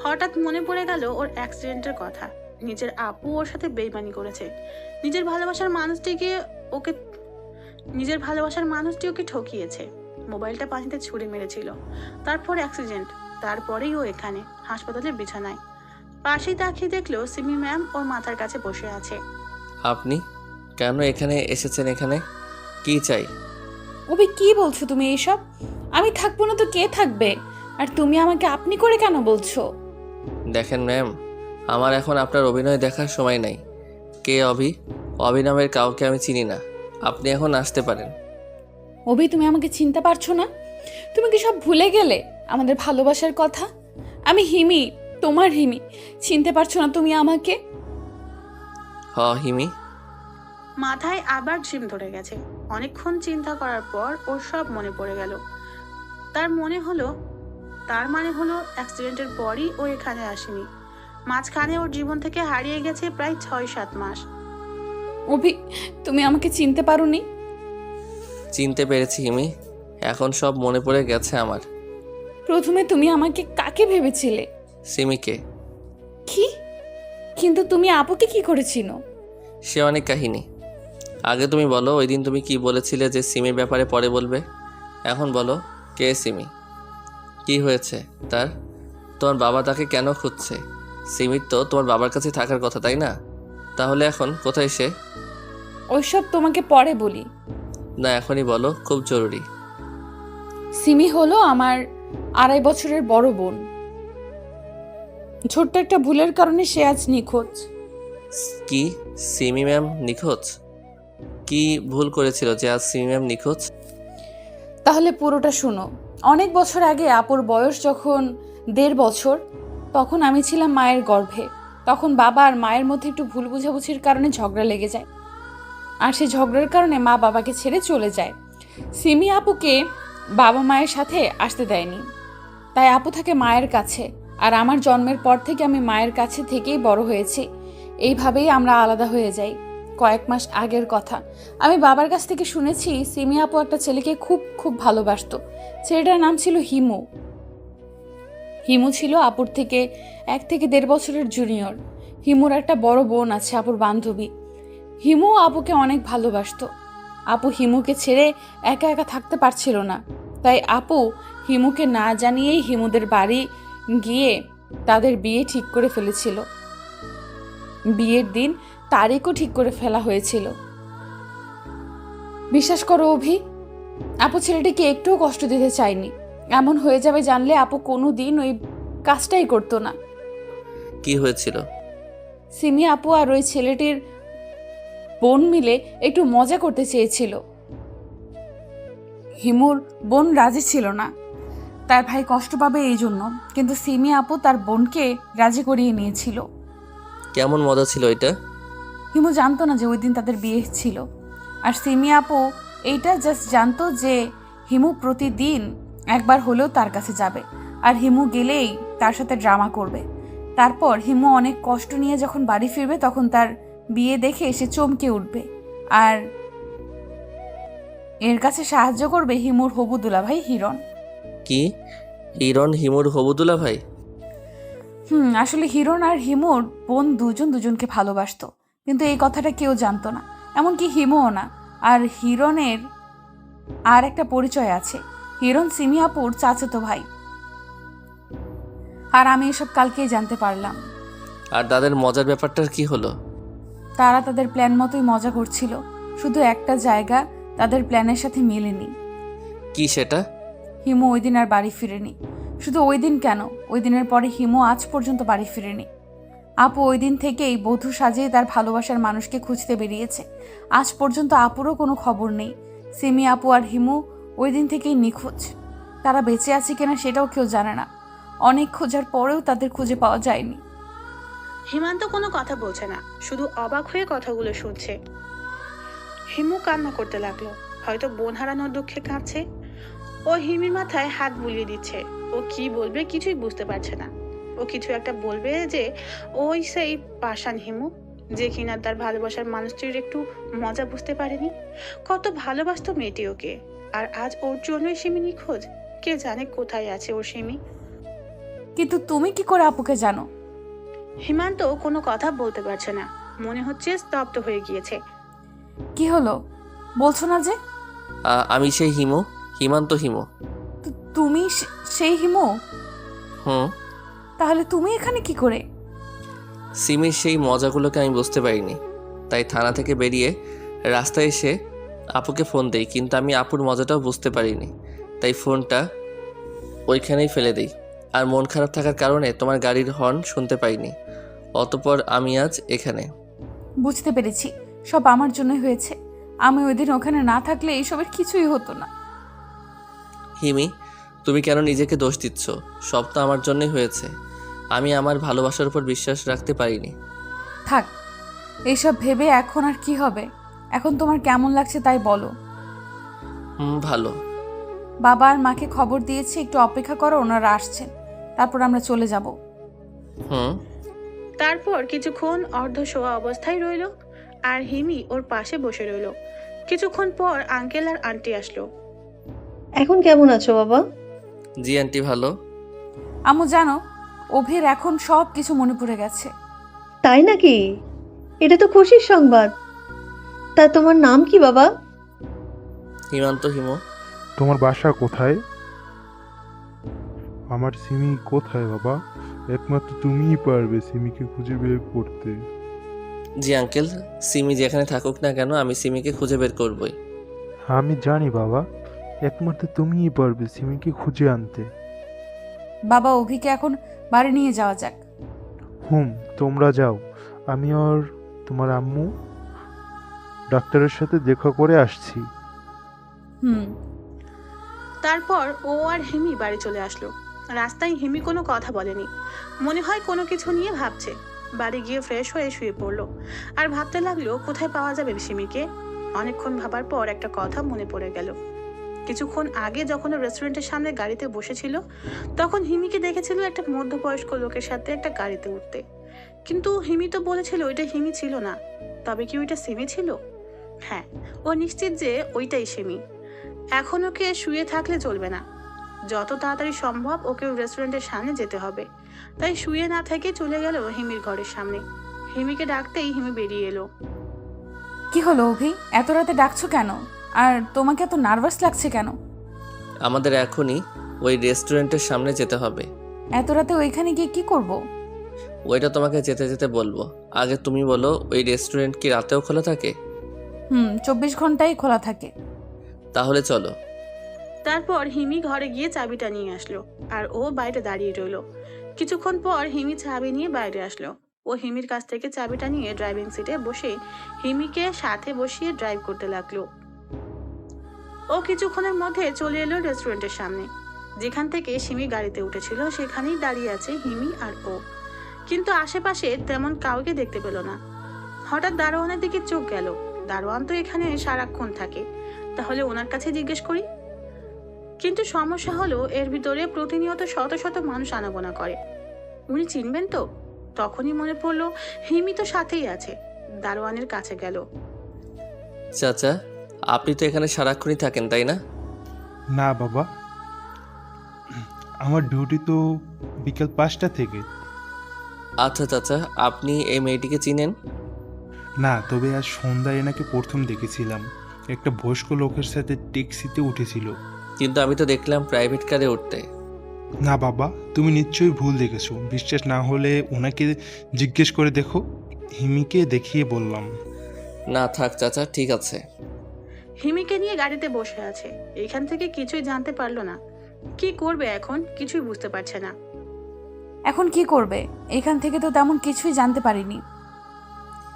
হঠাৎ মনে পড়ে গেল ওর অ্যাক্সিডেন্টের কথা। নিজের আপু ওর সাথে বেইমানি করেছে। নিজের ভালোবাসার মানুষটি ওকে ঠকিয়েছে। মোবাইলটা পানিতে ছুঁড়ে মেরেছিল। তারপর অ্যাক্সিডেন্ট, তারপরেই ও এখানে হাসপাতালের বিছানায়। পাশেই তাকিয়ে দেখলো সিমি ম্যাম ওর মাথার কাছে বসে আছে। আপনি কেন এখানে এসেছেন? এখানে কি চাই? অভি, কি বলছো তুমি এইসব? আমি থাকবো না তো কে থাকবে? আর তুমি আমাকে আপনি করে কেন বলছো? দেখেন ম্যাম, আমার এখন আপনার অভিনয় দেখার সময় নাই। কে অভি? অভিনয়ের কাউকে আমি চিনি না। আপনি এখন আসতে পারেন। অভি, তুমি আমাকে চিনতে পারছো না? তুমি কি সব ভুলে গেলে আমাদের ভালোবাসার কথা? আমি হিমি, তোমার হিমি। চিনতে পারছো না তুমি আমাকে? হিমি। মাথায় আবার ঝিম ধরে গেছে। অনেকক্ষণ চিন্তা করার পর ওর সব মনে পড়ে গেল। তার মানে হলো অ্যাক্সিডেন্টের পরই ও এখানে আসেনি। মাঝখানে ওর জীবন থেকে হারিয়ে গেছে প্রায় 6-7 মাস। অভি, তুমি আমাকে চিনতে পারোনি? চিনতে পেরেছি হিমি, এখন সব মনে পড়ে গেছে আমার। প্রথমে তুমি আমাকে কাকে ভেবেছিলে? সিমিকে। কি? কিন্তু তুমি আপুকে কি করেছিল? সে অনেক কাহিনী। আগে তুমি বলো, ওই দিন তুমি কি বলেছিলে যে সিমির ব্যাপারে পরে বলবে? এখন বলো, কে সিমি? কি হয়েছে তার? তোমার বাবা তাকে কেন খুঁজছে? সিমির তো তোমার বাবার কাছে থাকার কথা, তাই না? তাহলে এখন কোথায় সে? ওইসব তোমাকে পরে বলি। না, এখনই বলো, খুব জরুরি। সিমি হলো আমার 2.5 বছরের বড় বোন। ছোট্ট একটা ভুলের কারণে সে আজ নিখোঁজ। কি? সিমি ম্যাম নিখোঁজ? কি ভুল করেছিল যে আজ সিমি ম্যাম নিখোঁজ? তাহলে পুরোটা শোনো। অনেক বছর আগে আপুর বয়স যখন 1.5 বছর, তখন আমি ছিলাম মায়ের গর্ভে। তখন বাবা আর মায়ের মধ্যে একটু ভুল বুঝাবুঝির কারণে ঝগড়া লেগে যায়, আর সেই ঝগড়ার কারণে মা বাবাকে ছেড়ে চলে যায়। সিমি আপুকে বাবা মায়ের সাথে আসতে দেয়নি, তাই আপু থাকে মায়ের কাছে। আর আমার জন্মের পর থেকে আমি মায়ের কাছে থেকেই বড় হয়েছি। এইভাবেই আমরা আলাদা হয়ে যাই। কয়েক মাস আগের কথা, আমি বাবার কাছ থেকে শুনেছি সিমি আপু একটা ছেলেকে খুব খুব ভালোবাসতো। ছেলেটার নাম ছিল হিমু। হিমু ছিল আপুর থেকে 1 থেকে 1.5 বছরের জুনিয়র। হিমুর একটা বড় বোন আছে, আপুর বান্ধবী। হিমু আপুকে অনেক ভালোবাসতো। আপু হিমুকে ছেড়ে একা একা থাকতে পারছিল না, তাই আপু হিমুকে না জানিয়েই হিমুদের বাড়ি গিয়ে তাদের বিয়ে ঠিক করে ফেলেছিল। বিয়ের দিন তারিখও ঠিক করে ফেলা হয়েছিল। বিশ্বাস করো অভি, আপু ছেলেটিকে একটুও কষ্ট দিতে চায়নি। এমন হয়ে যাবে জানলে আপু কোনো দিন ওই কাজটাই করতো না। কি হয়েছিল? সিমি আপু আর ওই ছেলেটির বোন মিলে একটু মজা করতে চেয়েছিল। হিমুর বোন রাজি ছিল না, তার ভাই কষ্ট পাবে এই জন্য, কিন্তু সিমি আপু তার বোনকে রাজি করিয়ে নিয়েছিল। কেমন মজা ছিল এটা? হিমু জানতো না যে ওই দিন তাদের বিয়ে ছিল, আর সিমি আপু এইটা জাস্ট জানতো যে হিমু প্রতিদিন একবার হলেও তার কাছে যাবে, আর হিমু গেলেই তার সাথে ড্রামা করবে। তারপর হিমু অনেক কষ্ট নিয়ে যখন বাড়ি ফিরবে তখন তার বিয়ে দেখে সে চমকে উঠবে, আর এর কাছে সাহায্য করবে হিমুর হবু দুলাভাই হিরণ। কি? হিরণ হিমুর হবু দুলাভাই? আসলে হিরণ আর হিমুর বোন দুজনকে ভালোবাসতো, কিন্তু এই কথাটা কেউ জানতো না, এমনকি হিমুও না। আর হিরণের আর একটা পরিচয় আছে, হিরণ সিমি আপুর চাচাতো ভাই। আর আমি এসব কালকেই জানতে পারলাম। আর তাদের মজার ব্যাপারটার কি হলো? তারা তাদের প্ল্যান মতোই মজা করছিল, শুধু একটা জায়গা তাদের প্ল্যানের সাথে মেলেনি। কি সেটা? হিমু ওই দিন আর বাড়ি ফিরেনি। শুধু ওই দিন কেন, ওই দিনের পরে হিমু আজ পর্যন্ত বাড়ি ফিরেনি। আপু ওই দিন থেকেই বধূ সাজিয়ে তার ভালোবাসার মানুষকে খুঁজতে বেরিয়েছে। আজ পর্যন্ত আপুরও কোনো খবর নেই। সিমি আপু আর হিমু ওই দিন থেকেই নিখোঁজ। তারা বেঁচে আছে কিনা সেটাও কেউ জানে না। অনেক খোঁজার পরেও তাদের খুঁজে পাওয়া যায়নি। হিমান্ত কোনো কথা বলছে না, শুধু অবাক হয়ে কথাগুলো শুনছে। হিমু কান্না করতে লাগলো, হয়তো বোন হারানোর দুঃখে কাঁদছে। ও হিমির মাথায় হাত বুলিয়ে দিচ্ছে। ও কি বলবে কিছুই বুঝতে পারছে না। ও কিছু একটা বলবে যে ওই সেই পাষাণ হিমু, যে কিনা তার ভালোবাসার মানুষটির একটু মজা বুঝতে পারেনি। কত ভালোবাসতো মেয়েটি ওকে, আর আজ ওর জন্যই সিমি নিখোঁজ। কে জানে কোথায় আছে ওর সিমি। কিন্তু তুমি কি করে আপুকে জানো? হিমান্ত কোনো কথা বলতে পারছে না, মনে হচ্ছে স্তব্ধ হয়ে গিয়েছে। কি হলো বলছো না যে? আমি সেই হিমু, হিমান্ত হিমু। তুমি সেই হিমু? তাহলে তুমি এখানে কি করে? সিমির সেই মজাগুলোকে আমি বুঝতে পারিনি, তাই থানা থেকে বেরিয়ে রাস্তায় এসে আপুকে ফোন দেই, কিন্তু আমি আপুর মজাটাও বুঝতে পারিনি, তাই ফোনটা ওইখানেই ফেলে দিই। আর মন খারাপ থাকার কারণে তোমার গাড়ির হর্ন শুনতে পাইনি। অতঃপর আমি আজ এখানে। বুঝতে পেরেছি, সব আমার জন্যই হয়েছে। আমি ওই দিন ওখানে না থাকলে এইসবের কিছুই হতো না। হিমি, তুমি কেন নিজেকে দোষ দিচ্ছ? সব তো আমার জন্যই হয়েছে। আমি আমার ভালোবাসার উপর বিশ্বাস রাখতে পারিনি। থাক, এইসব ভেবে এখন আর কি হবে? এখন তোমার কেমন লাগছে তাই বলো। ভালো। বাবা আর মাকে খবর দিয়েছি, একটু অপেক্ষা করো, ওনারা আসছেন, তারপর আমরা চলে যাব। তারপর কিছুক্ষণ অর্ধশোয়া অবস্থায় রইল, আর হিমি ওর পাশে বসে রইল। কিছুক্ষণ পর আঙ্কেল আর আন্টি আসলো। এখন কেমন আছো বাবা? জি আন্টি, ভালো। আম্মু জানো, অভির এখন সব কিছু মনে পড়ে গেছে। তাই নাকি? এটা তো খুশির সংবাদ। তা তোমার নাম কি বাবা? হিমান্ত হিমু। তোমার বাসা কোথায়? আমার সিমি কোথায় বাবা? একমাত্র তুমিই পারবে সিমিকে খুঁজে বের করতে। জি আঙ্কেল, সিমি যেখানে থাকুক না কেন আমি সিমিকে খুঁজে বের করবই। আমি জানি বাবা, একমাত্র তুমিই পারবে সিমিকে খুঁজে আনতে। বাবা অভিকে এখন বাড়ি নিয়ে যাওয়া যাক। তোমরা যাও, আমি আর তোমার আম্মু ডাক্তারের সাথে দেখা করে আসছি। তারপর ও আর হিমি বাড়ি চলে আসলো। রাস্তায় হিমি কোনো কথা বলেনি, মনে হয় কোনো কিছু নিয়ে ভাবছে। বাড়ি গিয়ে ফ্রেশ হয়ে শুয়ে পড়লো আর ভাবতে লাগলো কোথায় পাওয়া যাবে সিমিকে। অনেকক্ষণ ভাবার পর একটা কথা মনে পড়ে গেল। কিছুক্ষণ আগে যখন রেস্টুরেন্টের সামনে গাড়িতে বসেছিল তখন হিমিকে দেখেছিল একটা মধ্যবয়স্ক লোকের সাথে একটা গাড়িতে উঠতে, কিন্তু হিমি তো বলেছিল ওইটা হিমি ছিল না। তবে কি ওইটা সিমি ছিল? হ্যাঁ, ও নিশ্চিত যে ওইটাই সিমি। এখন ওকে শুয়ে থাকলে চলবে না, যত তাড়াতাড়ি সম্ভব ওকে রেস্টুরেন্টের সামনে যেতে হবে। তাই শুয়ে না থেকে চলে গেল হিমির ঘরের সামনে। হিমিকে ডাকতেই হিমি বেরিয়ে এলো। কি হলো অভি, এত রাতে ডাকছো কেন? আর তোমাকে এত নার্ভাস লাগছে কেন? আমাদের এখনই ওই রেস্টুরেন্টের সামনে যেতে হবে। এত রাতে ওইখানে গিয়ে কি করব? ওইটা তোমাকে যেতে যেতে বলবো। আগে তুমি বলো, ওই রেস্টুরেন্ট কি রাতেও খোলা থাকে? 24 ঘন্টাই খোলা থাকে। তাহলে চলো। তারপর হিমি ঘরে গিয়ে চাবিটা নিয়ে আসলো আর ও বাইরে দাঁড়িয়ে রইলো। কিছুক্ষণ পর হিমি চাবি নিয়ে বাইরে আসলো। ও হিমির কাছ থেকে চাবিটা নিয়ে ড্রাইভিং সিটে বসে হিমিকে সাথে বসিয়ে ড্রাইভ করতে লাগলো। ও কিছুক্ষণের মধ্যে চলে এলো রেস্টুরেন্টের সামনে। যেখান থেকে সিমি গাড়িতে উঠেছিল সেখানেই দাঁড়িয়ে আছে হিমি আর ও, কিন্তু আশেপাশে তেমন কাউকে দেখতে পেল না। হঠাৎ দারোয়ানের দিকে চোখ গেল। দারোয়ান তো এখানে সারাক্ষণ থাকে, তাহলে ওনার কাছে জিজ্ঞেস করি। কিন্তু সমস্যা হলো এর ভিতরে প্রতিনিয়ত শত শত মানুষ আনাগোনা করে, উনি চিনবেন তো? তখনই মনে পড়লো হিমি তো সাথেই আছে। দারোয়ানের কাছে গেল। চাচা, আপনি তো এখানে সারাক্ষণই থাকেন তাই না? না বাবা, আমার ডিউটি তো বিকেল 5টা থেকে। আচ্ছা চাচা, আপনি এই মেয়েটিকে চিনেন? না, তবে আজ সন্ধ্যায় এনাকে প্রথম দেখেছিলাম। একটা বয়স্ক লোকের সাথে ট্যাক্সিতে উঠেছিল। কিন্তু আমি তো দেখলাম প্রাইভেট কারে উঠতে। না বাবা, তুমি নিশ্চয়ই ভুল দেখেছো। বিশ্বাস না হলে ওনাকে জিজ্ঞেস করে দেখো। হিমিকে দেখিয়ে বললাম। না থাক চাচা, ঠিক আছে। হিমিকে নিয়ে গাড়িতে বসে আছে। এখান থেকে কিছুই জানতে পারলো না। কি করবে এখন কিছুই বুঝতে পারছে না। এখন কি করবে? এখান থেকে তো তেমন কিছুই জানতে পারিনি।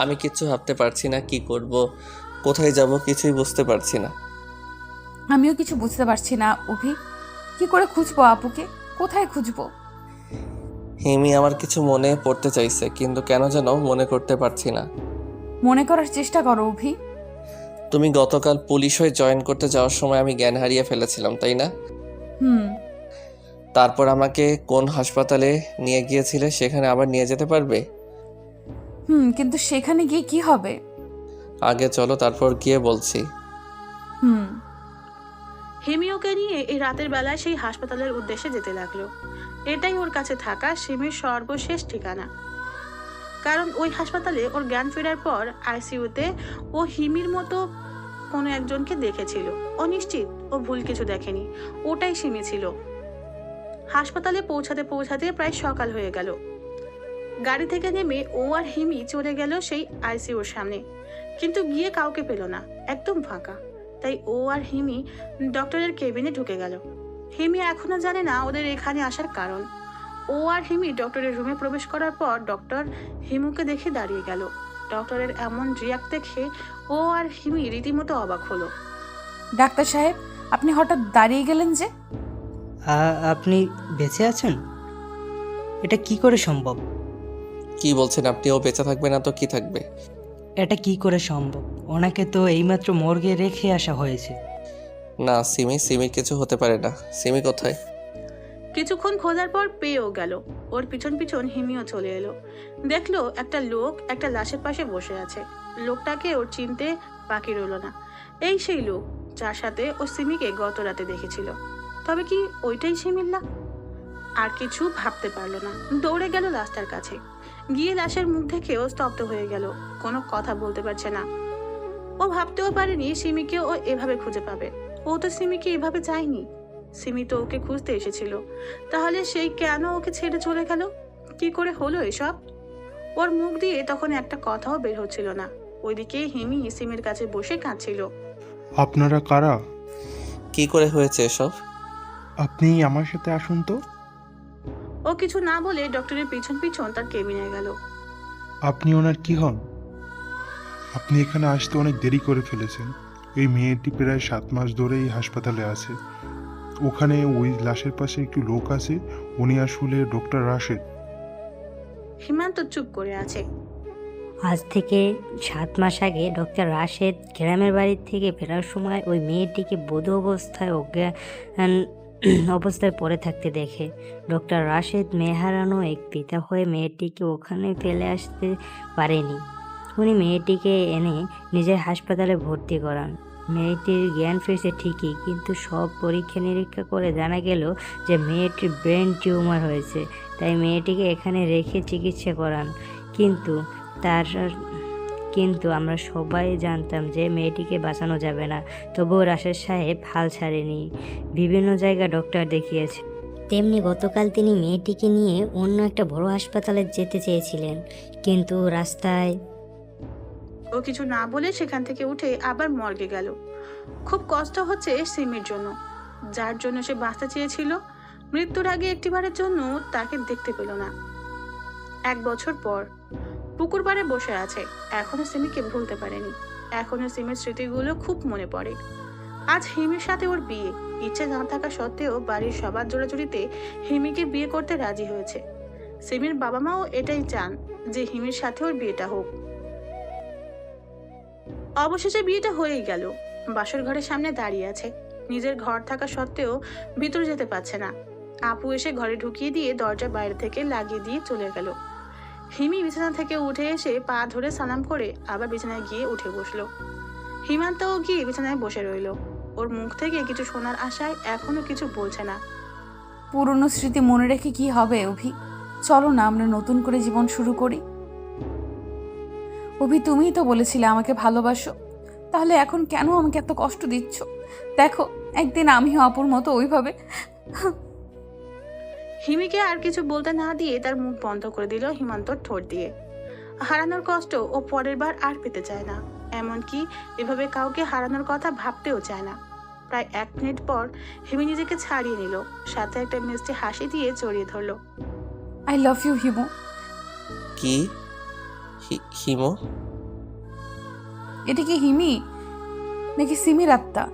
আমি কিচ্ছু ভাবতে পারছি না, কি করব, কোথায় যাব কিছুই বুঝতে পারছি না। আমিও কিছু বুঝতে পারছি না অভি। কি করে খুঁজবো আপুকে? কোথায় খুঁজবো? হিমি আমার কিছু মনে পড়তে চাইছে, কিন্তু কেন যেন মনে করতে পারছি না। মনে করার চেষ্টা করো অভি। তুমি গতকাল পুলিশ হয়ে জয়েন করতে যাওয়ার সময় আমি জ্ঞান হারিয়ে ফেলেছিলাম তাই না? তারপর আমাকে কোন হাসপাতালে নিয়ে গিয়েছিলে সেখানে আবার নিয়ে যেতে পারবে? কিন্তু সেখানে গিয়ে কি হবে? আগে চলো, তারপর গিয়ে বলছি। হিমিওকে নিয়ে এই রাতের বেলায় সেই হাসপাতালের উদ্দেশ্যে যেতে লাগলো। এটাই ওর কাছে থাকা সিমির সর্বশেষ ঠিকানা। কারণ ওই হাসপাতালে ওর জ্ঞান ফেরার পর আইসিইউতে ও হিমির মতো কোনো একজনকে দেখেছিল। ও নিশ্চিত ও ভুল কিছু দেখেনি, ওটাই সিমি ছিল। হাসপাতালে পৌঁছাতে পৌঁছাতে প্রায় সকাল হয়ে গেল। গাড়ি থেকে নেমে ও আর হিমি চলে গেল সেই আইসিইউর সামনে, কিন্তু গিয়ে কাউকে পেল না, একদম ফাঁকা। তাই ও আর হিমি ডক্টরের কেবিনে ঢুকে গেল। হিমি এখনো জানে না ওদের এখানে আসার কারণ। ও আর হিমি ডক্টরের রুমে প্রবেশ করার পর ডক্টর হিমুকে দেখে দাঁড়িয়ে গেল। ডক্টরের এমন রিয়াক্ট দেখে ও আর হিমি রীতিমতো অবাক হলো। ডাক্তার সাহেব, আপনি হঠাৎ দাঁড়িয়ে গেলেন যে? আপনি বেঁচে আছেন? এটা কি করে সম্ভব? কি বলছেন আপনি? ও বেঁচে থাকবে না তো কি থাকবে? এটা কি করে সম্ভব? ওনাকে তো এইমাত্র মর্গে রেখে আসা হয়েছে। না সিমির কিছু হতে পারে না। সিমি কোথায়? কিছুক্ষণ খোঁজার পর পেয়েও গেল। ওর পিছন পিছন হিমিও চলে এলো। দেখলো একটা লোক একটা লাশের পাশে বসে আছে। লোকটাকে ওর চিনতে বাকি রইল না। এই সেই লোক যার সাথে ও সিমিকে গত রাতে দেখেছিল। তবে কি ওইটাই সিমির না? আর কিছু ভাবতে পারলো না, দৌড়ে গেল লাশটার কাছে। গিয়ে লাশের মুখ দেখেও স্তব্ধ হয়ে গেল, কোনো কথা বলতে পারছে না। ও ভাবতেও পারেনি সিমিকে ও এভাবে খুঁজে পাবে। ও তো সিমিকে এভাবে চায়নি। সিমি তো ওকে খুঁজতে এসেছিল, তাহলে সেই কেন ওকে ছেড়ে চলে গেল? কি করে হলো এসব? ওর মুখ দিয়ে তখন একটা কথাও বের হচ্ছিল না। ওইদিকে হিমি সিমির কাছে বসে কাঁদছিল। আপনারা কারা? কি করে হয়েছে এসব? আপনি আমার সাথে আসুন তো। ও কিছু না বলে ডক্টরের পিছন পিছন তার কেবিনে গেল। আপনি ওনার কি হন? আপনি এখানে আসতে অনেক দেরি করে ফেলেছেন। এই মেয়েটি প্রায় 7 মাস ধরে এই হাসপাতালে আছে। ওখানে ওই লাশের পাশে একটু লোক আছে, উনি আসলে ডক্টর রাশেদ। হিমান্ত চুপ করে আছে। আজ থেকে 7 মাস আগে ডক্টর রাশেদ গ্রামের বাড়ি থেকে ফেরার সময় ওই মেয়েটিকে বোধ অবস্থায় অজ্ঞান অবস্থায় পড়ে থাকতে দেখে। ডক্টর রাশেদ মেয়ে হারানো এক পিতা হয়ে মেয়েটিকে ওখানে ফেলে আসতে পারেনি। উনি মেয়েটিকে এনে নিজের হাসপাতালে ভর্তি করান। মেয়েটির জ্ঞান ফিরছে ঠিকই, কিন্তু সব পরীক্ষা নিরীক্ষা করে জানা গেল যে মেয়েটির ব্রেন টিউমার হয়েছে। তাই মেয়েটিকে এখানে রেখে চিকিৎসা করান। কিন্তু আমরা সবাই জানতাম যে মেয়েটিকে বাঁচানো যাবে না। তবুও রাশেদ সাহেব হাল ছাড়েনি, বিভিন্ন জায়গায় ডক্টর দেখিয়েছে। তেমনি গতকাল তিনি মেয়েটিকে নিয়ে অন্য একটা বড় হাসপাতালে যেতে চেয়েছিলেন, কিন্তু রাস্তায় ও কিছু না বলে সেখান থেকে উঠে আবার মর্গে গেল। খুব কষ্ট হচ্ছে সিমির জন্য, যার জন্য সে বাঁচতে চেয়েছিল। মৃত্যুর আগে একটিবারের জন্য তাকে দেখতে পেল না। 1 বছর পর পুকুর পাড়ে বসে আছে। এখনো সিমিকে ভুলতে পারেনি। এখনো সিমির স্মৃতিগুলো খুব মনে পড়ে। আজ হিমির সাথে ওর বিয়ে। ইচ্ছে না থাকা সত্ত্বেও বাড়ির সবার জোড়াজুড়িতে হিমিকে বিয়ে করতে রাজি হয়েছে। সিমির বাবা মাও এটাই চান যে হিমির সাথে ওর বিয়েটা হোক। অবশেষে বিয়েটা হয়েই গেল। বাসর ঘরের সামনে দাঁড়িয়ে আছে। নিজের ঘর থাকা সত্ত্বেও ভিতরে যেতে পারছে না। আপু এসে ঘরে ঢুকিয়ে দিয়ে দরজা বাইরে থেকে লাগিয়ে দিয়ে চলে গেল। হিমি বিছানা থেকে উঠে এসে পা ধরে সালাম করে আবার বিছানায় গিয়ে উঠে বসলো। হিমান্তও গিয়ে বিছানায় বসে রইল। ওর মুখ থেকে কিছু শোনার আশায় এখনো কিছু বলছে না। পুরনো স্মৃতি মনে রেখে কি হবে অভি? চলো না আমরা নতুন করে জীবন শুরু করি। অভি, তুমিই তো বলেছিলে আমাকে ভালোবাসো, তাহলে এখন কেন আমাকে এত কষ্ট দিচ্ছ? দেখো, একদিন আমিও আপুর মতো ওইভাবে। হিমিকে আর কিছু বলতে না দিয়ে তার মুখ বন্ধ করে দিল হিমান্তর ঠোঁট দিয়ে। হারানোর কষ্ট ও পরের বার আর পেতে চায় না। এমনকি এভাবে কাউকে হারানোর কথা ভাবতেও চায় না। প্রায় 1 মিনিট পর হিমি নিজেকে ছাড়িয়ে নিল, সাথে একটা মিষ্টি হাসি দিয়ে জড়িয়ে ধরলো। I love you Himu. কি? হিমো? এটা কি হিমি নাকি সিমির আত্মা?